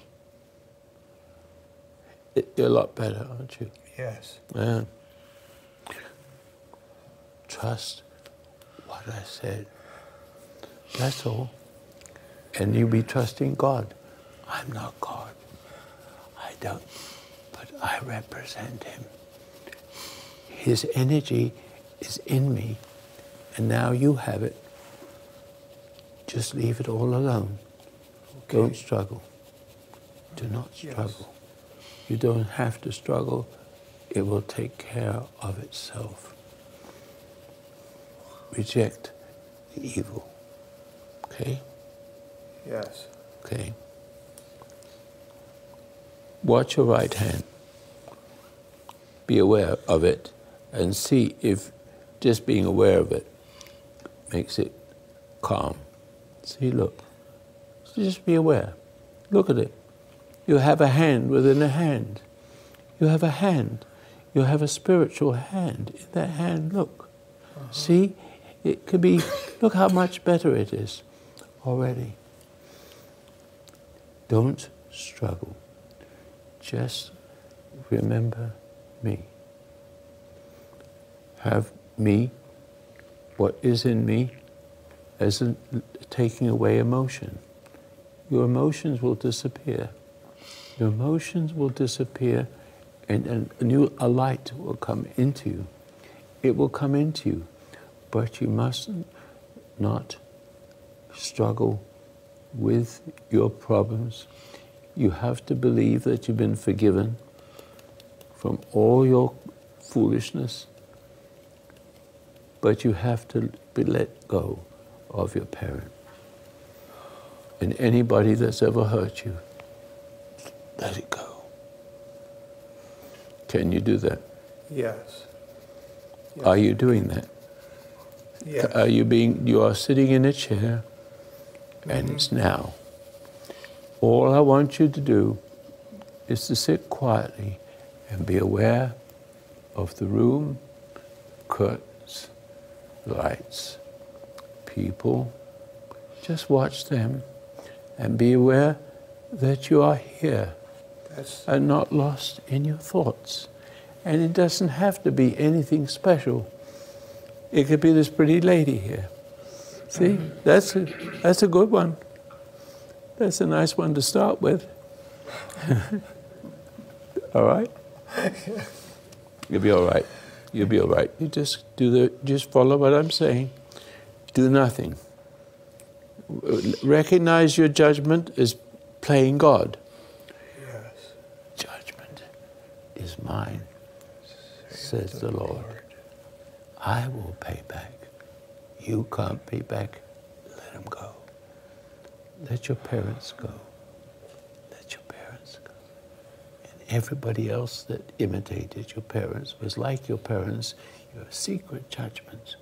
You're a lot better, aren't you? Yes. Yeah. Trust what I said. That's all. And you be trusting God. I'm not God. I don't. But I represent Him. His energy is in me. And now you have it. Just leave it all alone. Okay. Don't struggle. Do not struggle. Yes. You don't have to struggle. It will take care of itself. Reject the evil. Okay? Yes. Okay. Watch your right hand. Be aware of it and see if just being aware of it makes it calm. See, look. Just be aware. Look at it. You have a hand within a hand. You have a hand. You have a spiritual hand. In that hand, look. See? It could be, look how much better it is already. Don't struggle. Just remember me. Have me, what is in me, as taking away emotion. Your emotions will disappear. Your emotions will disappear and a light will come into you. It will come into you, but you must not struggle with your problems. You have to believe that you've been forgiven from all your foolishness, but you have to let go of your parent. And anybody that's ever hurt you, let it go. Can you do that? Yes. Yes. Are you doing that? Yes. You are sitting in a chair, and it's now. All I want you to do is to sit quietly and be aware of the room, curtains, lights, people. Just watch them and be aware that you are here and not lost in your thoughts. And it doesn't have to be anything special. It could be this pretty lady here. See, that's a good one. That's a nice one to start with. All right? You'll be all right. You'll be all right. You just follow what I'm saying. Do nothing. Recognize your judgment as playing God. Yes. Judgment is mine, says the Lord. I will pay back. You can't pay back. Let them go. Let your parents go. Let your parents go. And everybody else that imitated your parents was like your parents, your secret judgments.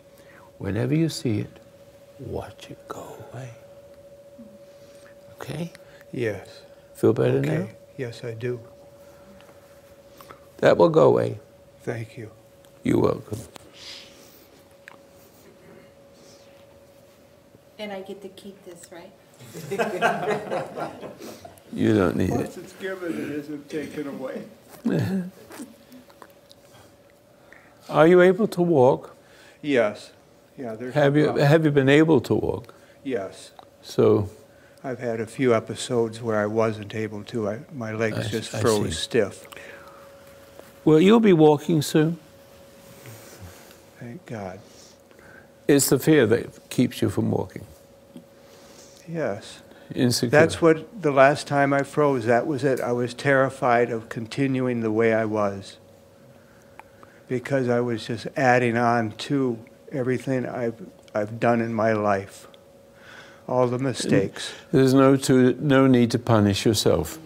Whenever you see it, watch it go away. Okay? Yes. Feel better now? Yes, I do. That will go away. Thank you. You're welcome. And I get to keep this, right? You don't need it. Once it's given, it isn't taken away. Are you able to walk? Yes. Yeah, there's Have you been able to walk? Yes. So I've had a few episodes where I wasn't able to. My legs just froze stiff. Well, you'll be walking soon. Thank God. It's the fear that keeps you from walking. Yes. Insecure. That's what, the last time I froze, that was it. I was terrified of continuing the way I was, because I was just adding on to everything I've done in my life, all the mistakes. There's no need to punish yourself.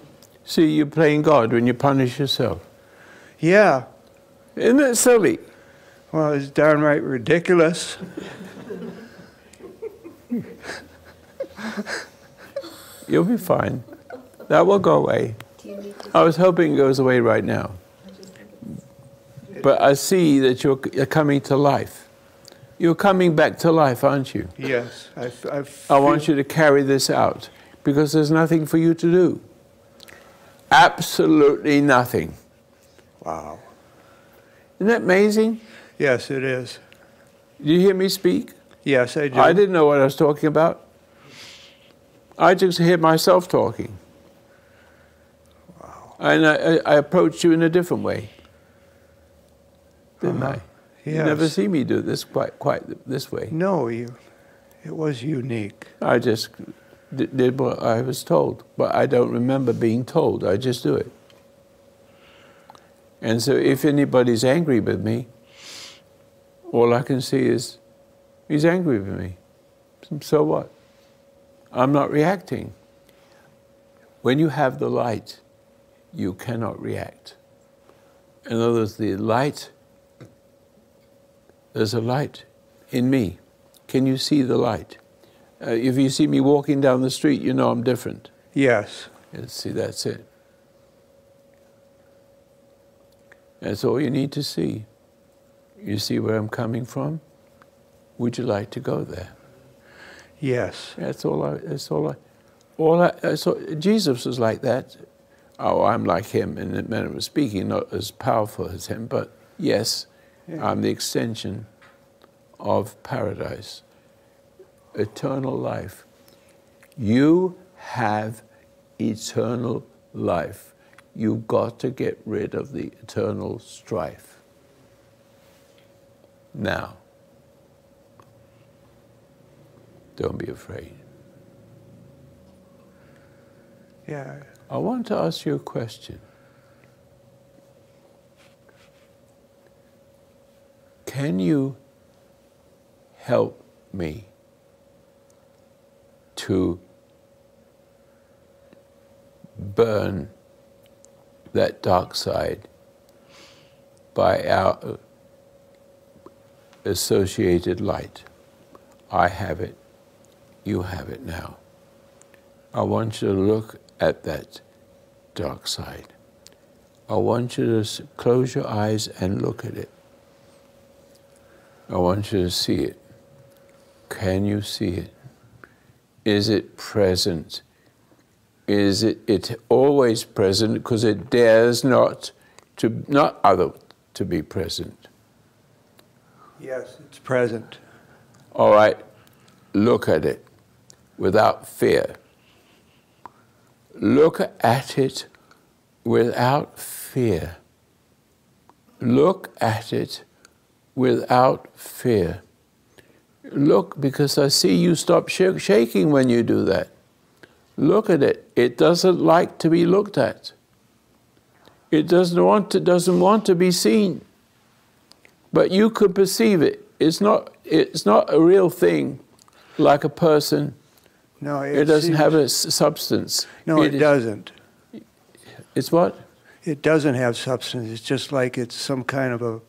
See, you're playing God when you punish yourself. Yeah. Isn't it silly? Well, it's downright ridiculous. You'll be fine. That will go away. I was hoping it goes away right now. But I see that you're coming to life. You're coming back to life, aren't you? Yes. I want you to carry this out because there's nothing for you to do. Absolutely nothing. Wow. Isn't that amazing? Yes, it is. Do you hear me speak? Yes, I do. I didn't know what I was talking about. I just hear myself talking. Wow. And I approached you in a different way, didn't I? Yes. You never see me do this quite this way. No, it was unique. I just did what I was told, but I don't remember being told. I just do it. And so if anybody's angry with me, all I can see is, he's angry with me. So what? I'm not reacting. When you have the light, you cannot react. In other words, the light, there's a light in me. Can you see the light? If you see me walking down the street, you know I'm different. Yes. See, that's it. That's all you need to see. You see where I'm coming from? Would you like to go there? Yes. That's Jesus was like that. Oh, I'm like him in the manner of speaking, not as powerful as him, but yes, I'm the extension of paradise, eternal life. You have eternal life. You've got to get rid of the eternal strife. Now, don't be afraid. Yeah. I want to ask you a question. Can you help me to burn that dark side by our associated light? I have it. You have it now. I want you to look at that dark side. I want you to close your eyes and look at it. I want you to see it. Can you see it? Is it present? Is it always present because it dares not to be present? Yes, it's present. All right, look at it without fear. Look at it without fear. Look at it without fear. Look, because I see you stop shaking when you do that. Look at it. It doesn't like to be looked at. It doesn't want to be seen. But you could perceive it. It's not a real thing like a person. No, it doesn't have a substance. No, it doesn't. It's what? It doesn't have substance. It's just like it's some kind of a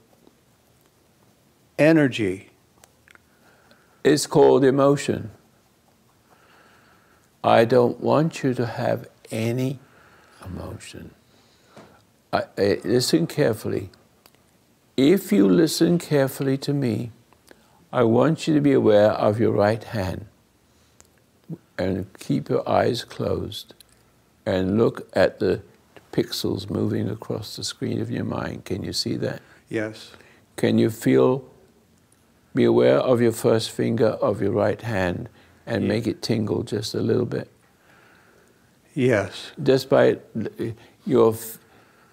energy. It's called emotion. I don't want you to have any emotion. Listen carefully. If you listen carefully to me, I want you to be aware of your right hand and keep your eyes closed and look at the pixels moving across the screen of your mind. Can you see that? Yes. Can you be aware of your first finger of your right hand and make it tingle just a little bit? Yes. Just by your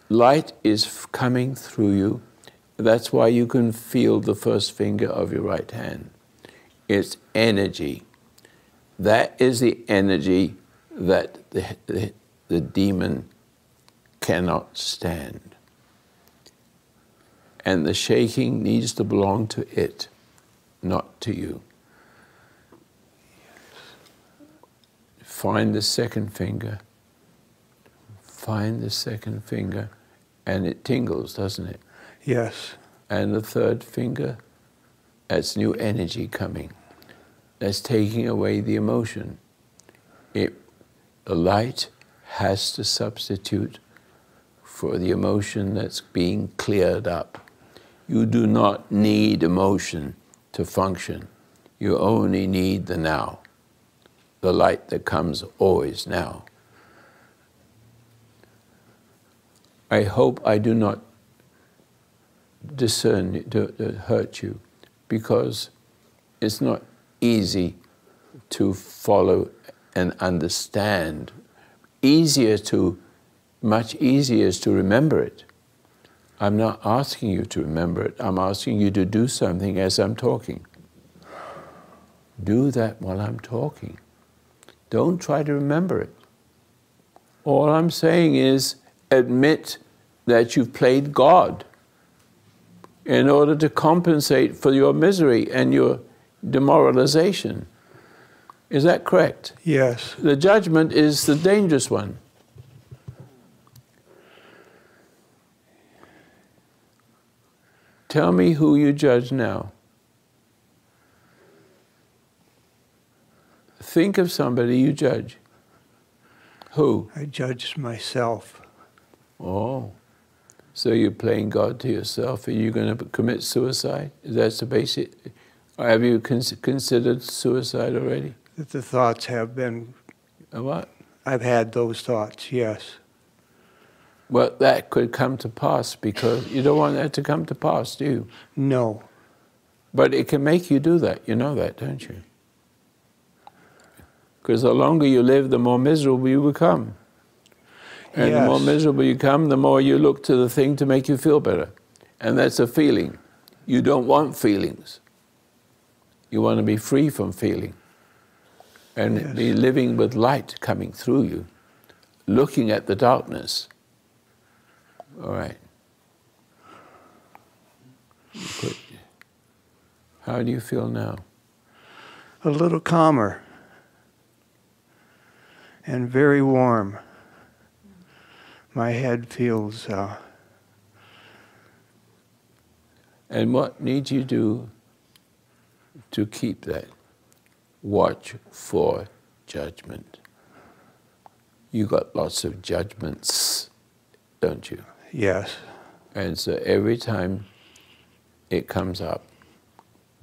light is coming through you. That's why you can feel the first finger of your right hand. It's energy. That is the energy that the demon cannot stand. And the shaking needs to belong to it, not to you. Find the second finger. find the second finger, and it tingles, doesn't it? Yes. And the third finger, that's new energy coming. That's taking away the emotion. The light has to substitute for the emotion that's being cleared up. You do not need emotion to function. You only need the now, the light that comes always now. I hope I do not discern to hurt you, because it's not easy to follow and understand. Much easier is to remember it. I'm not asking you to remember it. I'm asking you to do something as I'm talking. Do that while I'm talking. Don't try to remember it. All I'm saying is admit that you've played God in order to compensate for your misery and your demoralization. Is that correct? Yes. The judgment is the dangerous one. Tell me who you judge now. Think of somebody you judge. Who? I judge myself. Oh. So you're playing God to yourself. Are you going to commit suicide? That's the basic. Have you considered suicide already? That the thoughts have been. A what? I've had those thoughts, yes. Well, that could come to pass, because you don't want that to come to pass, do you? No. But it can make you do that. You know that, don't you? Because the longer you live, the more miserable you become. And yes. The more miserable you become, the more you look to the thing to make you feel better. And that's a feeling. You don't want feelings. You want to be free from feeling. And yes. Be living with light coming through you, looking at the darkness. All right. Good. How do you feel now? A little calmer and very warm. My head feels... And what need you do to keep that? Watch for judgment. You got lots of judgments, don't you? Yes. And so every time it comes up,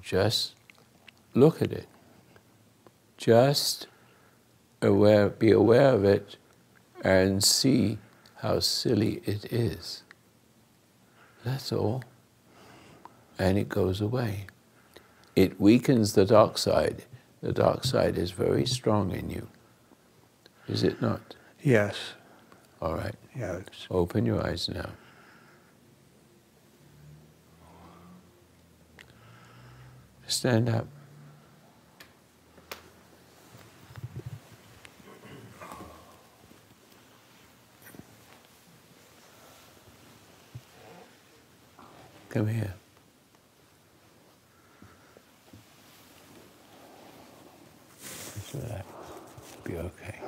just look at it. Just be aware of it and see how silly it is. That's all. And it goes away. It weakens the dark side. The dark side is very strong in you. Is it not? Yes. All right. Yes. Open your eyes now. Stand up. Come here. Just relax. Be okay.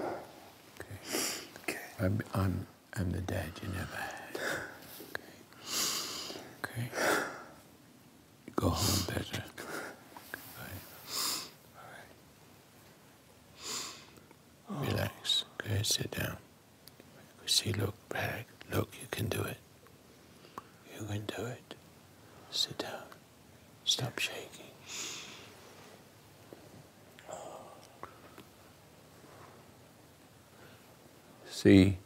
Okay. I'm the dad you never had. Okay. Go home better. All right. Relax. Go ahead, sit down. See, look, Bragg. Look, you can do it. You can do it. Sit down. Stop shaking. See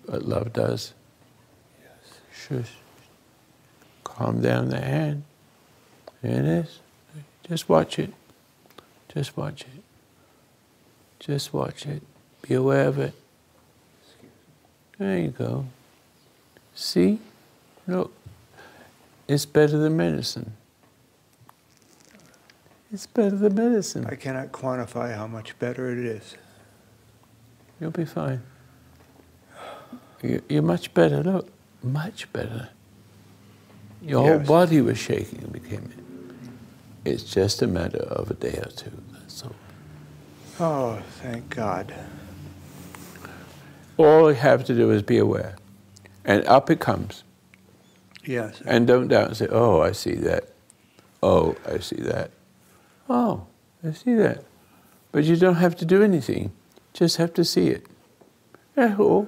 what love does? Yes. Shush. Calm down the hand. There it is. Just watch it. Just watch it. Just watch it. Be aware of it. There you go. See? Look. It's better than medicine. It's better than medicine. I cannot quantify how much better it is. You'll be fine. You're much better, look. Much better. Your whole body was shaking and became it. It's just a matter of a day or two, that's all. Oh, thank God. All you have to do is be aware. And up it comes. Yes. And don't doubt and say, oh, I see that. Oh, I see that. Oh, I see that. But you don't have to do anything. Just have to see it. That's all.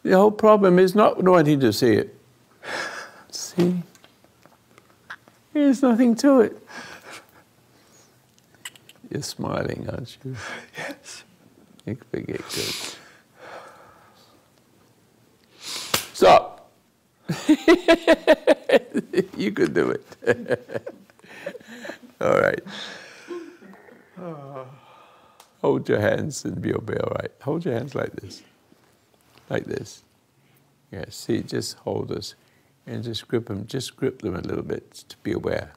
The whole problem is not wanting to see it. See? There's nothing to it. You're smiling, aren't you? Yes. You forget good. Stop. You could do it. All right. Hold your hands and you'll be all right. Hold your hands like this. Like this. Yeah, see, just hold us and just grip them. Just grip them a little bit to be aware.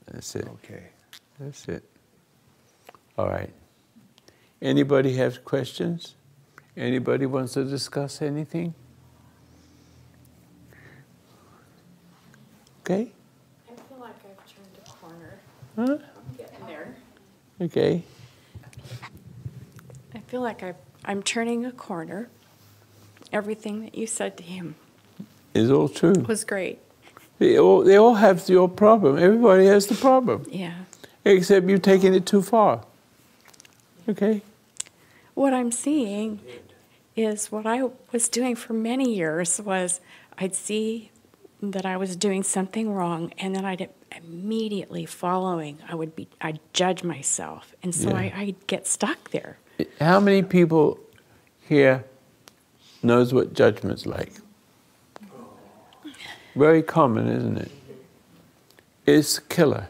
That's it. Okay. That's it. All right. Anybody have questions? Anybody wants to discuss anything? Okay. I feel like I've turned a corner. Huh? I'm getting there. Okay. I feel like I'm turning a corner. Everything that you said to him It's all true. was great. They all have your problem. Everybody has the problem. Yeah. Except you're taking it too far. Okay? What I'm seeing is what I was doing for many years was I'd see that I was doing something wrong, and then I'd immediately following, I'd judge myself. And so Yeah. I'd get stuck there. How many people here knows what judgment's like? Very common, isn't it? It's a killer.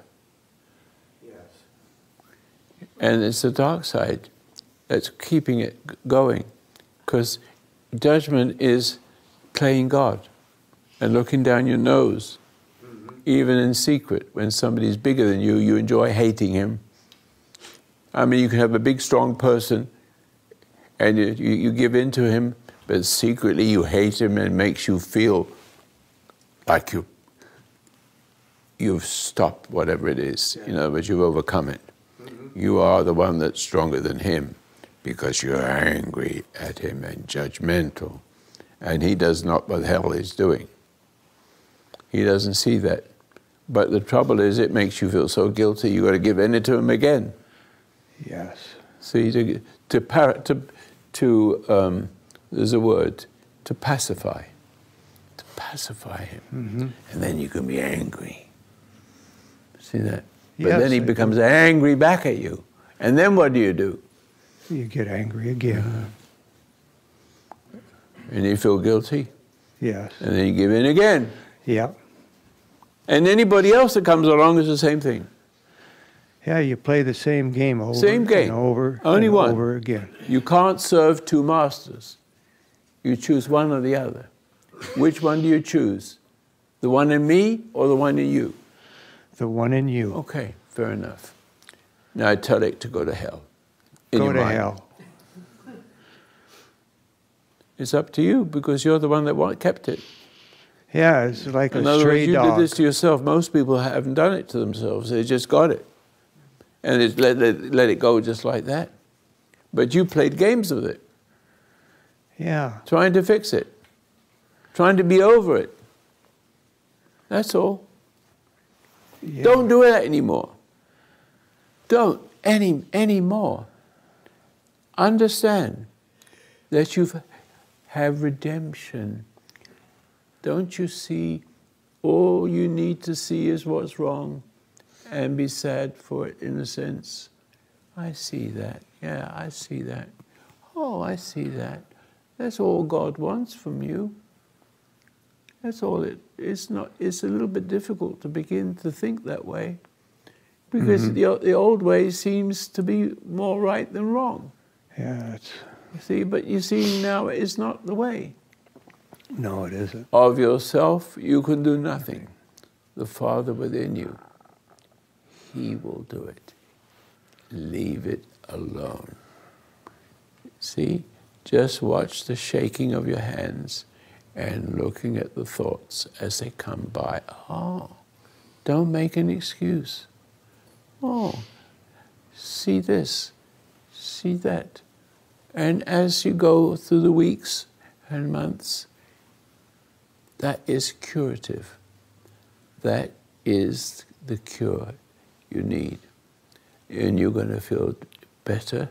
And it's the dark side that's keeping it going. Because judgment is playing God and looking down your nose. Even in secret, when somebody's bigger than you, you enjoy hating him. I mean, you can have a big, strong person and you give in to him, but secretly you hate him and it makes you feel like you've stopped whatever it is, but you've overcome it. You are the one that's stronger than him because you're angry at him and judgmental. And he does not what the hell he's doing. He doesn't see that. But the trouble is it makes you feel so guilty you've got to give in to him again. Yes. See, there's a word, to pacify. To pacify him. Mm-hmm. And then you can be angry. See that? But Yes, then he becomes angry back at you. And then what do? You get angry again. And you feel guilty. Yes. And then you give in again. Yeah. And anybody else that comes along is the same thing. Yeah, you play the same game over Same game. and over Only and one. over again. You can't serve two masters. You choose one or the other. Which one do you choose? The one in me or the one in you? The one in you. Okay, fair enough. Now I tell it to go to hell. In Go your to mind. hell. It's up to you because you're the one that kept it. Yeah, it's like In a other stray words, you dog. did this to yourself. Most people haven't done it to themselves. They just got it. And it's let it go just like that. But you played games with it. Yeah. Trying to fix it. Trying to be over it. That's all. Yeah. Don't do that anymore. Don't anymore. Understand that you have redemption. Don't you see? All you need to see is what's wrong and be sad for it in a sense. I see that. Yeah, I see that. Oh, I see that. That's all God wants from you. That's all it's not. It's a little bit difficult to begin to think that way because the old way seems to be more right than wrong. Yeah, You see, but you see now it's not the way. no, it isn't. Of yourself, you can do nothing. The Father within you, He will do it. Leave it alone. See, just watch the shaking of your hands and looking at the thoughts as they come by. Oh, don't make an excuse. Oh, see this, see that. And as you go through the weeks and months, that is curative. That is the cure you need. And you're going to feel better.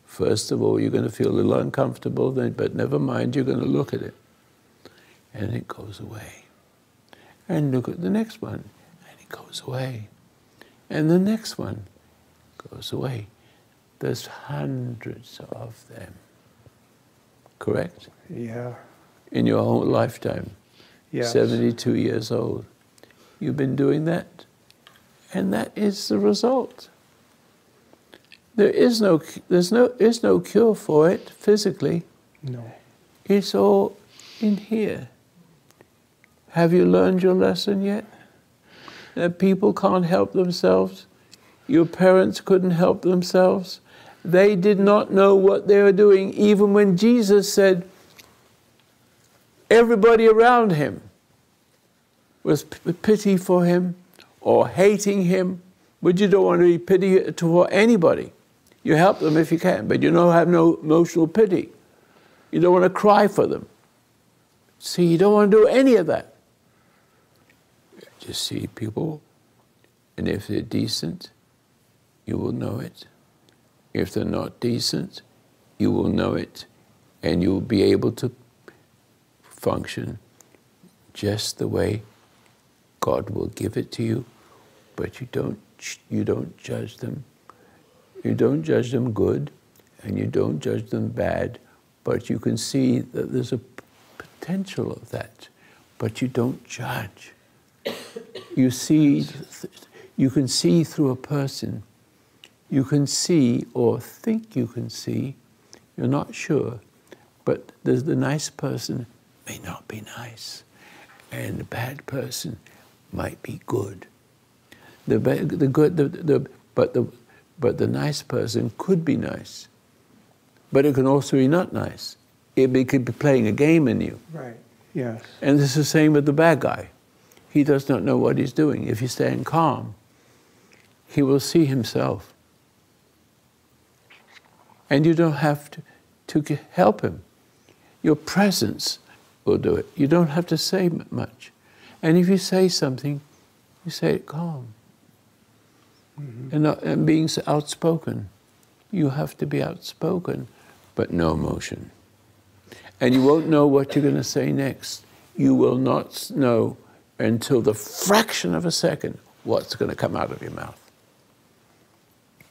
First of all, you're going to feel a little uncomfortable, but never mind, you're going to look at it. And it goes away. And look at the next one, and it goes away. And the next one goes away. There's hundreds of them. Correct? Yeah. In your whole lifetime. Yes. 72 years old. You've been doing that. And that is the result. There's no cure for it physically. No. It's all in here. Have you learned your lesson yet? That people can't help themselves. Your parents couldn't help themselves. They did not know what they were doing, even when Jesus said everybody around him was pity for him or hating him. But you don't want to be pity for anybody. You help them if you can, but you don't have no emotional pity. You don't want to cry for them. See, you don't want to do any of that. Just see people, and if they're decent, you will know it. If they're not decent, you will know it, and you'll be able to function just the way God will give it to you, but you don't judge them. You don't judge them good, and you don't judge them bad, but you can see that there's a potential of that, but you don't judge. You can see through a person. You can see or think you can see, you're not sure, but the nice person may not be nice, and the bad person might be good. But the nice person could be nice, but it can also be not nice. It could be playing a game in you. Right, yes. And it's the same with the bad guy. He does not know what he's doing. If you stand calm, he will see himself. And you don't have to help him. Your presence will do it. You don't have to say much. And if you say something, you say it calm. Mm-hmm. And being outspoken. You have to be outspoken, but no emotion. And you won't know what you're going to say next. You will not know until the fraction of a second what's going to come out of your mouth.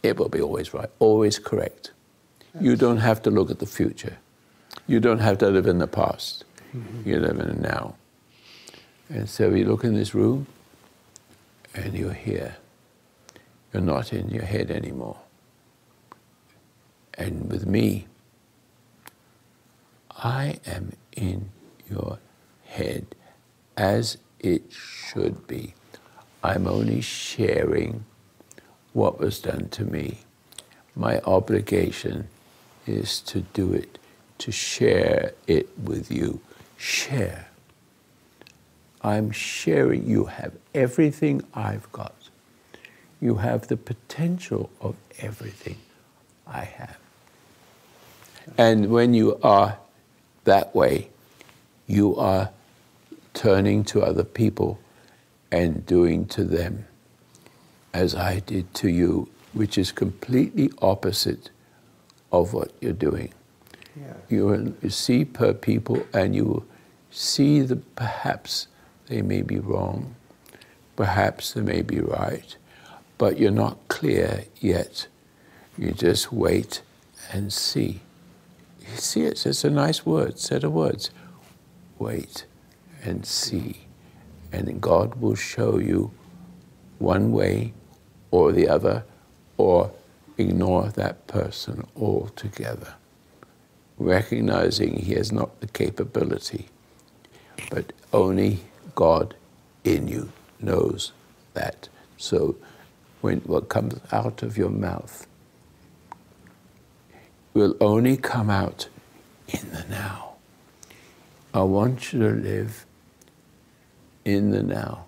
It will be always right, always correct. You don't have to look at the future. You don't have to live in the past. Mm-hmm. You live in the now. And so you look in this room, and you're here. You're not in your head anymore. And with me, I am in your head as it should be. I'm only sharing what was done to me. My obligation is to do it, to share it with you. Share. I'm sharing. You have everything I've got. You have the potential of everything I have. And when you are that way, you are turning to other people and doing to them as I did to you, which is completely opposite of what you're doing. Yeah. You see per people, and you see that perhaps they may be wrong, perhaps they may be right, but you're not clear yet. You just wait and see. You see, it's a nice word, set of words. Wait and see. And God will show you one way or the other, or ignore that person altogether, recognizing he has not the capability, but only God in you knows that. So when what comes out of your mouth will only come out in the now. I want you to live in the now.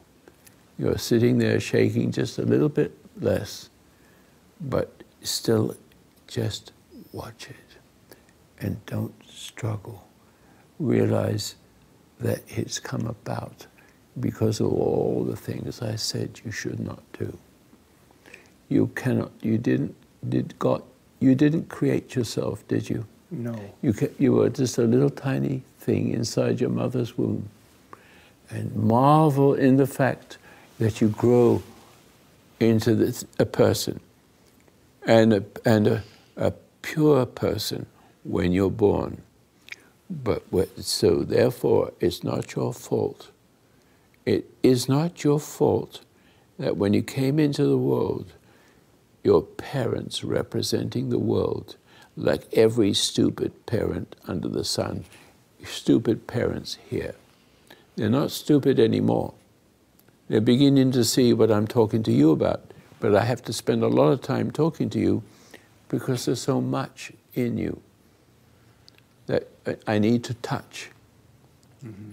You're sitting there shaking just a little bit less, but still just watch it and don't struggle. Realize that it's come about because of all the things I said you should not do. You cannot, you didn't create yourself, did you? No. You were just a little tiny thing inside your mother's womb. And marvel in the fact that you grow into a person, and a pure person when you're born. So therefore, it's not your fault. It is not your fault that when you came into the world, your parents representing the world, like every stupid parent under the sun, stupid parents here. They're not stupid anymore. They're beginning to see what I'm talking to you about, but I have to spend a lot of time talking to you because there's so much in you that I need to touch,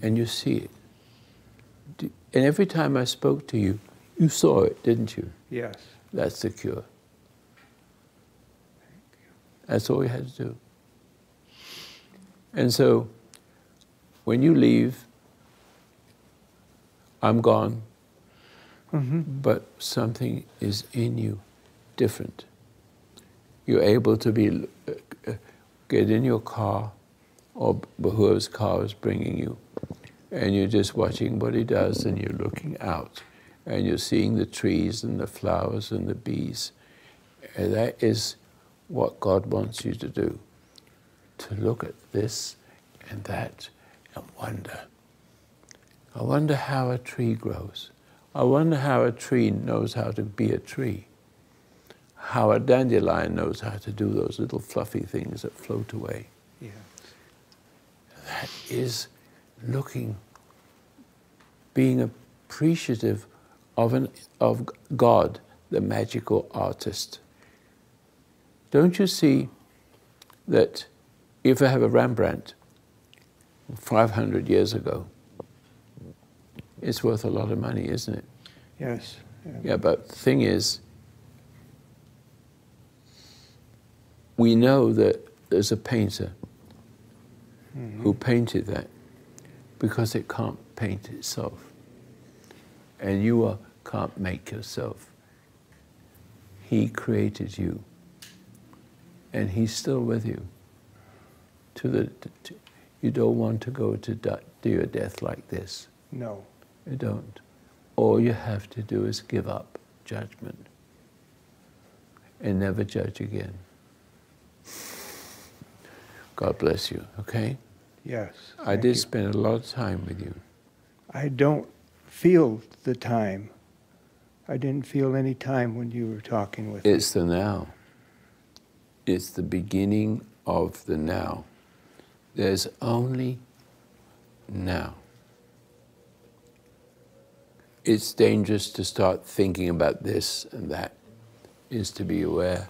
and you see it. And every time I spoke to you, you saw it, didn't you? Yes. That's the cure. That's all you had to do. And so, when you leave, I'm gone, but something is in you different. You're able to get in your car, or whoever's car is bringing you, and you're just watching what he does, and you're looking out, and you're seeing the trees and the flowers and the bees. And that is what God wants you to do, to look at this and that and wonder. I wonder how a tree grows. I wonder how a tree knows how to be a tree. How a dandelion knows how to do those little fluffy things that float away. Yeah. That is looking, being appreciative of God, the magical artist. Don't you see that if I have a Rembrandt 500 years ago, it's worth a lot of money, isn't it? Yes. Yeah, but the thing is, we know that there's a painter who painted that because it can't paint itself. And you can't make yourself. He created you. And he's still with you. You don't want to go to your death like this. No. You don't. All you have to do is give up judgment and never judge again. God bless you, okay? Yes. I did spend a lot of time with you. I don't feel the time. I didn't feel any time when you were talking with me. It's the now. It's the beginning of the now. There's only now. It's dangerous to start thinking about this and that, is to be aware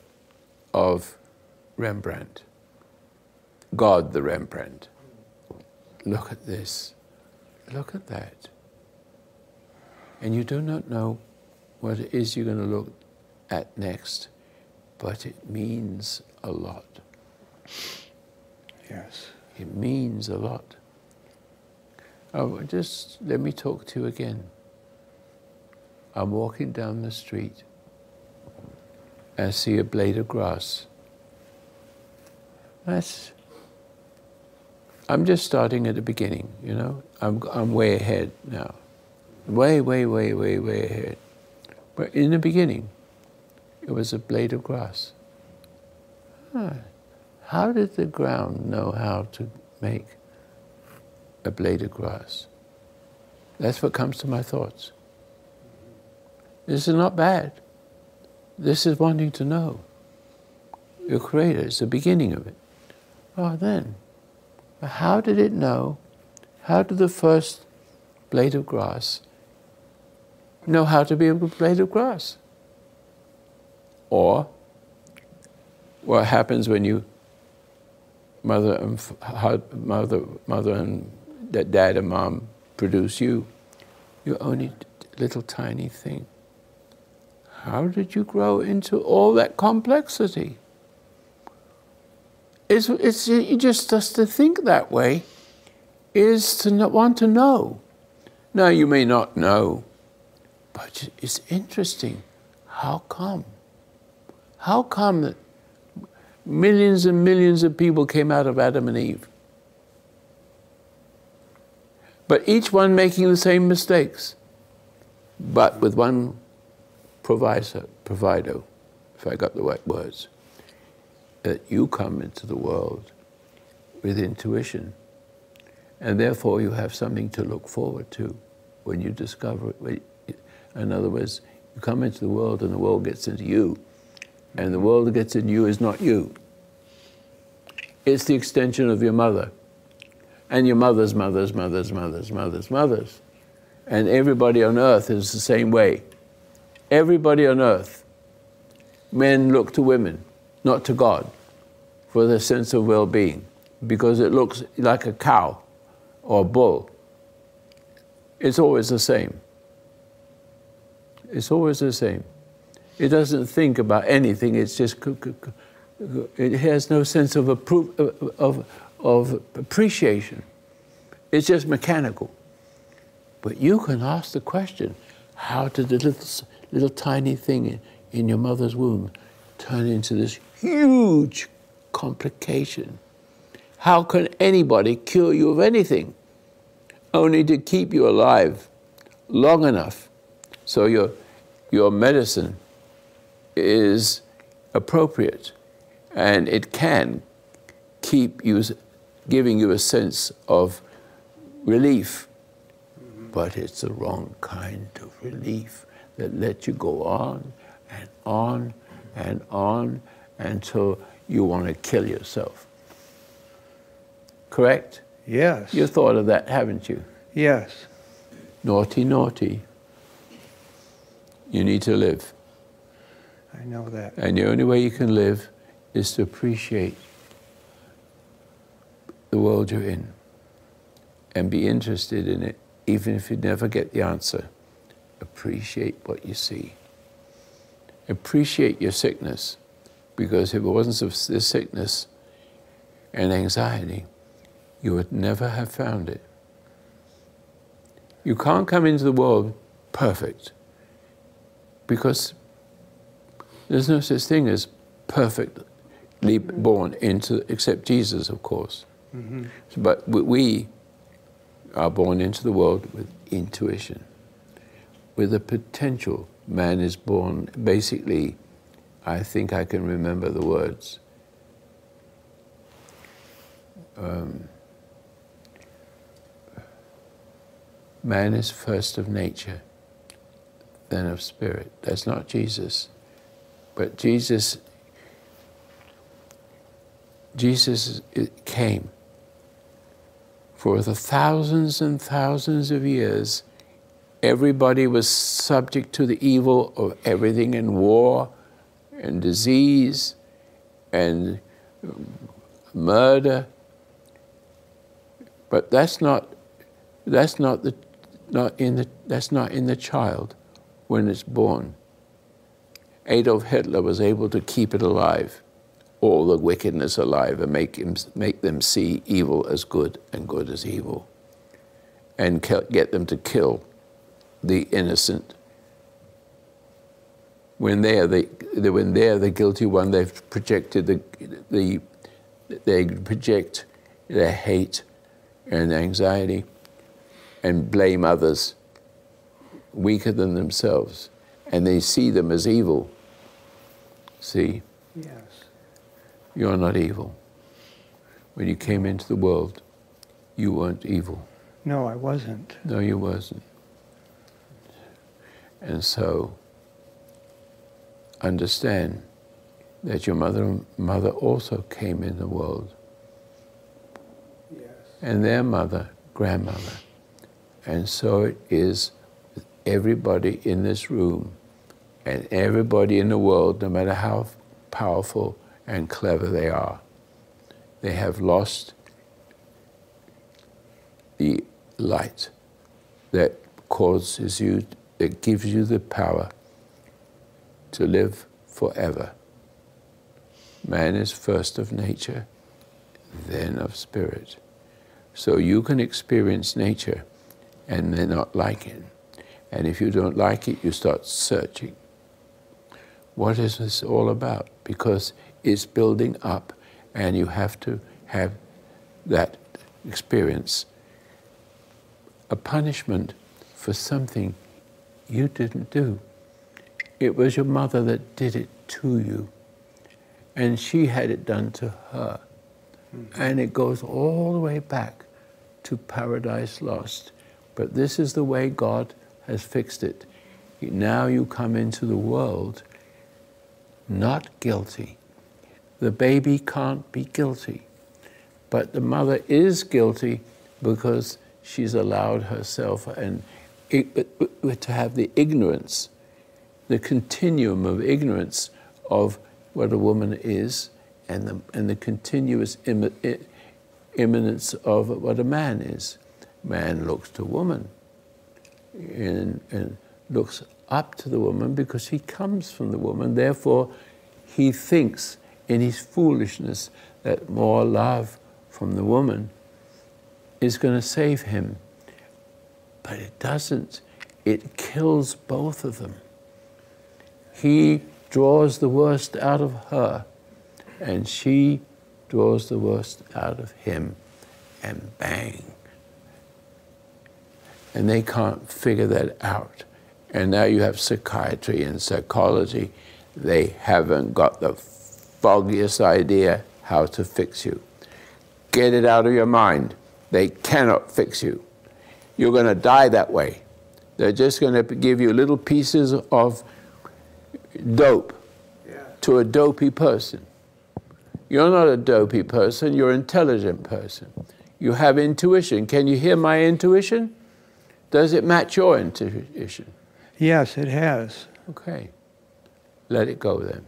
of Rembrandt. God the Rembrandt. Look at this. Look at that. And you do not know what it is you're going to look at next, but it means a lot. Yes. It means a lot. Oh, just let me talk to you again. I'm walking down the street. I see a blade of grass. I'm just starting at the beginning, you know. I'm way ahead now. Way ahead. But in the beginning, it was a blade of grass. How did the ground know how to make a blade of grass? That's what comes to my thoughts. This is not bad. This is wanting to know. Your Creator is the beginning of it. Oh, then, how did it know? How did the first blade of grass know how to be a blade of grass? Or, what happens when you mother and dad and mom produce you? You're only a little tiny thing. How did you grow into all that complexity? It's just to think that way is to not want to know. Now, you may not know, but it's interesting. How come? How come that millions and millions of people came out of Adam and Eve? But each one making the same mistakes, but with one proviso, if I got the right words, that you come into the world with intuition, and therefore you have something to look forward to when you discover it. In other words, you come into the world and the world gets into you, and the world that gets into you is not you. It's the extension of your mother, and your mother's mother's mother's mother's mother's mother's. And everybody on earth is the same way. Everybody on earth, men look to women, not to God, for their sense of well-being, because it looks like a cow or a bull. It's always the same. It's always the same. It doesn't think about anything. It's just, it has no sense of appreciation. It's just mechanical. But you can ask the question, how did the little tiny thing in your mother's womb turn into this huge complication? How can anybody cure you of anything? Only to keep you alive long enough so your medicine is appropriate, and it can keep you, giving you a sense of relief. But it's the wrong kind of relief that lets you go on and on and on until you want to kill yourself. Correct? Yes. You thought of that, haven't you? Yes. Naughty, naughty. You need to live. I know that. And the only way you can live is to appreciate the world you're in and be interested in it, even if you never get the answer. Appreciate what you see. Appreciate your sickness, because if it wasn't for this sickness and anxiety, you would never have found it. You can't come into the world perfect, because there's no such thing as perfectly born into, except Jesus, of course. Mm-hmm. But we are born into the world with intuition, with a potential. Man is born, basically, I think I can remember the words. Man is first of nature, then of spirit. That's not Jesus. But Jesus came for the thousands and thousands of years. Everybody was subject to the evil of everything, in war and disease and murder. But that's not in the child when it's born. Adolf Hitler was able to keep it alive, all the wickedness alive, and make them see evil as good and good as evil, and get them to kill the innocent. When they're the guilty one, they've projected they project their hate and anxiety and blame others weaker than themselves, and they see them as evil. See? Yes. You're not evil. When you came into the world, you weren't evil. No, I wasn't. No, you wasn't. And so, understand that your mother also came in the world. Yes. And their mother, grandmother. And so it is with everybody in this room and everybody in the world, no matter how powerful and clever they are. They have lost the light that causes you, that gives you the power to live forever. Man is first of nature, then of spirit. So you can experience nature and then not like it. And if you don't like it, you start searching. What is this all about? Because it's building up, and you have to have that experience. A punishment for something you didn't do. It was your mother that did it to you, and she had it done to her. And it goes all the way back to Paradise Lost. But this is the way God has fixed it. Now you come into the world not guilty. The baby can't be guilty, but the mother is guilty because she's allowed herself and to have the ignorance, the continuum of ignorance of what a woman is, and the continuous imminence of what a man is. Man looks to woman and looks up to the woman because he comes from the woman. Therefore, he thinks in his foolishness that more love from the woman is going to save him. But it doesn't. It kills both of them. He draws the worst out of her, and she draws the worst out of him, and bang. And they can't figure that out. And now you have psychiatry and psychology. They haven't got the foggiest idea how to fix you. Get it out of your mind. They cannot fix you. You're going to die that way. They're just going to give you little pieces of dope to a dopey person. You're not a dopey person, you're an intelligent person. You have intuition. Can you hear my intuition? Does it match your intuition? Yes, it has. Okay. Let it go then.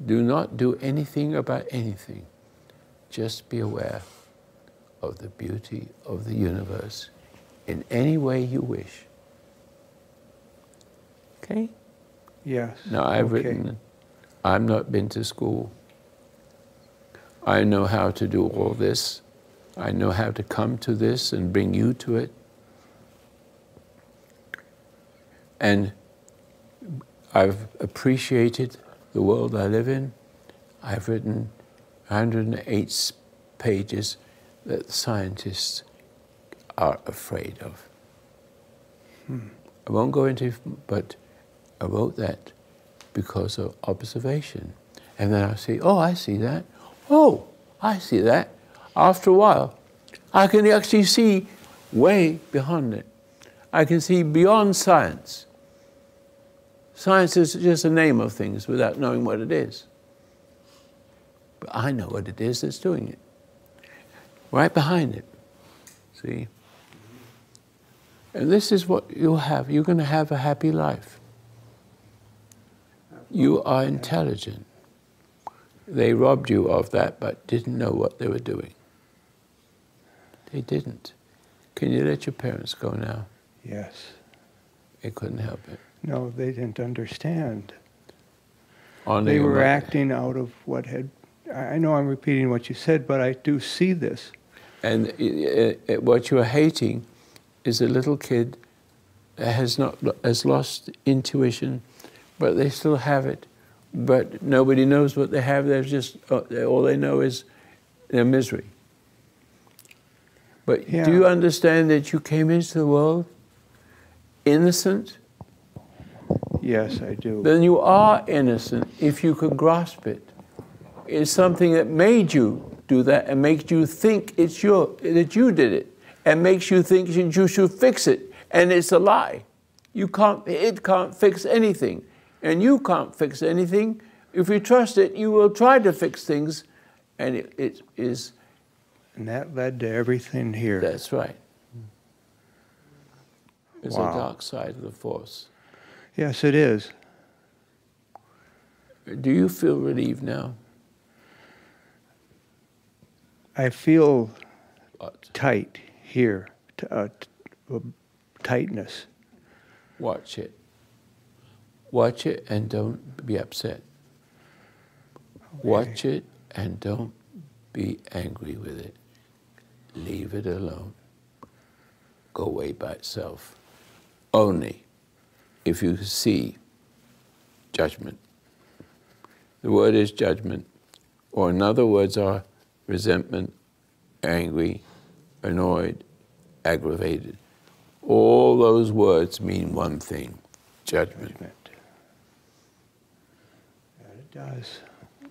Do not do anything about anything. Just be aware of the beauty of the universe in any way you wish. Okay? Yes. Now, I've written, I've not been to school. I know how to do all this. I know how to come to this and bring you to it. And I've appreciated the world I live in. I've written 108 pages that scientists are afraid of. I won't go into it, but I wrote that because of observation. And then I say, oh, I see that. Oh, I see that. After a while, I can actually see way beyond it. I can see beyond science. Science is just a name of things without knowing what it is. But I know what it is that's doing it. Right behind it. See? And this is what you'll have. You're going to have a happy life. You are intelligent. They robbed you of that, but didn't know what they were doing. They didn't. Can you let your parents go now? Yes. They couldn't help it. No, they didn't understand. Only they were acting out of what had... I know I'm repeating what you said, but I do see this. And what you're hating is a little kid that has lost intuition, but they still have it. But nobody knows what they have. They're just all they know is their misery. But do you understand that you came into the world innocent? Yes, I do. Then you are innocent if you can grasp it. It's something that made you do that and makes you think that you did it, and makes you think that you should fix it, and it's a lie. It can't fix anything, and you can't fix anything. If you trust it, you will try to fix things, and it is. And that led to everything here. That's right. It's a dark side of the force. Yes, it is. Do you feel relieved now? I feel tight here, tightness. Watch it. Watch it and don't be upset. Okay. Watch it and don't be angry with it. Leave it alone. Go away by itself. Only if you see judgment. The word is judgment, or in other words are resentment, angry, annoyed, aggravated. All those words mean one thing, judgment. It does.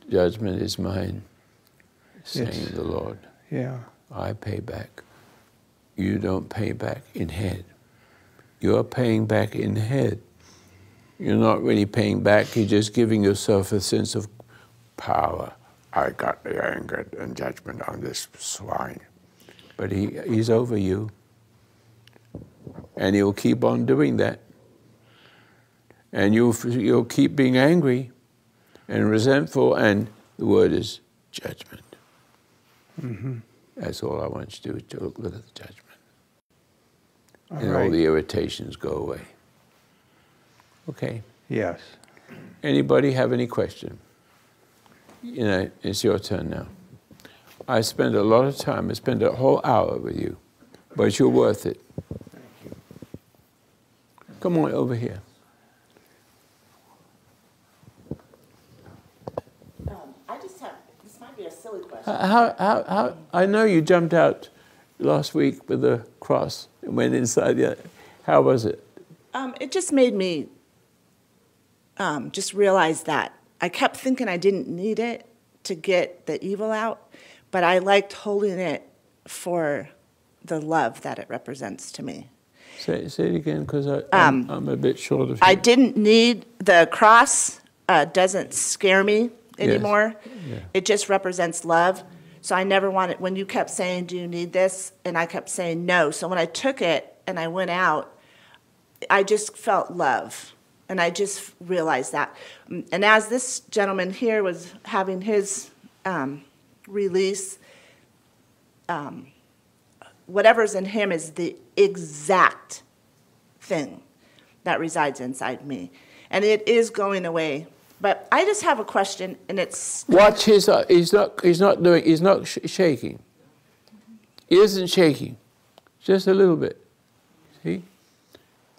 Judgment is mine, saying the Lord. Yeah. I pay back. You don't pay back in head. You're paying back in head. You're not really paying back, you're just giving yourself a sense of power. I got the anger and judgment on this swine. But he's over you. And he'll keep on doing that. And you'll keep being angry and resentful, and the word is judgment. Mm-hmm. That's all I want you to do, to look at the judgment. All the irritations go away. Okay? Yes. Anybody have any question? You know, it's your turn now. I spend a lot of time, I spend a whole hour with you, but you're worth it. Thank you. Come on over here. I just have, this might be a silly question. How, I know you jumped out last week with a cross and went inside the, how was it? It just made me just realize that I kept thinking I didn't need it to get the evil out, but I liked holding it for the love that it represents to me. Say it again, because I'm a bit short of. I didn't need the cross. Doesn't scare me anymore. Yes. Yeah. It just represents love. So I never wanted, when you kept saying, do you need this? And I kept saying no. So when I took it and I went out, I just felt love. And I just realized that. And as this gentleman here was having his release, whatever's in him is the exact thing that resides inside me. And it is going away. But I just have a question, and it's... Watch his, he's not shaking. He isn't shaking, just a little bit. See?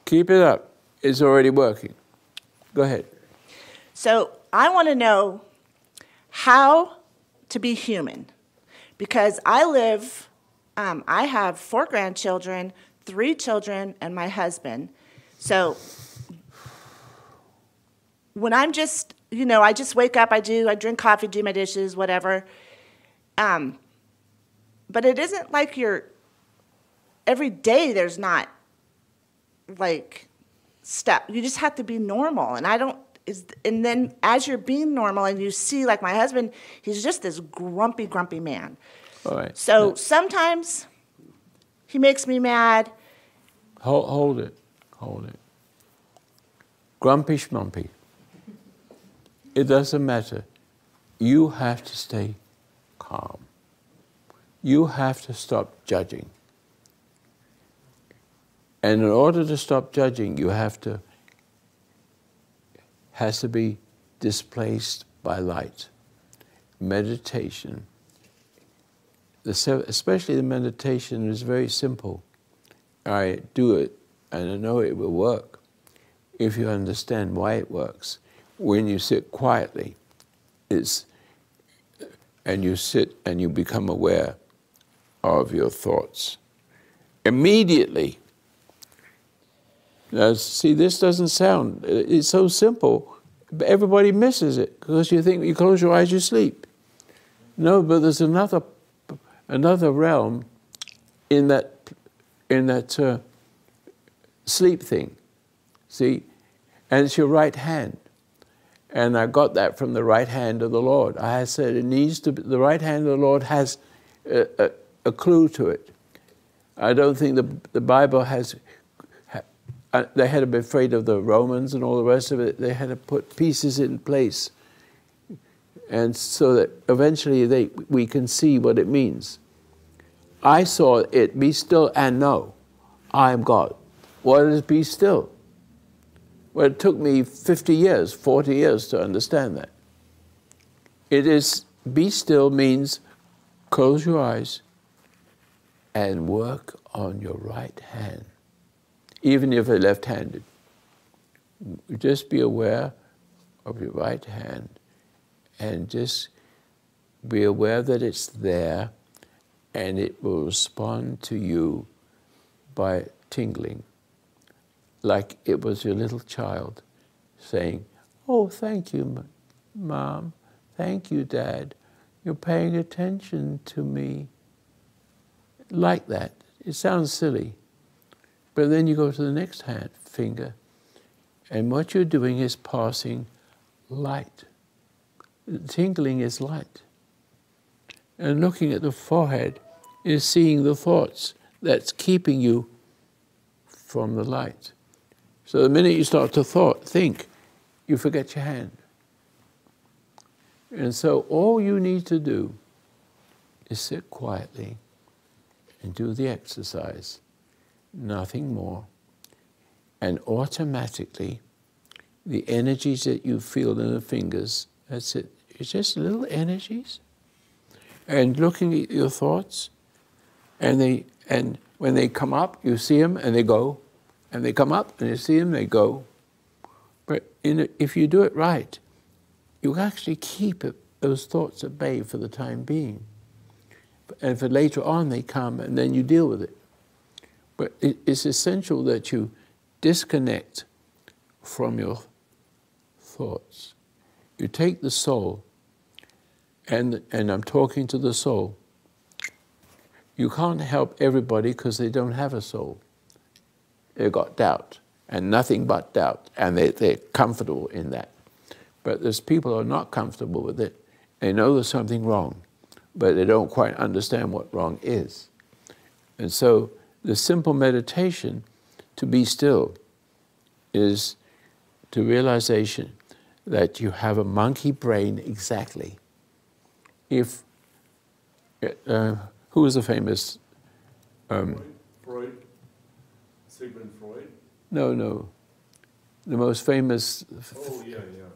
Keep it up. It's already working. Go ahead. So I want to know how to be human, because I live, I have 4 grandchildren, 3 children, and my husband. So when I'm just, you know, I just wake up, I drink coffee, do my dishes, whatever. But it isn't like every day there's not like stuff. You just have to be normal. And and then as you're being normal and you see, like my husband, he's just this grumpy, grumpy man. All right. So sometimes he makes me mad. Hold it. Grumpy schmumpy. It doesn't matter. You have to stay calm. You have to stop judging. And in order to stop judging, you has to be displaced by light. Meditation, especially the meditation, is very simple. I do it, and I know it will work if you understand why it works. When you sit quietly, and you sit and you become aware of your thoughts. Immediately. Now, see, this doesn't sound, it's so simple, but everybody misses it because you think you close your eyes, you sleep. No, but there's another realm in that sleep thing. See, and it's your right hand. And I got that from the right hand of the Lord. I said it needs to be, the right hand of the Lord has a clue to it. I don't think the Bible has, they had to be afraid of the Romans and all the rest of it. They had to put pieces in place. And so that eventually we can see what it means. I saw it, be still and know, I am God. What is be still? Well, it took me 50 years, 40 years to understand that. It is, be still means close your eyes and work on your right hand, even if you're left-handed. Just be aware of your right hand and just be aware that it's there, and it will respond to you by tingling, like it was your little child saying, "Oh, thank you, Mom. Thank you, Dad. You're paying attention to me." Like that. It sounds silly. But then you go to the next hand, finger, and what you're doing is passing light. Tingling is light. And looking at the forehead is seeing the thoughts that's keeping you from the light. So the minute you start to think, you forget your hand. And so all you need to do is sit quietly and do the exercise, nothing more. And automatically, the energies that you feel in the fingers, that's it. It's just little energies. And looking at your thoughts, and when they come up, you see them and they go, and they come up and you see them, they go. But if you do it right, you actually keep those thoughts at bay for the time being. And for later on they come, and then you deal with it. But it's essential that you disconnect from your thoughts. You take the soul, and I'm talking to the soul. You can't help everybody because they don't have a soul. They've got doubt, and nothing but doubt, and they're comfortable in that. But there's people who are not comfortable with it. They know there's something wrong, but they don't quite understand what wrong is. And so the simple meditation to be still is the realization that you have a monkey brain exactly. If, who was the famous... Freud? Sigmund Freud? No. The most famous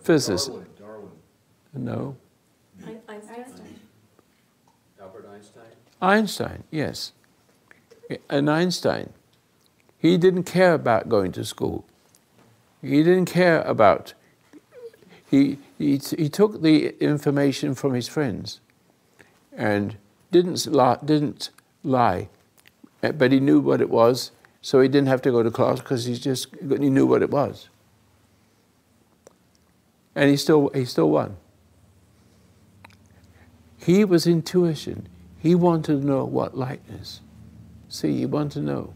physicist. Darwin. No. Einstein. Albert Einstein? Einstein, yes. And Einstein, he didn't care about going to school. He didn't care about... He took the information from his friends and didn't lie, but he knew what it was, so he didn't have to go to class because he knew what it was. And he still won. He was intuition. He wanted to know what light is. See, he wanted to know.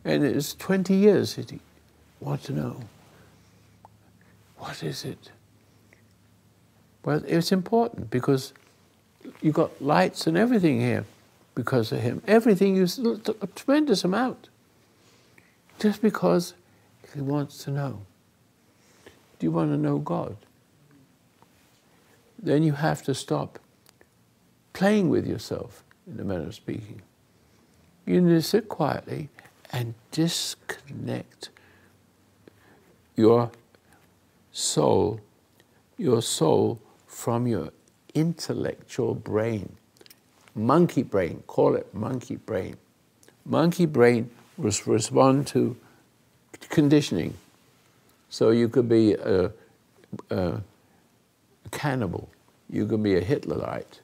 And it was 20 years that he wanted to know. What is it? Well, it's important because you got lights and everything here because of him. Everything is a tremendous amount. Just because he wants to know. Do you want to know God? Then you have to stop playing with yourself, in a manner of speaking. You need to sit quietly and disconnect your soul from your intellectual brain. Monkey brain, call it monkey brain. Monkey brain respond to conditioning. So you could be a cannibal. You could be a Hitlerite.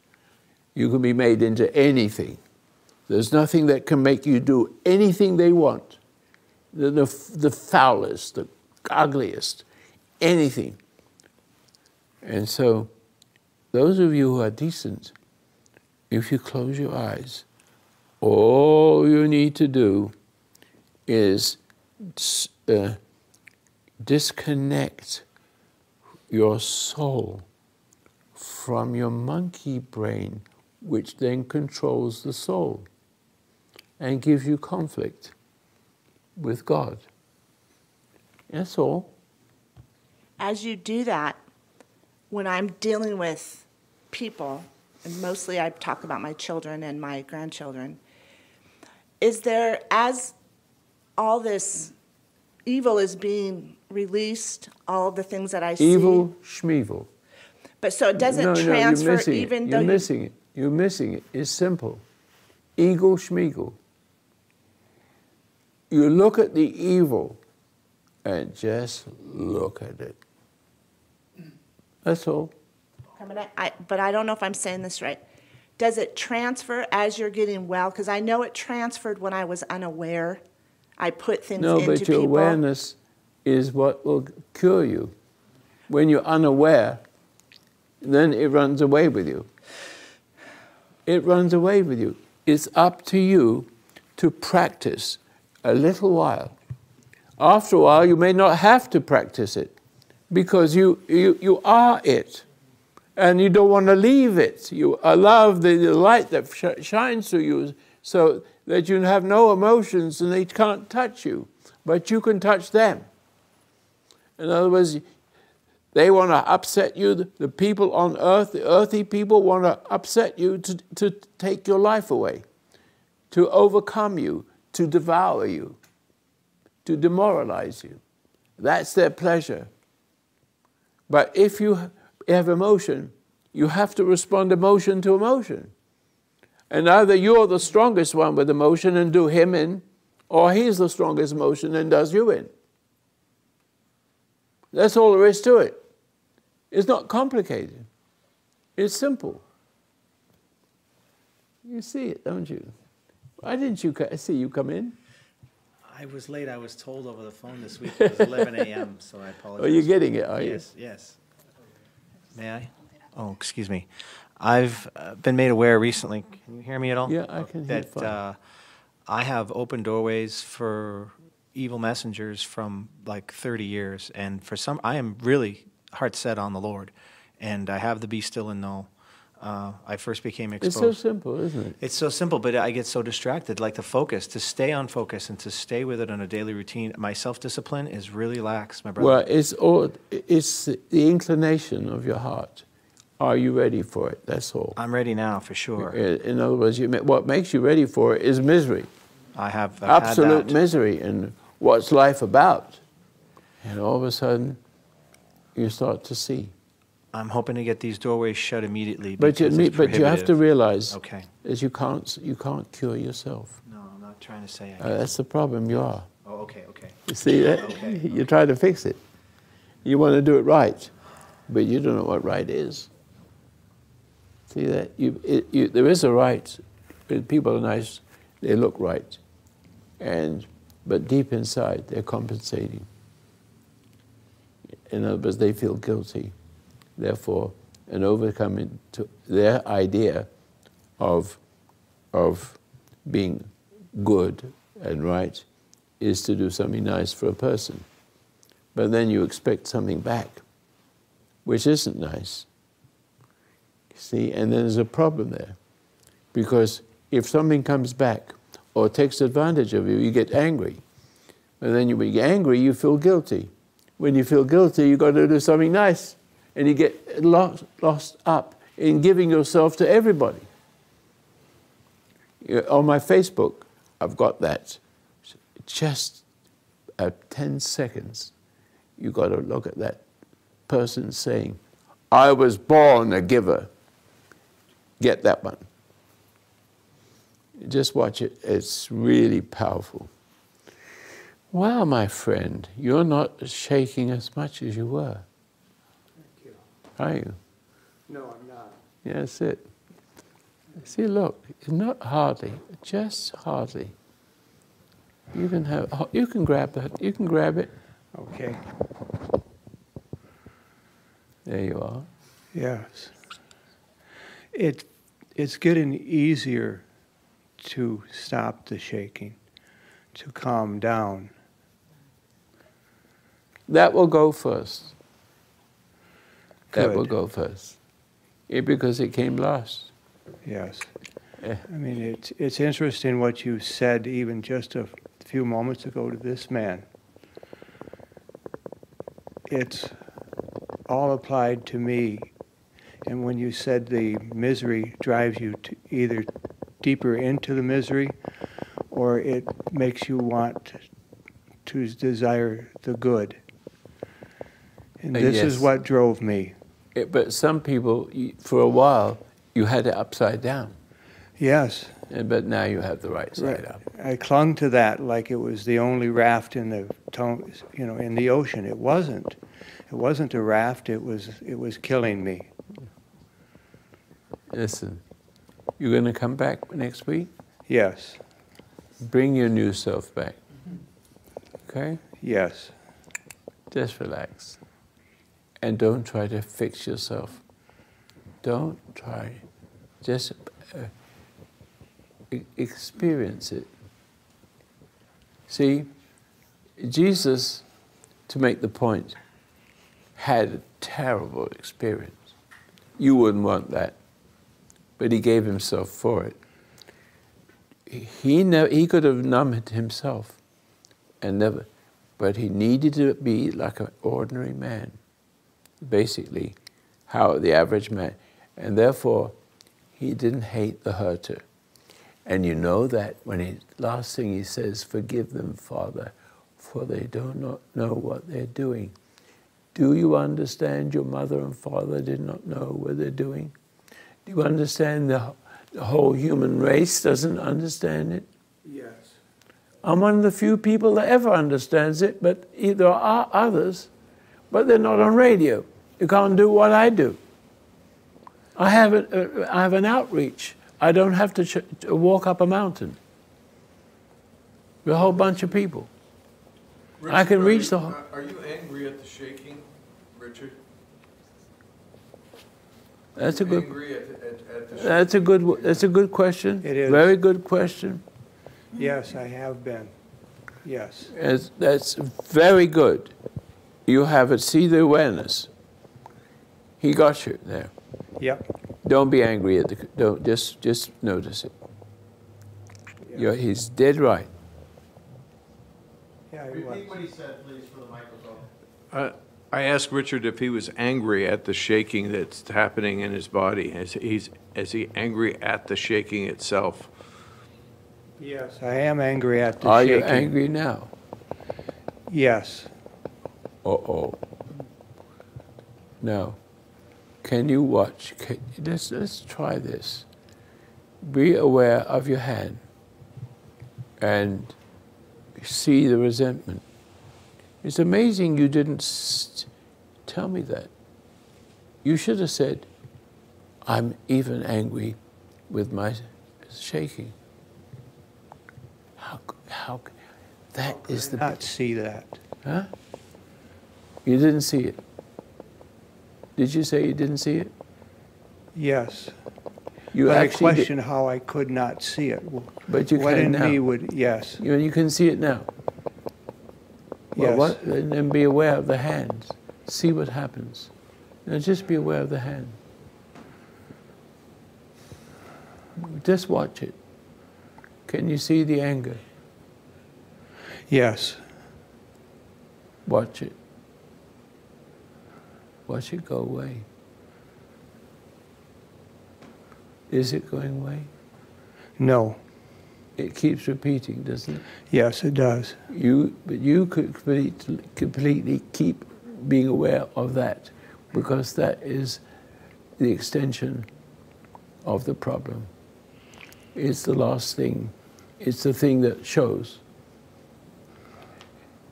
You can be made into anything. There's nothing that can make you do anything they want. The foulest, the ugliest, anything. And so, those of you who are decent, if you close your eyes, all you need to do is disconnect your soul from your monkey brain, which then controls the soul and gives you conflict with God. That's all. As you do that, when I'm dealing with people, and mostly I talk about my children and my grandchildren, is there, as all this evil is being released, all the things that I see... Evil, schmeevil. But so it doesn't transfer even though... You're missing it. You're missing it. It's simple. Eagle schmeagle. You look at the evil and just look at it. That's all. But I don't know if I'm saying this right. Does it transfer as you're getting well? Because I know it transferred when I was unaware. I put things into people. No, but your awareness is what will cure you. When you're unaware, then it runs away with you. It runs away with you. It's up to you to practice a little while. After a while, you may not have to practice it because you are it. And you don't want to leave it. You allow the light that shines through you so that you have no emotions and they can't touch you. But you can touch them. In other words, they want to upset you. The people on earth, the earthy people, want to upset you to take your life away, to overcome you, to devour you, to demoralize you. That's their pleasure. But if you have emotion, you have to respond emotion to emotion. And either you're the strongest one with emotion and do him in, or he's the strongest emotion and does you in. That's all there is to it. It's not complicated. It's simple. You see it, don't you? Why didn't you see you come in? I was late. I was told over the phone this week it was 11 a.m., so I apologize. Oh, you're getting it, are you? Yes, yes. May I? Oh, excuse me. I've been made aware recently, can you hear me at all? Yeah, I can hear fine. That I have opened doorways for evil messengers from like 30 years, and for some, I am really heart set on the Lord, and I have the be still and know. I first became exposed. It's so simple, isn't it? It's so simple, but I get so distracted. Like to focus, to stay on focus, and to stay with it on a daily routine. My self-discipline is really lax, my brother. Well, it's the inclination of your heart. Are you ready for it? That's all. I'm ready now, for sure. In other words, what makes you ready for it is misery. I've absolute had that. Misery, and what's life about? And all of a sudden, you start to see. I'm hoping to get these doorways shut immediately. But you have to realize okay. that you can't cure yourself. No, I'm not trying to say. That's the problem. You are. Oh, okay, okay. You see that? Okay. You try to fix it. You want to do it right, but you don't know what right is. See that? There is a right. People are nice. They look right, but deep inside they're compensating. In other words, they feel guilty. Therefore, and overcoming to their idea of being good and right is to do something nice for a person. But then you expect something back, which isn't nice. See, and then there's a problem there. Because if something comes back or takes advantage of you, you get angry. And then when you get angry, you feel guilty. When you feel guilty, you've got to do something nice. And you get lost up in giving yourself to everybody. On my Facebook, I've got that. Just at 10 seconds, you've got to look at that person saying, I was born a giver. Get that one. Just watch it. It's really powerful. Wow, my friend, you're not shaking as much as you were. Are you? No, I'm not. Yeah, that's it. See, look, not hardly, just hardly. You can grab that. You can grab it. Okay. There you are. Yes. It's getting easier to stop the shaking, to calm down. That will go first. Good. That will go first. Because it came last. Yes. I mean, it's interesting what you said even just a few moments ago to this man. It's all applied to me. And when you said the misery drives you to either deeper into the misery or it makes you want to desire the good. And this is what drove me. But some people, for a while, You had it upside down. Yes. But now you have the right side Right. up. I clung to that like it was the only raft in the in the ocean. It wasn't. It wasn't a raft. It was killing me. Listen, you're going to come back next week? Yes. Bring your new self back. Okay? Yes. Just relax. And don't try to fix yourself. Don't try. Just experience it. See, Jesus, to make the point, had a terrible experience. You wouldn't want that. But he gave himself for it. He could have numbed himself and never, but he needed to be like an ordinary man, basically, how the average man, and therefore he didn't hate the hurter. And you know that when last thing he says, forgive them, Father, for they do not know what they're doing. Do you understand your mother and father did not know what they're doing? Do you understand the whole human race doesn't understand it? Yes. I'm one of the few people that ever understands it, but there are others, but they're not on radio. You can't do what I do. I have an outreach. I don't have to walk up a mountain. We're a whole bunch of people. Richard, I can reach the whole... Are you angry at the shaking, Richard? That's a good... Angry at the shaking? That's a good question. It is. Very good question. Yes, I have been. Yes. That's very good. You have it. See the awareness. He got you there. Yep. Don't be angry at the. Don't just notice it. Yeah. He's dead right. Yeah, he was. Repeat what he said, please, for the microphone. I asked Richard if he was angry at the shaking that's happening in his body. Is he angry at the shaking itself? Yes, I am angry at the Are shaking. you angry now? Yes. Uh-oh. Now, can you watch? Let's try this. Be aware of your hand and see the resentment. It's amazing you didn't tell me that. You should have said, I'm even angry with my shaking. How that is the... Not see that. Huh? You didn't see it. Did you say you didn't see it? Yes. You but I actually question how I could not see it. But you what can in now. me would, yes. You can see it now. Yes. Well, and then be aware of the hands. See what happens. Now just be aware of the hand. Just watch it. Can you see the anger? Yes. Watch it. Watch it go away. Is it going away? No. It keeps repeating, doesn't it? Yes, it does. But you could completely keep being aware of that, because that is the extension of the problem. It's the last thing. It's the thing that shows.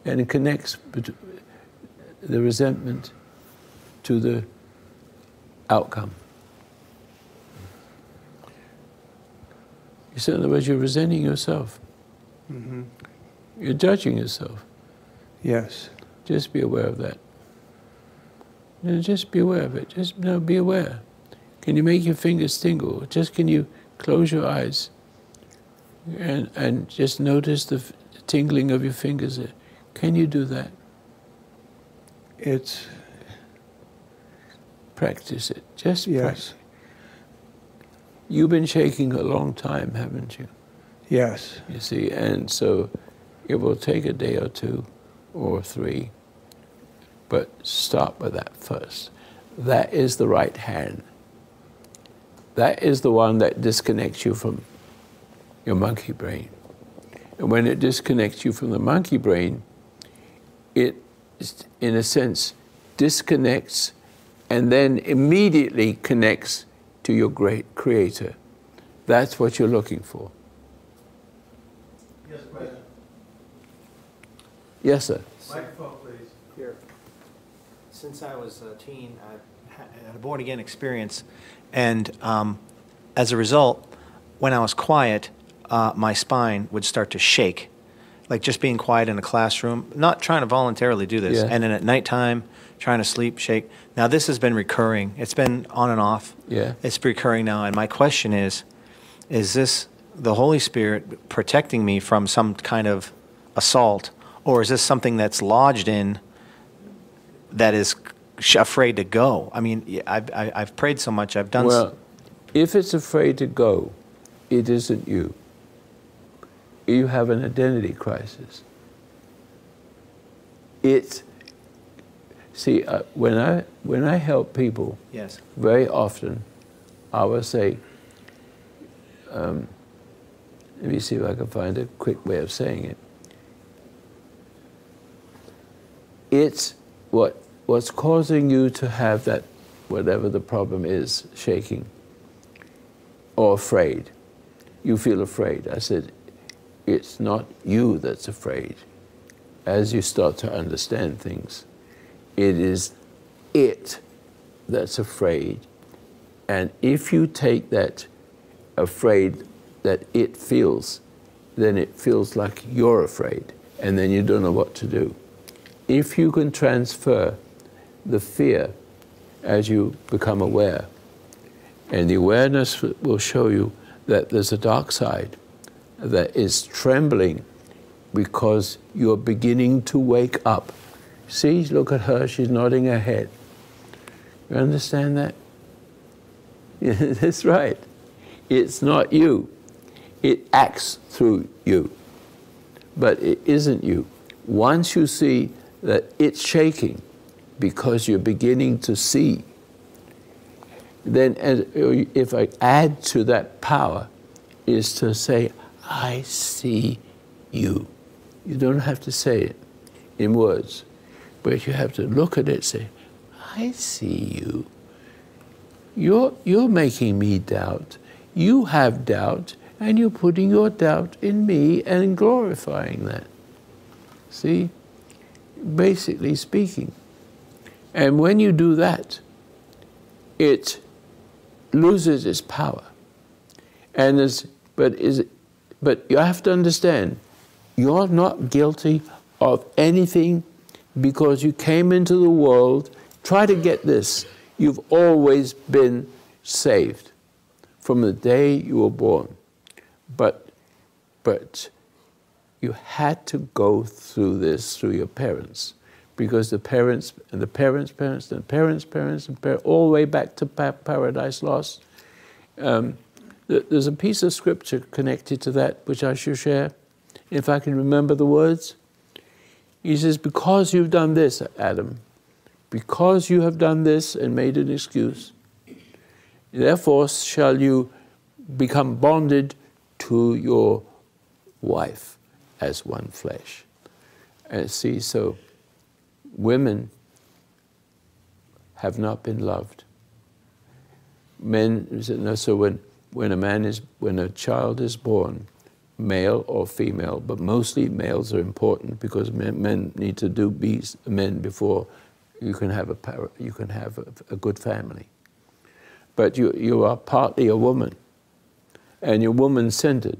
And it connects the resentment to the outcome. So in other words, you're resenting yourself. Mm-hmm. You're judging yourself. Yes. Just be aware of that. Just be aware of it. Just be aware. Can you make your fingers tingle? Just can you close your eyes and just notice the tingling of your fingers? Can you do that? It's... Practice it. Just yes. Practice. You've been shaking a long time, haven't you? Yes. You see, and so it will take a day or two or three, but start with that first. That is the right hand. That is the one that disconnects you from your monkey brain. And when it disconnects you from the monkey brain, it, in a sense, disconnects and then immediately connects to your great Creator. That's what you're looking for. Yes, President. Yes, sir. Microphone, please. Here. Since I was a teen, I've had a born-again experience, and as a result, when I was quiet, my spine would start to shake, like just being quiet in a classroom, not trying to voluntarily do this, Yeah. and then at nighttime, trying to sleep, shake. Now, this has been recurring. It's been on and off. Yeah. It's recurring now, and my question is this the Holy Spirit protecting me from some kind of assault, or is this something that's lodged in that is afraid to go? I mean, I've prayed so much. I've done. Well, if it's afraid to go, it isn't you. You have an identity crisis. See, when I help people, Yes. very often, I will say, let me see if I can find a quick way of saying it. It's what's causing you to have that, whatever the problem is, shaking or afraid. You feel afraid. I said, it's not you that's afraid. As you start to understand things, it is it that's afraid. And if you take that afraid that it feels, then it feels like you're afraid, and then you don't know what to do. If you can transfer the fear as you become aware, and the awareness will show you that there's a dark side that is trembling because you're beginning to wake up. See, look at her, she's nodding her head. You understand that? Yeah, that's right. It's not you. It acts through you, but it isn't you. Once you see that it's shaking because you're beginning to see, then if I add to that power is to say, I see you. You don't have to say it in words, but you have to look at it and say, I see you. You're making me doubt. You have doubt, and you're putting your doubt in me and glorifying that. See? Basically speaking. And when you do that, it loses its power. And but you have to understand, you're not guilty of anything because you came into the world. Try to get this. You've always been saved from the day you were born. But you had to go through this through your parents, because the parents and the parents' parents and parents' parents and all the way back to Paradise Lost. There's a piece of scripture connected to that which I should share, if I can remember the words. He says, because you've done this, Adam, because you have done this and made an excuse, therefore shall you become bonded to your wife as one flesh. And see, so women have not been loved. Men, so when a child is born, male or female, but mostly males are important because men need to be men before you can have a good family. But you are partly a woman, and you're woman-centered,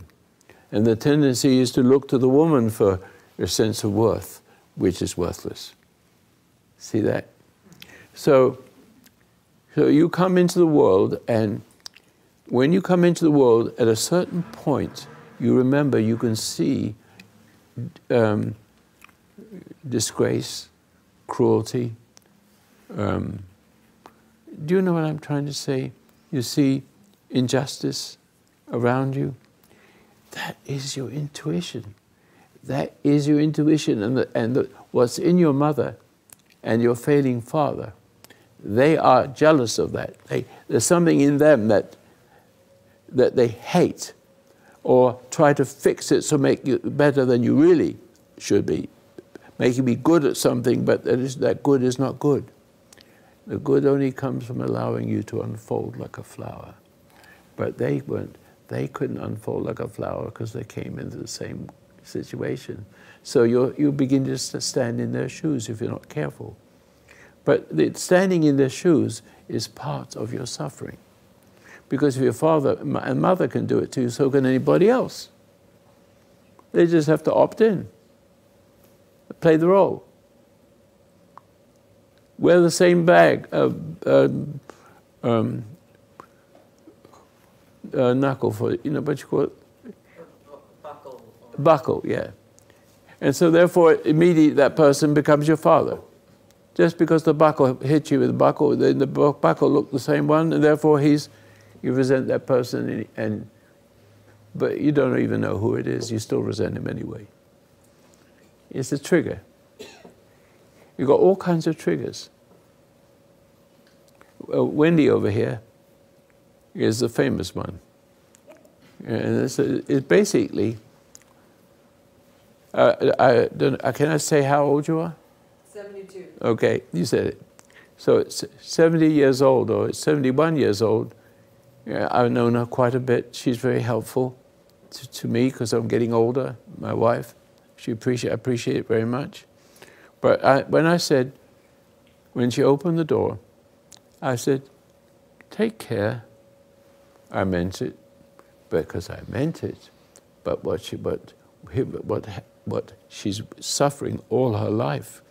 and the tendency is to look to the woman for a sense of worth, which is worthless. See that? So you come into the world, and when you come into the world, at a certain point, you remember you can see disgrace, cruelty. Do you know what I'm trying to say? You see injustice around you. That is your intuition. That is your intuition, and what's in your mother and your failing father, they are jealous of that. There's something in them that they hate, or try to fix it so make you better than you really should be. Make you be good at something, but that good is not good. The good only comes from allowing you to unfold like a flower. But they couldn't unfold like a flower because they came into the same situation. So you begin to stand in their shoes if you're not careful. But standing in their shoes is part of your suffering. Because if your father and mother can do it too, so can anybody else. They just have to opt in, play the role. Wear the same bag, knuckle for, what you call it? Buckle. Buckle, yeah. And so therefore, immediately that person becomes your father. Just because the buckle hit you with the buckle, then the buckle looked the same one, and therefore you resent that person, but you don't even know who it is. You still resent him anyway. It's a trigger. You've got all kinds of triggers. Wendy over here is the famous one. And it's basically, can I say how old you are? 72. Okay, you said it. So it's 70 years old, or it's 71 years old. Yeah, I've known her quite a bit. She's very helpful to me because I'm getting older, my wife. I appreciate it very much. But when she opened the door, I said, take care. I meant it, because I meant it. But what she's suffering all her life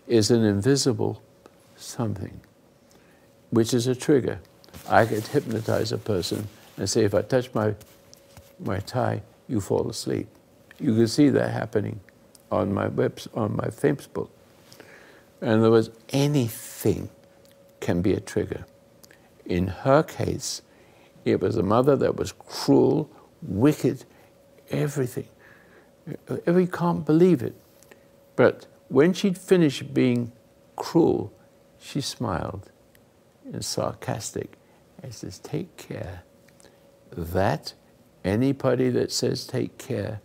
is an invisible something, which is a trigger. I could hypnotize a person and say, if I touch my tie, you fall asleep. You can see that happening on my Facebook. In other words, anything can be a trigger. In her case, it was a mother that was cruel, wicked, everything. You can't believe it. But when she'd finished being cruel, she smiled and sarcastic and says, take care. That, anybody that says take care,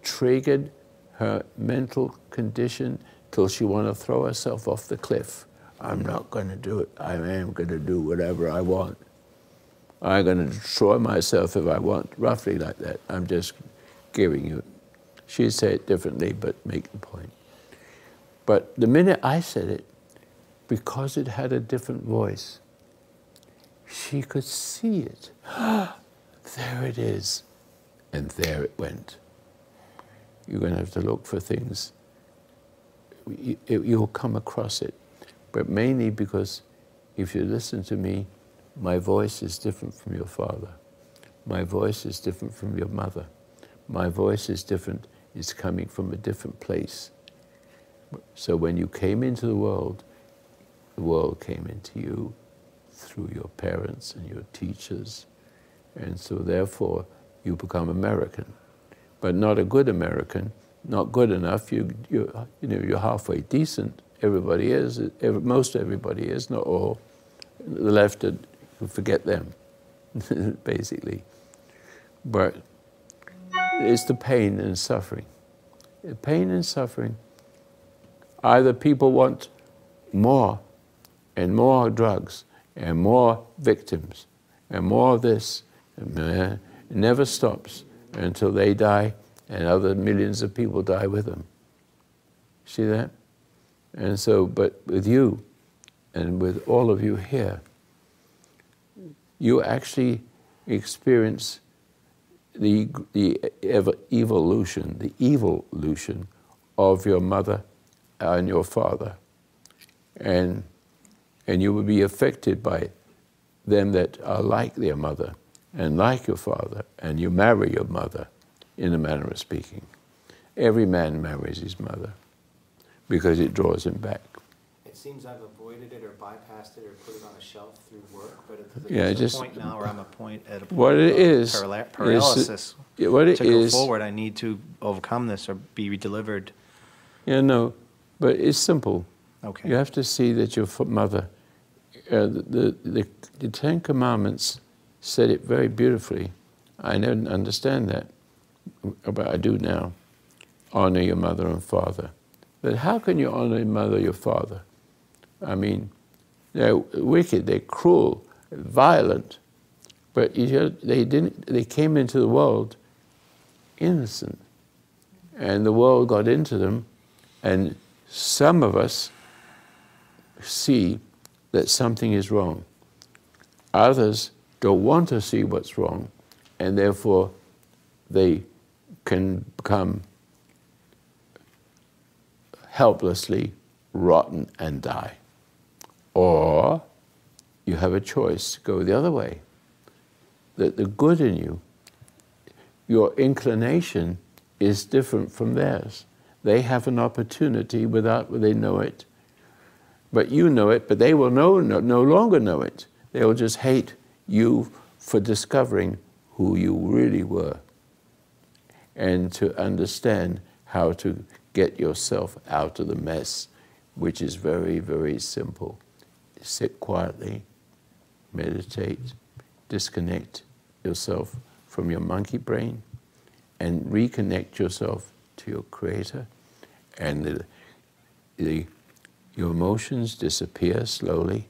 triggered her mental condition till she wanted to throw herself off the cliff. I'm not going to do it. I am going to do whatever I want. I'm going to destroy myself if I want, roughly like that. I'm just giving you. She'd say it differently, but make the point. But the minute I said it, because it had a different voice, she could see it. There it is. And there it went. You're going to have to look for things. You'll come across it. But mainly because if you listen to me, my voice is different from your father. My voice is different from your mother. My voice is different. It's coming from a different place. So when you came into the world came into you through your parents and your teachers. And so therefore, you become American. But not a good American, not good enough. You're halfway decent. Everybody is. Most everybody is, not all. The left, forget them, basically. But it's the pain and suffering. The pain and suffering. Either people want more and more drugs and more victims and more of this. And it never stops until they die and other millions of people die with them. See that? And so, but with you and with all of you here, you actually experience the evolution of your mother and your father. And you will be affected by them that are like their mother and like your father, and you marry your mother, in a manner of speaking. Every man marries his mother because it draws him back. It seems I've avoided it or bypassed it or put it on a shelf through work, but Yeah, there's just a point now where I'm at a point what it is, paralysis. What it to is, go forward, I need to overcome this or be delivered. Yeah, no, but it's simple. Okay. You have to see that your mother, the Ten Commandments said it very beautifully. I didn't understand that, but I do now. Honor your mother and father. But how can you honor your mother, your father? I mean, They're wicked, they're cruel, violent, but they came into the world innocent. And the world got into them, and some of us see that something is wrong. Others don't want to see what's wrong, and therefore they can become helplessly rotten and die. Or you have a choice to go the other way, that the good in you, your inclination is different from theirs. They have an opportunity without they know it. But you know it, but they will no longer know it. They will just hate you for discovering who you really were, and to understand how to get yourself out of the mess, which is very, very simple. Sit quietly, meditate, disconnect yourself from your monkey brain, and reconnect yourself to your Creator, and your emotions disappear slowly,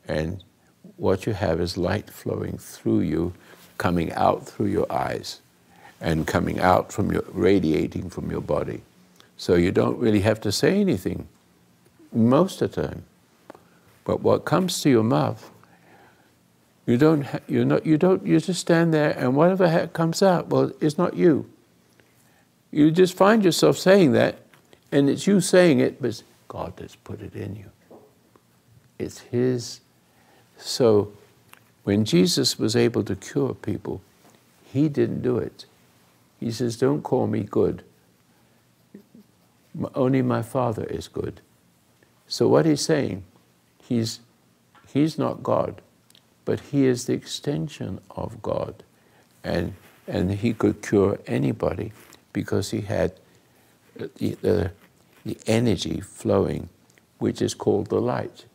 and what you have is light flowing through you, coming out through your eyes, and coming out from radiating from your body. So you don't really have to say anything most of the time. But what comes to your mouth, you just stand there, and whatever comes out, well, it's not you. You just find yourself saying that, and it's you saying it, but God has put it in you. It's His. So when Jesus was able to cure people, He didn't do it. He says, don't call me good. Only my Father is good. So what He's saying, He's not God, but He is the extension of God. And He could cure anybody because He had the energy flowing, which is called the light.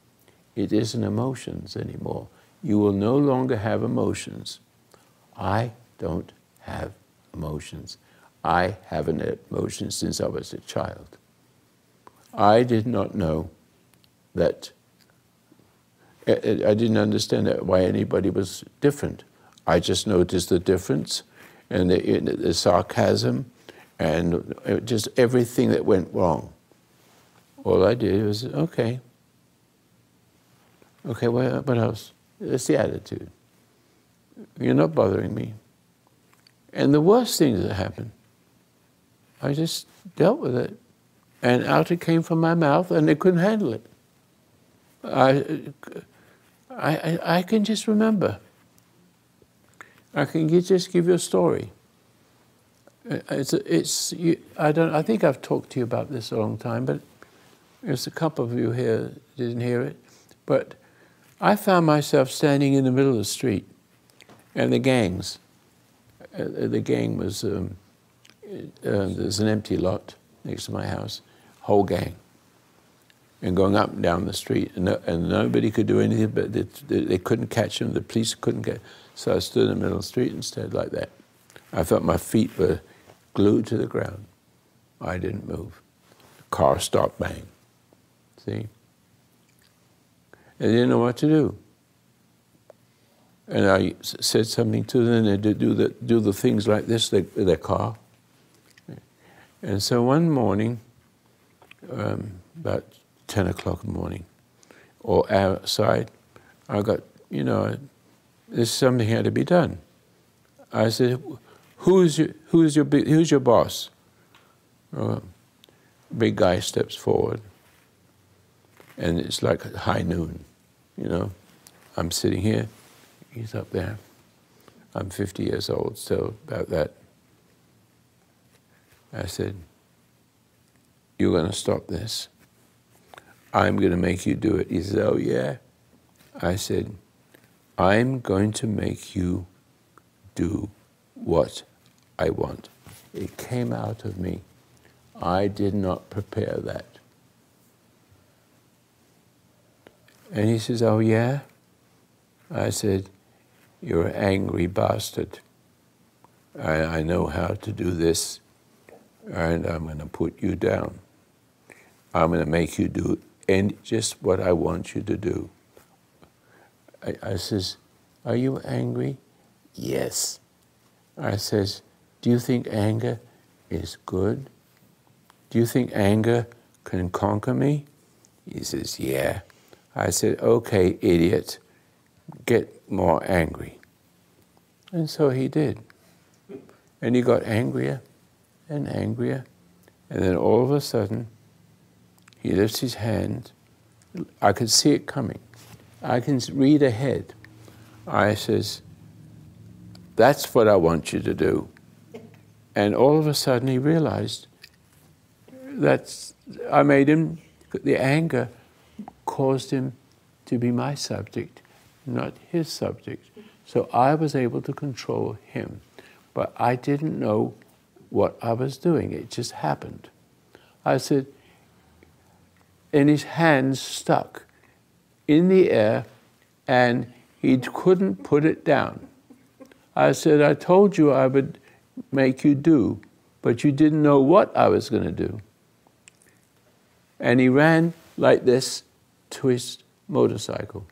It isn't emotions anymore. You will no longer have emotions. I don't have emotions. I haven't had emotions since I was a child. I did not know that, I didn't understand why anybody was different. I just noticed the difference and the sarcasm and just everything that went wrong. All I did was, okay, what else? It's the attitude. You're not bothering me. And the worst things that happened, I just dealt with it. And out it came from my mouth, and they couldn't handle it. I can just remember. I can just give you a story. I think I've talked to you about this a long time, but there's a couple of you here didn't hear it. But I found myself standing in the middle of the street, and the gang was, there's an empty lot next to my house, whole gang, and going up and down the street, and nobody could do anything, but they couldn't catch them, the police couldn't get, so I stood in the middle of the street instead like that. I felt my feet were glued to the ground. I didn't move. The car stopped, bang. See? They didn't know what to do. And I said something to them, and they do the things like this, their car. And so one morning, about 10 o'clock in the morning, or outside, I got, there's something had to be done. I said, who's your boss? Big guy steps forward, and it's like high noon, I'm sitting here, he's up there. I'm 50 years old, so about that. I said, you're going to stop this. I'm going to make you do it. He said, oh yeah. I said, I'm going to make you do what I want. It came out of me. I did not prepare that. And he says, oh yeah? I said, you're an angry bastard. I know how to do this, and I'm going to put you down. I'm going to make you do just what I want you to do. I says, are you angry? Yes. I says, do you think anger is good? Do you think anger can conquer me? He says, yeah. I said, okay, idiot, get more angry. And so he did. And he got angrier and angrier. And then all of a sudden, he lifts his hand. I could see it coming. I can read ahead. I says, that's what I want you to do. And all of a sudden he realized that I made him, the anger caused him to be my subject, not his subject. So I was able to control him. But I didn't know what I was doing. It just happened. I said, and his hands stuck in the air and he couldn't put it down. I said, I told you I would make you do, but you didn't know what I was going to do. And he ran like this to his motorcycle.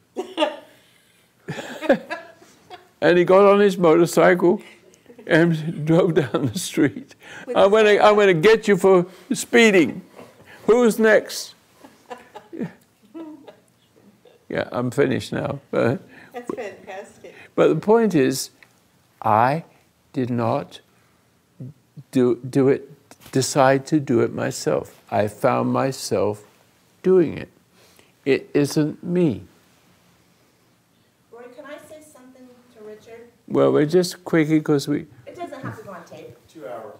And he got on his motorcycle and drove down the street. I'm going to get you for speeding. Who's next? Yeah, I'm finished now. That's fantastic. But the point is, I did not decide to do it myself. I found myself doing it. It isn't me. Roy, can I say something to Richard? Well, we're just quickly because we... It doesn't have to go on tape. 2 hours.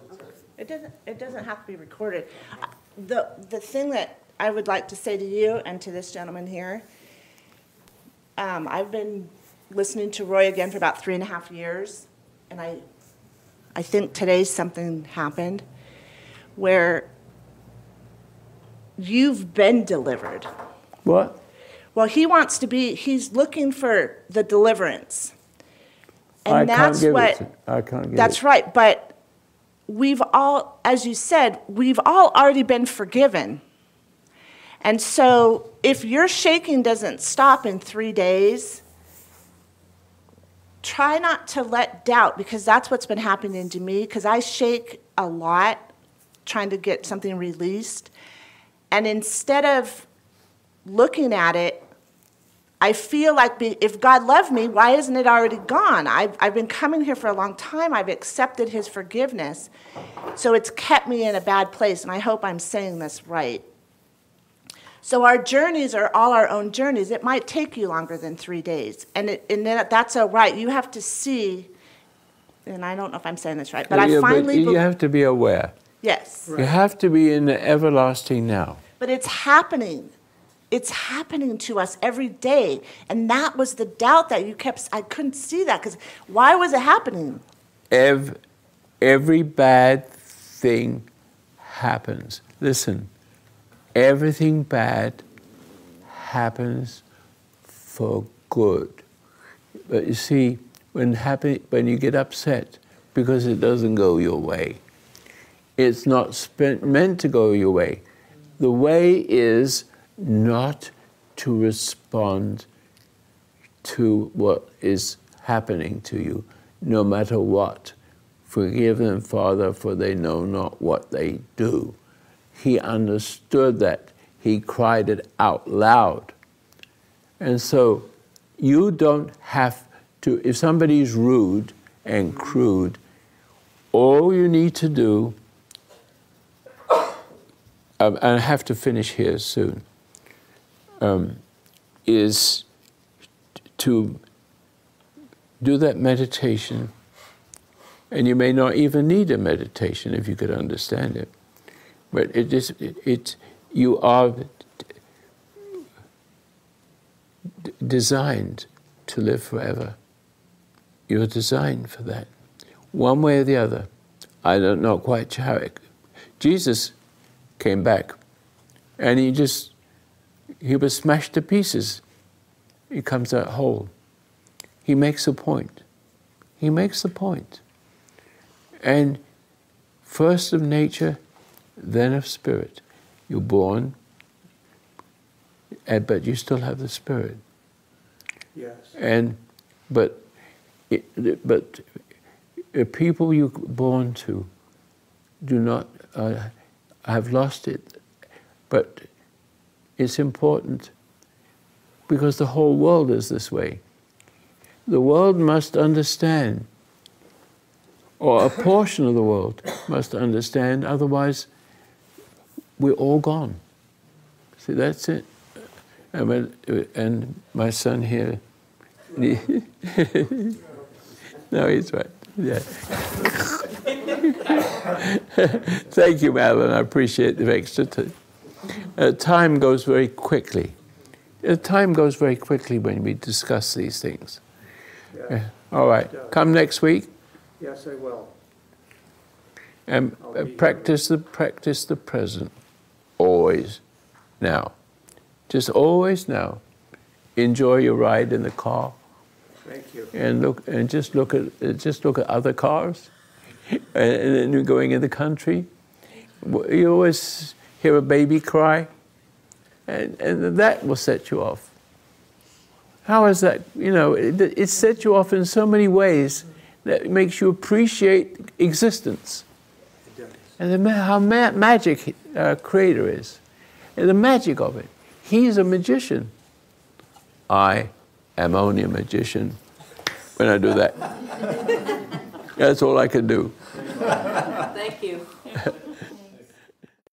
It doesn't have to be recorded. The thing that I would like to say to you and to this gentleman here, I've been listening to Roy again for about 3.5 years, and I think today something happened where you've been delivered. What? Well, he's looking for the deliverance. And I that's can't give what, it. I can't give it. That's right, but we've all, as you said, we've all already been forgiven. And so if your shaking doesn't stop in 3 days, try not to let doubt, because that's what's been happening to me, because I shake a lot trying to get something released. And instead of looking at it, I feel like if God loved me, why isn't it already gone? I've been coming here for a long time. I've accepted his forgiveness. So it's kept me in a bad place, and I hope I'm saying this right. So our journeys are all our own journeys. It might take you longer than 3 days, and that's all right. You have to see, and I don't know if I'm saying this right, but I finally... But you have to be aware. Yes. You have to be in the everlasting now. But it's happening. It's happening to us every day. And that was the doubt that you kept, I couldn't see that, because why was it happening? Every bad thing happens. Listen, everything bad happens for good. But you see, when you get upset because it doesn't go your way, it's not meant to go your way. The way is not to respond to what is happening to you, no matter what. Forgive them, Father, for they know not what they do. He understood that. He cried it out loud. And so you don't have to, if somebody's rude and crude, all you need to do, and I have to finish here soon, is to do that meditation. And you may not even need a meditation if you could understand it. But you are designed to live forever. You're designed for that. One way or the other. I don't know quite how it... Jesus came back and he was smashed to pieces. He comes out whole. He makes a point. He makes the point. And first of nature, then of spirit. You're born, but you still have the spirit. Yes. But people you're born to do not have lost it. But it's important because the whole world is this way. The world must understand, or a portion of the world must understand, otherwise we're all gone. See, that's it. And my son here, no, he's right. Yeah. Thank you, Madeline. I appreciate the extra time. Time goes very quickly. Time goes very quickly when we discuss these things. Yeah. All right. Come next week. Yes, I will. And practice the present. Always now. Just always now. Enjoy your ride in the car. Thank you. And just look at other cars. And then you're going in the country. You always hear a baby cry, and that will set you off. How is that? You know, it sets you off in so many ways that makes you appreciate existence. It does. And how magic Creator is. And the magic of it. He's a magician. I am only a magician when I do that. That's all I can do. Thank you.